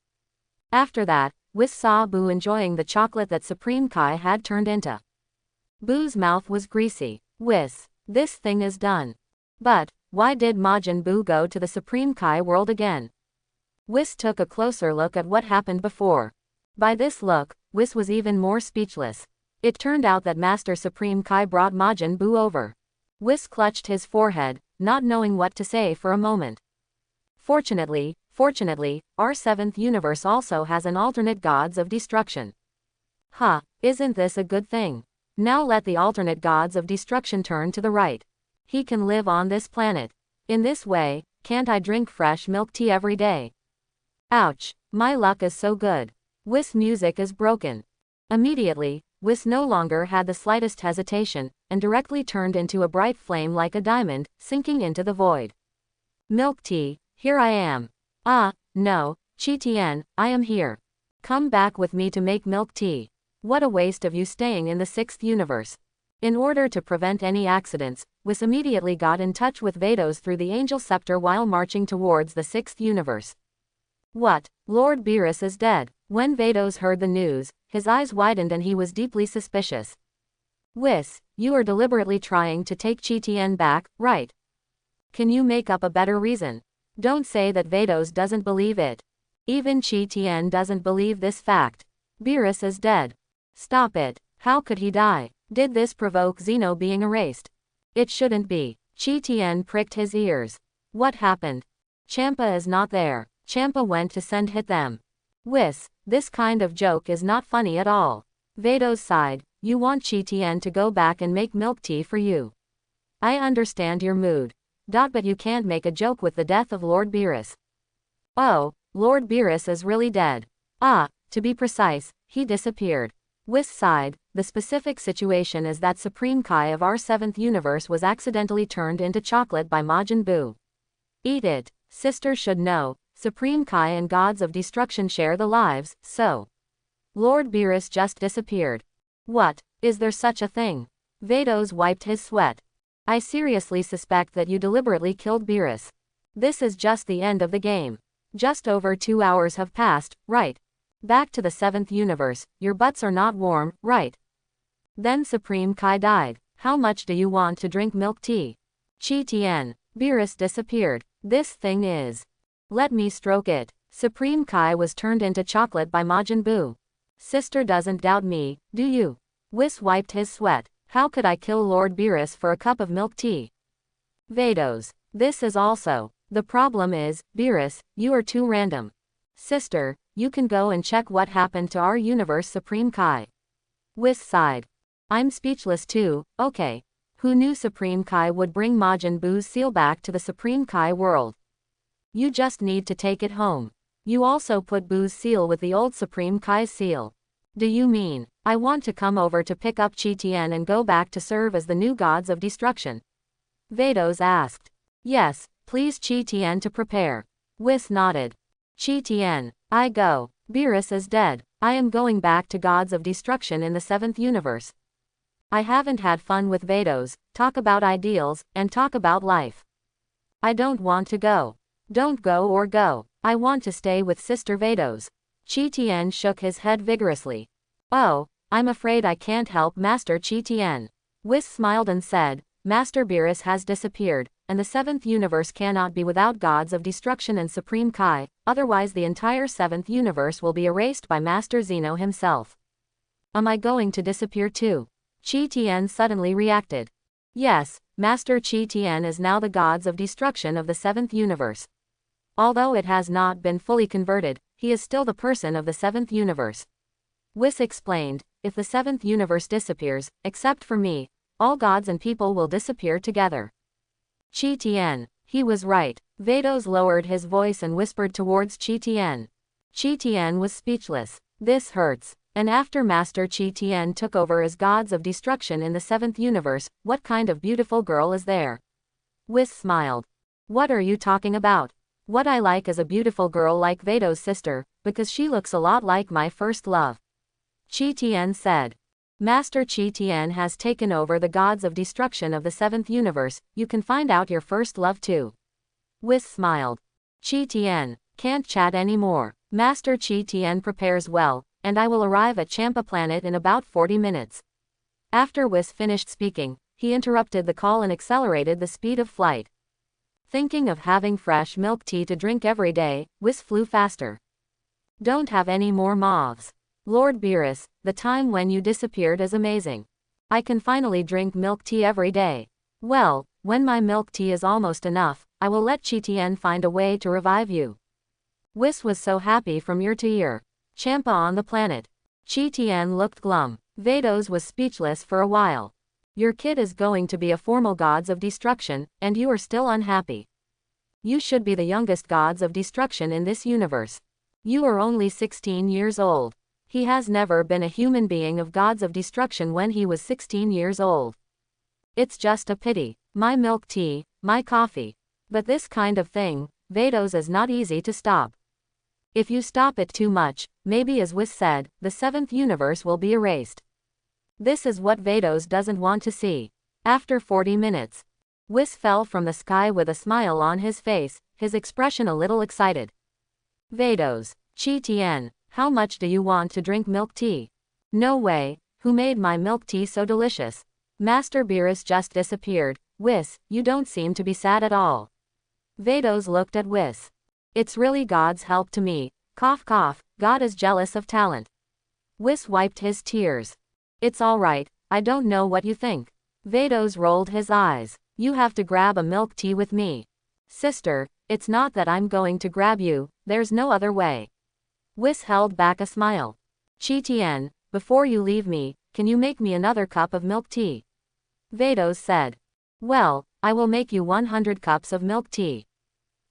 After that, Whis saw Boo enjoying the chocolate that Supreme Kai had turned into. Boo's mouth was greasy. Whis, this thing is done. But, why did Majin Buu go to the Supreme Kai world again? Whis took a closer look at what happened before. By this look, Whis was even more speechless. It turned out that Master Supreme Kai brought Majin Buu over. Whis clutched his forehead, not knowing what to say for a moment. Fortunately, our 7th universe also has an alternate gods of destruction. Huh, isn't this a good thing? Now let the alternate gods of destruction turn to the right. He can live on this planet. In this way, can't I drink fresh milk tea every day? Ouch, my luck is so good. Whis' music is broken. Immediately, Whis no longer had the slightest hesitation, and directly turned into a bright flame like a diamond, sinking into the void. Milk tea, here I am. Ah, no, Chi-Tien, I am here. Come back with me to make milk tea. What a waste of you staying in the 6th universe. In order to prevent any accidents, Whis immediately got in touch with Vados through the Angel Scepter while marching towards the 6th universe. What? Lord Beerus is dead. When Vados heard the news, his eyes widened and he was deeply suspicious. Whis, you are deliberately trying to take Chi-Tien back, right? Can you make up a better reason? Don't say that Vados doesn't believe it. Even Chi-Tien doesn't believe this fact. Beerus is dead. Stop it. How could he die? Did this provoke Zeno being erased? It shouldn't be. Chi-Tien pricked his ears. What happened? Champa is not there. Champa went to send hit them. Whis, this kind of joke is not funny at all. Vados sighed. You want Chi-Tien to go back and make milk tea for you. I understand your mood. But you can't make a joke with the death of Lord Beerus. Oh, Lord Beerus is really dead. Ah, to be precise, he disappeared. Whis sighed. The specific situation is that Supreme Kai of our 7th universe was accidentally turned into chocolate by Majin Buu. Eat it. Sister should know. Supreme Kai and gods of destruction share the lives, so. Lord Beerus just disappeared. What? Is there such a thing? Vados wiped his sweat. I seriously suspect that you deliberately killed Beerus. This is just the end of the game. Just over 2 hours have passed, right? Back to the 7th universe, your butts are not warm, right? Then Supreme Kai died. How much do you want to drink milk tea? Chi Tien. Beerus disappeared. This thing is. Let me stroke it. Supreme Kai was turned into chocolate by Majin Buu. Sister doesn't doubt me, do you? Whis wiped his sweat. How could I kill Lord Beerus for a cup of milk tea? Vados. This is also. The problem is, Beerus, you are too random. Sister, you can go and check what happened to our universe Supreme Kai. Whis sighed. I'm speechless too, okay. Who knew Supreme Kai would bring Majin Buu's seal back to the Supreme Kai world? You just need to take it home. You also put Buu's seal with the old Supreme Kai's seal. Do you mean, I want to come over to pick up Chi Tien and go back to serve as the new gods of destruction? Vados asked. Yes, please Chi Tien to prepare. Whis nodded. Chi Tien, I go. Beerus is dead. I am going back to gods of destruction in the 7th universe. I haven't had fun with Vados, talk about ideals, and talk about life. I don't want to go. Don't go or go. I want to stay with Sister Vados. Chi Tien shook his head vigorously. Oh, I'm afraid I can't help Master Chi Tien. Whis smiled and said, Master Beerus has disappeared, and the 7th universe cannot be without gods of destruction and Supreme Kai, otherwise the entire 7th universe will be erased by Master Zeno himself. Am I going to disappear too? Chi Tien suddenly reacted. Yes, Master Chi Tien is now the gods of destruction of the 7th universe. Although it has not been fully converted, he is still the person of the 7th universe. Whis explained, if the 7th universe disappears, except for me, all gods and people will disappear together. Chi Tien, he was right. Vados lowered his voice and whispered towards Chi Tien. Chi Tien was speechless. This hurts. And after Master Chi Tien took over as gods of destruction in the 7th universe, what kind of beautiful girl is there? Whis smiled. What are you talking about? What I like is a beautiful girl like Vados' sister, because she looks a lot like my first love. Chi Tien said. Master Chi Tien has taken over the gods of destruction of the 7th universe, you can find out your first love too. Whis smiled. Chi Tien, can't chat anymore. Master Chi Tien prepares well, and I will arrive at Champa planet in about 40 minutes. After Whis finished speaking, he interrupted the call and accelerated the speed of flight. Thinking of having fresh milk tea to drink every day, Whis flew faster. Don't have any more moths. Lord Beerus, the time when you disappeared is amazing. I can finally drink milk tea every day. Well, when my milk tea is almost enough, I will let Chi Tien find a way to revive you. Whis was so happy from ear to ear. Champa on the planet. Chi Tien looked glum. Vados was speechless for a while. Your kid is going to be a formal gods of destruction, and you are still unhappy. You should be the youngest gods of destruction in this universe. You are only 16 years old. He has never been a human being of gods of destruction when he was 16 years old. It's just a pity. My milk tea, my coffee. But this kind of thing, Vados, is not easy to stop. If you stop it too much, maybe as Whis said, the 7th universe will be erased. This is what Vados doesn't want to see. After 40 minutes, Whis fell from the sky with a smile on his face, his expression a little excited. Vados, Chi Tien, how much do you want to drink milk tea? No way, who made my milk tea so delicious? Master Beerus just disappeared. Whis, you don't seem to be sad at all. Vados looked at Whis. It's really God's help to me. Cough cough, God is jealous of talent. Whis wiped his tears. It's alright, I don't know what you think. Vados rolled his eyes. You have to grab a milk tea with me. Sister, it's not that I'm going to grab you, there's no other way. Whis held back a smile. Chi Tien, before you leave me, can you make me another cup of milk tea? Vados said. Well, I will make you 100 cups of milk tea.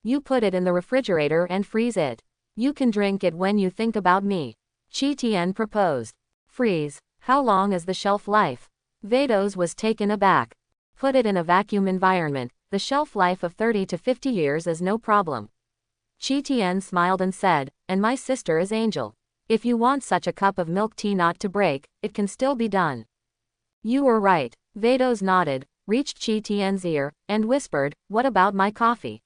You put it in the refrigerator and freeze it. You can drink it when you think about me. Chi Tian proposed. Freeze. How long is the shelf life? Vados was taken aback. Put it in a vacuum environment. The shelf life of 30 to 50 years is no problem. Chi Tian smiled and said, and my sister is Angel. If you want such a cup of milk tea not to break, it can still be done. You were right. Vados nodded, reached Chi Tian's ear, and whispered, what about my coffee?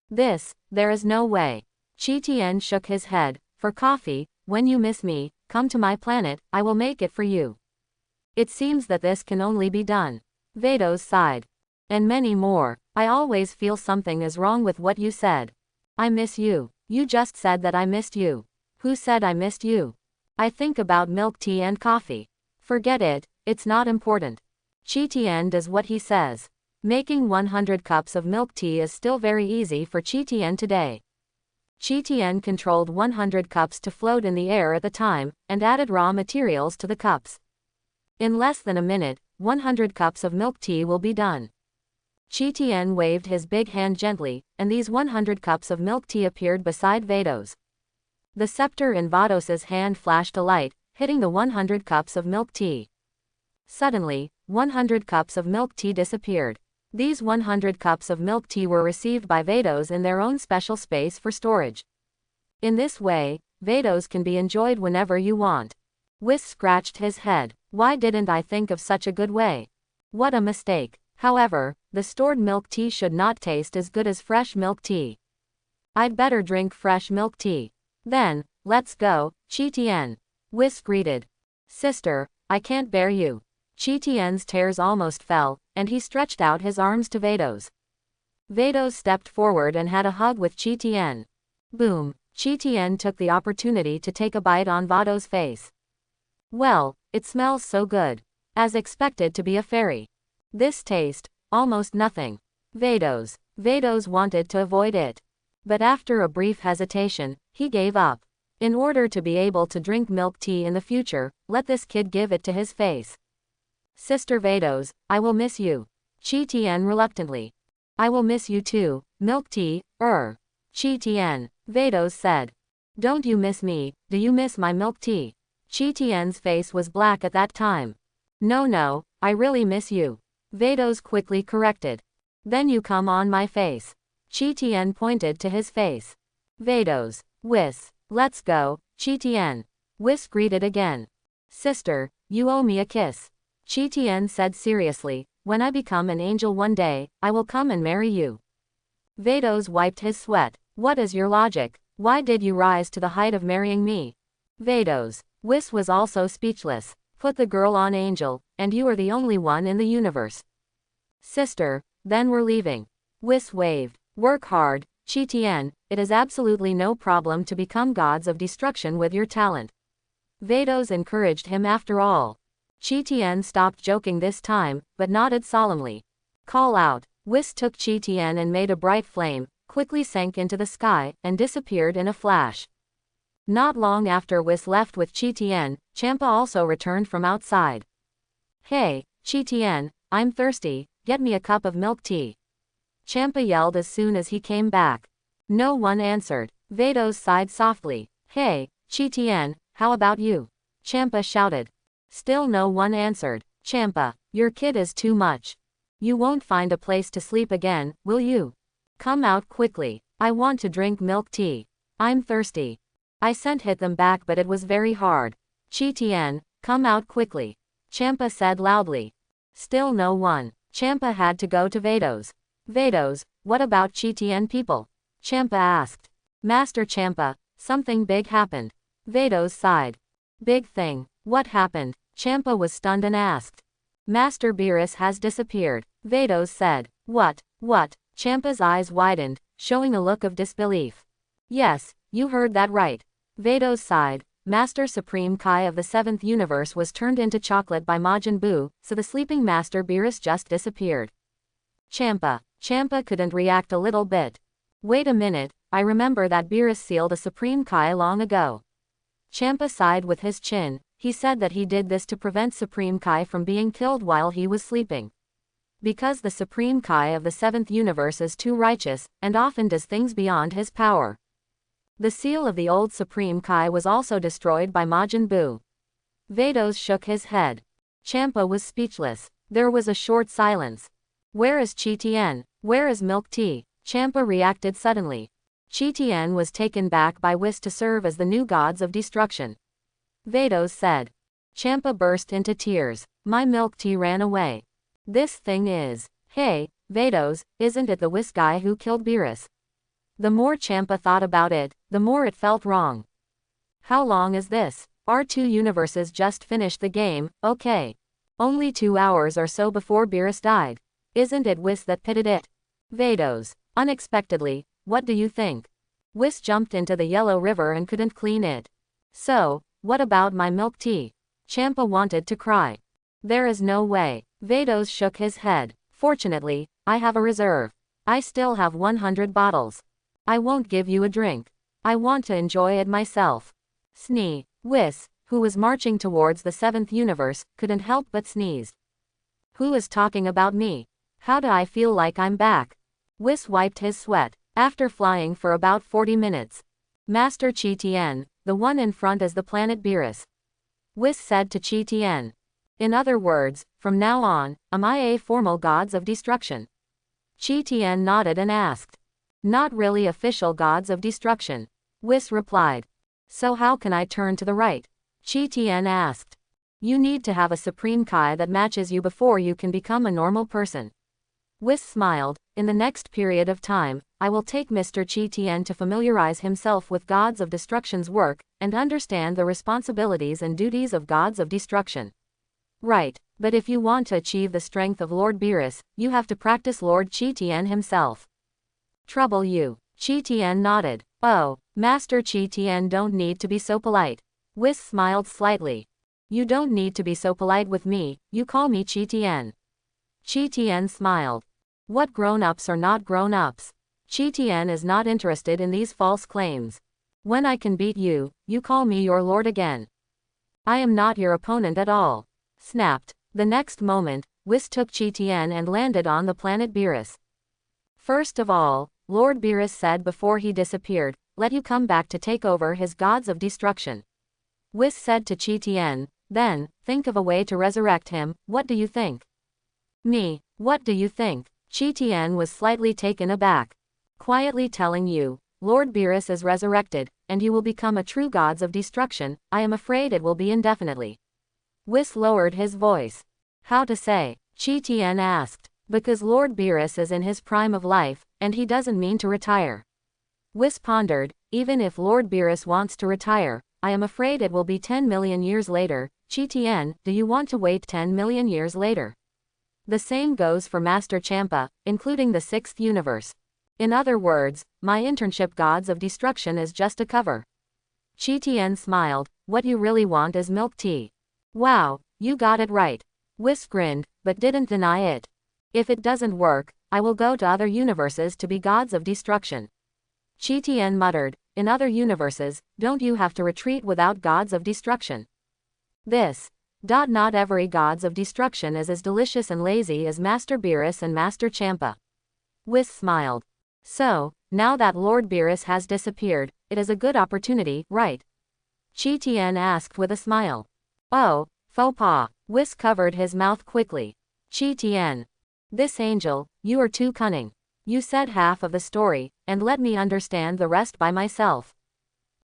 There is no way. Chi Tian shook his head. For coffee, when you miss me, come to my planet, I will make it for you. It seems that this can only be done. Vados sighed. And many more. I always feel something is wrong with what you said. I miss you. You just said that I missed you. Who said I missed you? I think about milk tea and coffee. Forget it, it's not important. Chi Tian does what he says. Making 100 cups of milk tea is still very easy for Chi Tian today. Chi Tian controlled 100 cups to float in the air at the time, and added raw materials to the cups. In less than a minute, 100 cups of milk tea will be done. Chi Tian waved his big hand gently, and these 100 cups of milk tea appeared beside Vados. The scepter in Vados's hand flashed a light, hitting the 100 cups of milk tea. Suddenly, 100 cups of milk tea disappeared. These 100 cups of milk tea were received by Vados in their own special space for storage. In this way, Vados can be enjoyed whenever you want. Whis scratched his head. Why didn't I think of such a good way? What a mistake. However, the stored milk tea should not taste as good as fresh milk tea. I'd better drink fresh milk tea. Then, let's go, Chi Tian. Whis greeted. Sister, I can't bear you. Chi Tian's tears almost fell, and he stretched out his arms to Vados. Vados stepped forward and had a hug with Chi Tian. Boom. Chi Tian took the opportunity to take a bite on Vados' face. Well, it smells so good. As expected to be a fairy. This taste, almost nothing. Vados wanted to avoid it. But after a brief hesitation, he gave up. In order to be able to drink milk tea in the future, let this kid give it to his face. Sister Vados, I will miss you. Chi Tian reluctantly. I will miss you too, milk tea, Chi Tian, Vados said. Don't you miss me, do you miss my milk tea? Chi Tian's face was black at that time. No, I really miss you. Vados quickly corrected. Then you come on my face. Chi Tian pointed to his face. Vados, Whis, let's go, Chi Tian. Whis greeted again. Sister, you owe me a kiss. Chi Tian said seriously, when I become an angel one day, I will come and marry you. Vados wiped his sweat. What is your logic? Why did you rise to the height of marrying me? Vados. Whis was also speechless. Put the girl on Angel, and you are the only one in the universe. Sister, then we're leaving. Whis waved. Work hard, Chi Tian, it is absolutely no problem to become gods of destruction with your talent. Vados encouraged him after all. Chi Tian stopped joking this time, but nodded solemnly. Call out. Whis took Chi Tian and made a bright flame, quickly sank into the sky, and disappeared in a flash. Not long after Whis left with Chi Tian, Champa also returned from outside. Hey, Chi Tian, I'm thirsty, get me a cup of milk tea. Champa yelled as soon as he came back. No one answered. Vados sighed softly. Hey, Chi Tian, how about you? Champa shouted. Still no one answered. Champa, your kid is too much. You won't find a place to sleep again, will you? Come out quickly. I want to drink milk tea. I'm thirsty. I sent Hit them back but it was very hard. Chi Tian, come out quickly. Champa said loudly. Still no one. Champa had to go to Vados. Vados, what about Chi Tian people? Champa asked. Master Champa, something big happened. Vados sighed. Big thing. What happened? Champa was stunned and asked. Master Beerus has disappeared. Vados said. What? Champa's eyes widened, showing a look of disbelief. Yes, you heard that right. Vados sighed. Master Supreme Kai of the 7th universe was turned into chocolate by Majin Buu, so the sleeping Master Beerus just disappeared. Champa couldn't react a little bit. Wait a minute, I remember that Beerus sealed a Supreme Kai long ago. Champa sighed with his chin. He said that he did this to prevent Supreme Kai from being killed while he was sleeping. Because the Supreme Kai of the 7th universe is too righteous, and often does things beyond his power. The seal of the old Supreme Kai was also destroyed by Majin Buu. Vados shook his head. Champa was speechless. There was a short silence. Where is Chi Tien? Where is milk tea? Champa reacted suddenly. Chi Tien was taken back by Whis to serve as the new gods of destruction. Vados said. Champa burst into tears. My milk tea ran away. This thing is. Hey, Vados, isn't it the Whis guy who killed Beerus? The more Champa thought about it, the more it felt wrong. How long is this? Our 2 universes just finished the game, okay. Only 2 hours or so before Beerus died. Isn't it Whis that pitted it? Vados. Unexpectedly, what do you think? Whis jumped into the Yellow River and couldn't clean it. So, what about my milk tea? Champa wanted to cry. There is no way. Vados shook his head. Fortunately, I have a reserve. I still have 100 bottles. I won't give you a drink. I want to enjoy it myself. Snee. Whis, who was marching towards the 7th universe, couldn't help but sneeze. Who is talking about me? How do I feel like I'm back? Whis wiped his sweat. After flying for about 40 minutes. Master Chi Tien, the one in front is the planet Beerus. Whis said to Chi Tien. In other words, from now on, am I a formal gods of destruction? Chi Tien nodded and asked. Not really official gods of destruction. Whis replied. So how can I turn to the right? Chi Tien asked. You need to have a Supreme Kai that matches you before you can become a normal person. Whis smiled. In the next period of time, I will take Mr. Chi Tien to familiarize himself with gods of destruction's work, and understand the responsibilities and duties of gods of destruction. Right, but if you want to achieve the strength of Lord Beerus, you have to practice Lord Chi Tien himself. Trouble you. Chi Tien nodded. Oh, Master Chi Tien don't need to be so polite. Whis smiled slightly. You don't need to be so polite with me, you call me Chi Tien. Chi Tien smiled. What grown-ups are not grown-ups? Chi Tien is not interested in these false claims. When I can beat you, you call me your lord again. I am not your opponent at all. Snapped. The next moment, Whis took Chi Tien and landed on the planet Beerus. First of all, Lord Beerus said before he disappeared, let you come back to take over his gods of destruction. Whis said to Chi Tien, then, think of a way to resurrect him, what do you think? Me, what do you think? Chi Tien was slightly taken aback. Quietly telling you, Lord Beerus is resurrected, and you will become a true gods of destruction, I am afraid it will be indefinitely. Whis lowered his voice. How to say? Chi Tien asked. Because Lord Beerus is in his prime of life, and he doesn't mean to retire. Whis pondered, even if Lord Beerus wants to retire, I am afraid it will be 10 million years later. Chi Tien, do you want to wait 10 million years later? The same goes for Master Champa, including the 6th universe. In other words, my internship gods of destruction is just a cover. Chi Tien smiled, what you really want is milk tea. Wow, you got it right. Whis grinned, but didn't deny it. If it doesn't work, I will go to other universes to be gods of destruction. Chi Tien muttered, in other universes, don't you have to retreat without gods of destruction? This. Not every gods of destruction is as delicious and lazy as Master Beerus and Master Champa. Whis smiled. So, now that Lord Beerus has disappeared, it is a good opportunity, right? Chi Tien asked with a smile. Oh, faux pas. Whis covered his mouth quickly. Chi Tien. This angel, you are too cunning. You said half of the story, and let me understand the rest by myself.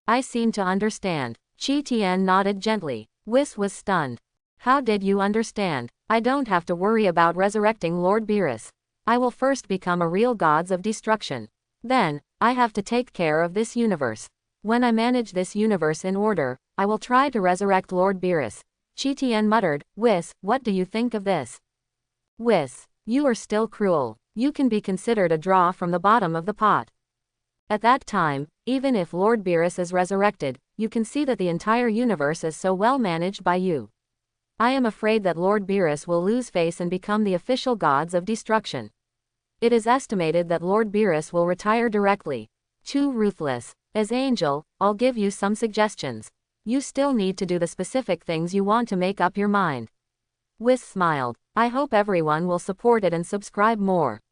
I seem to understand. Chi Tien nodded gently. Whis was stunned. How did you understand? I don't have to worry about resurrecting Lord Beerus. I will first become a real gods of destruction. Then, I have to take care of this universe. When I manage this universe in order, I will try to resurrect Lord Beerus. Chi Tien muttered, Whis, what do you think of this? Whis, you are still cruel. You can be considered a draw from the bottom of the pot. At that time, even if Lord Beerus is resurrected, you can see that the entire universe is so well managed by you. I am afraid that Lord Beerus will lose face and become the official gods of destruction. It is estimated that Lord Beerus will retire directly. Too ruthless. As angel, I'll give you some suggestions. You still need to do the specific things you want to make up your mind. Whis smiled. I hope everyone will support it and subscribe more.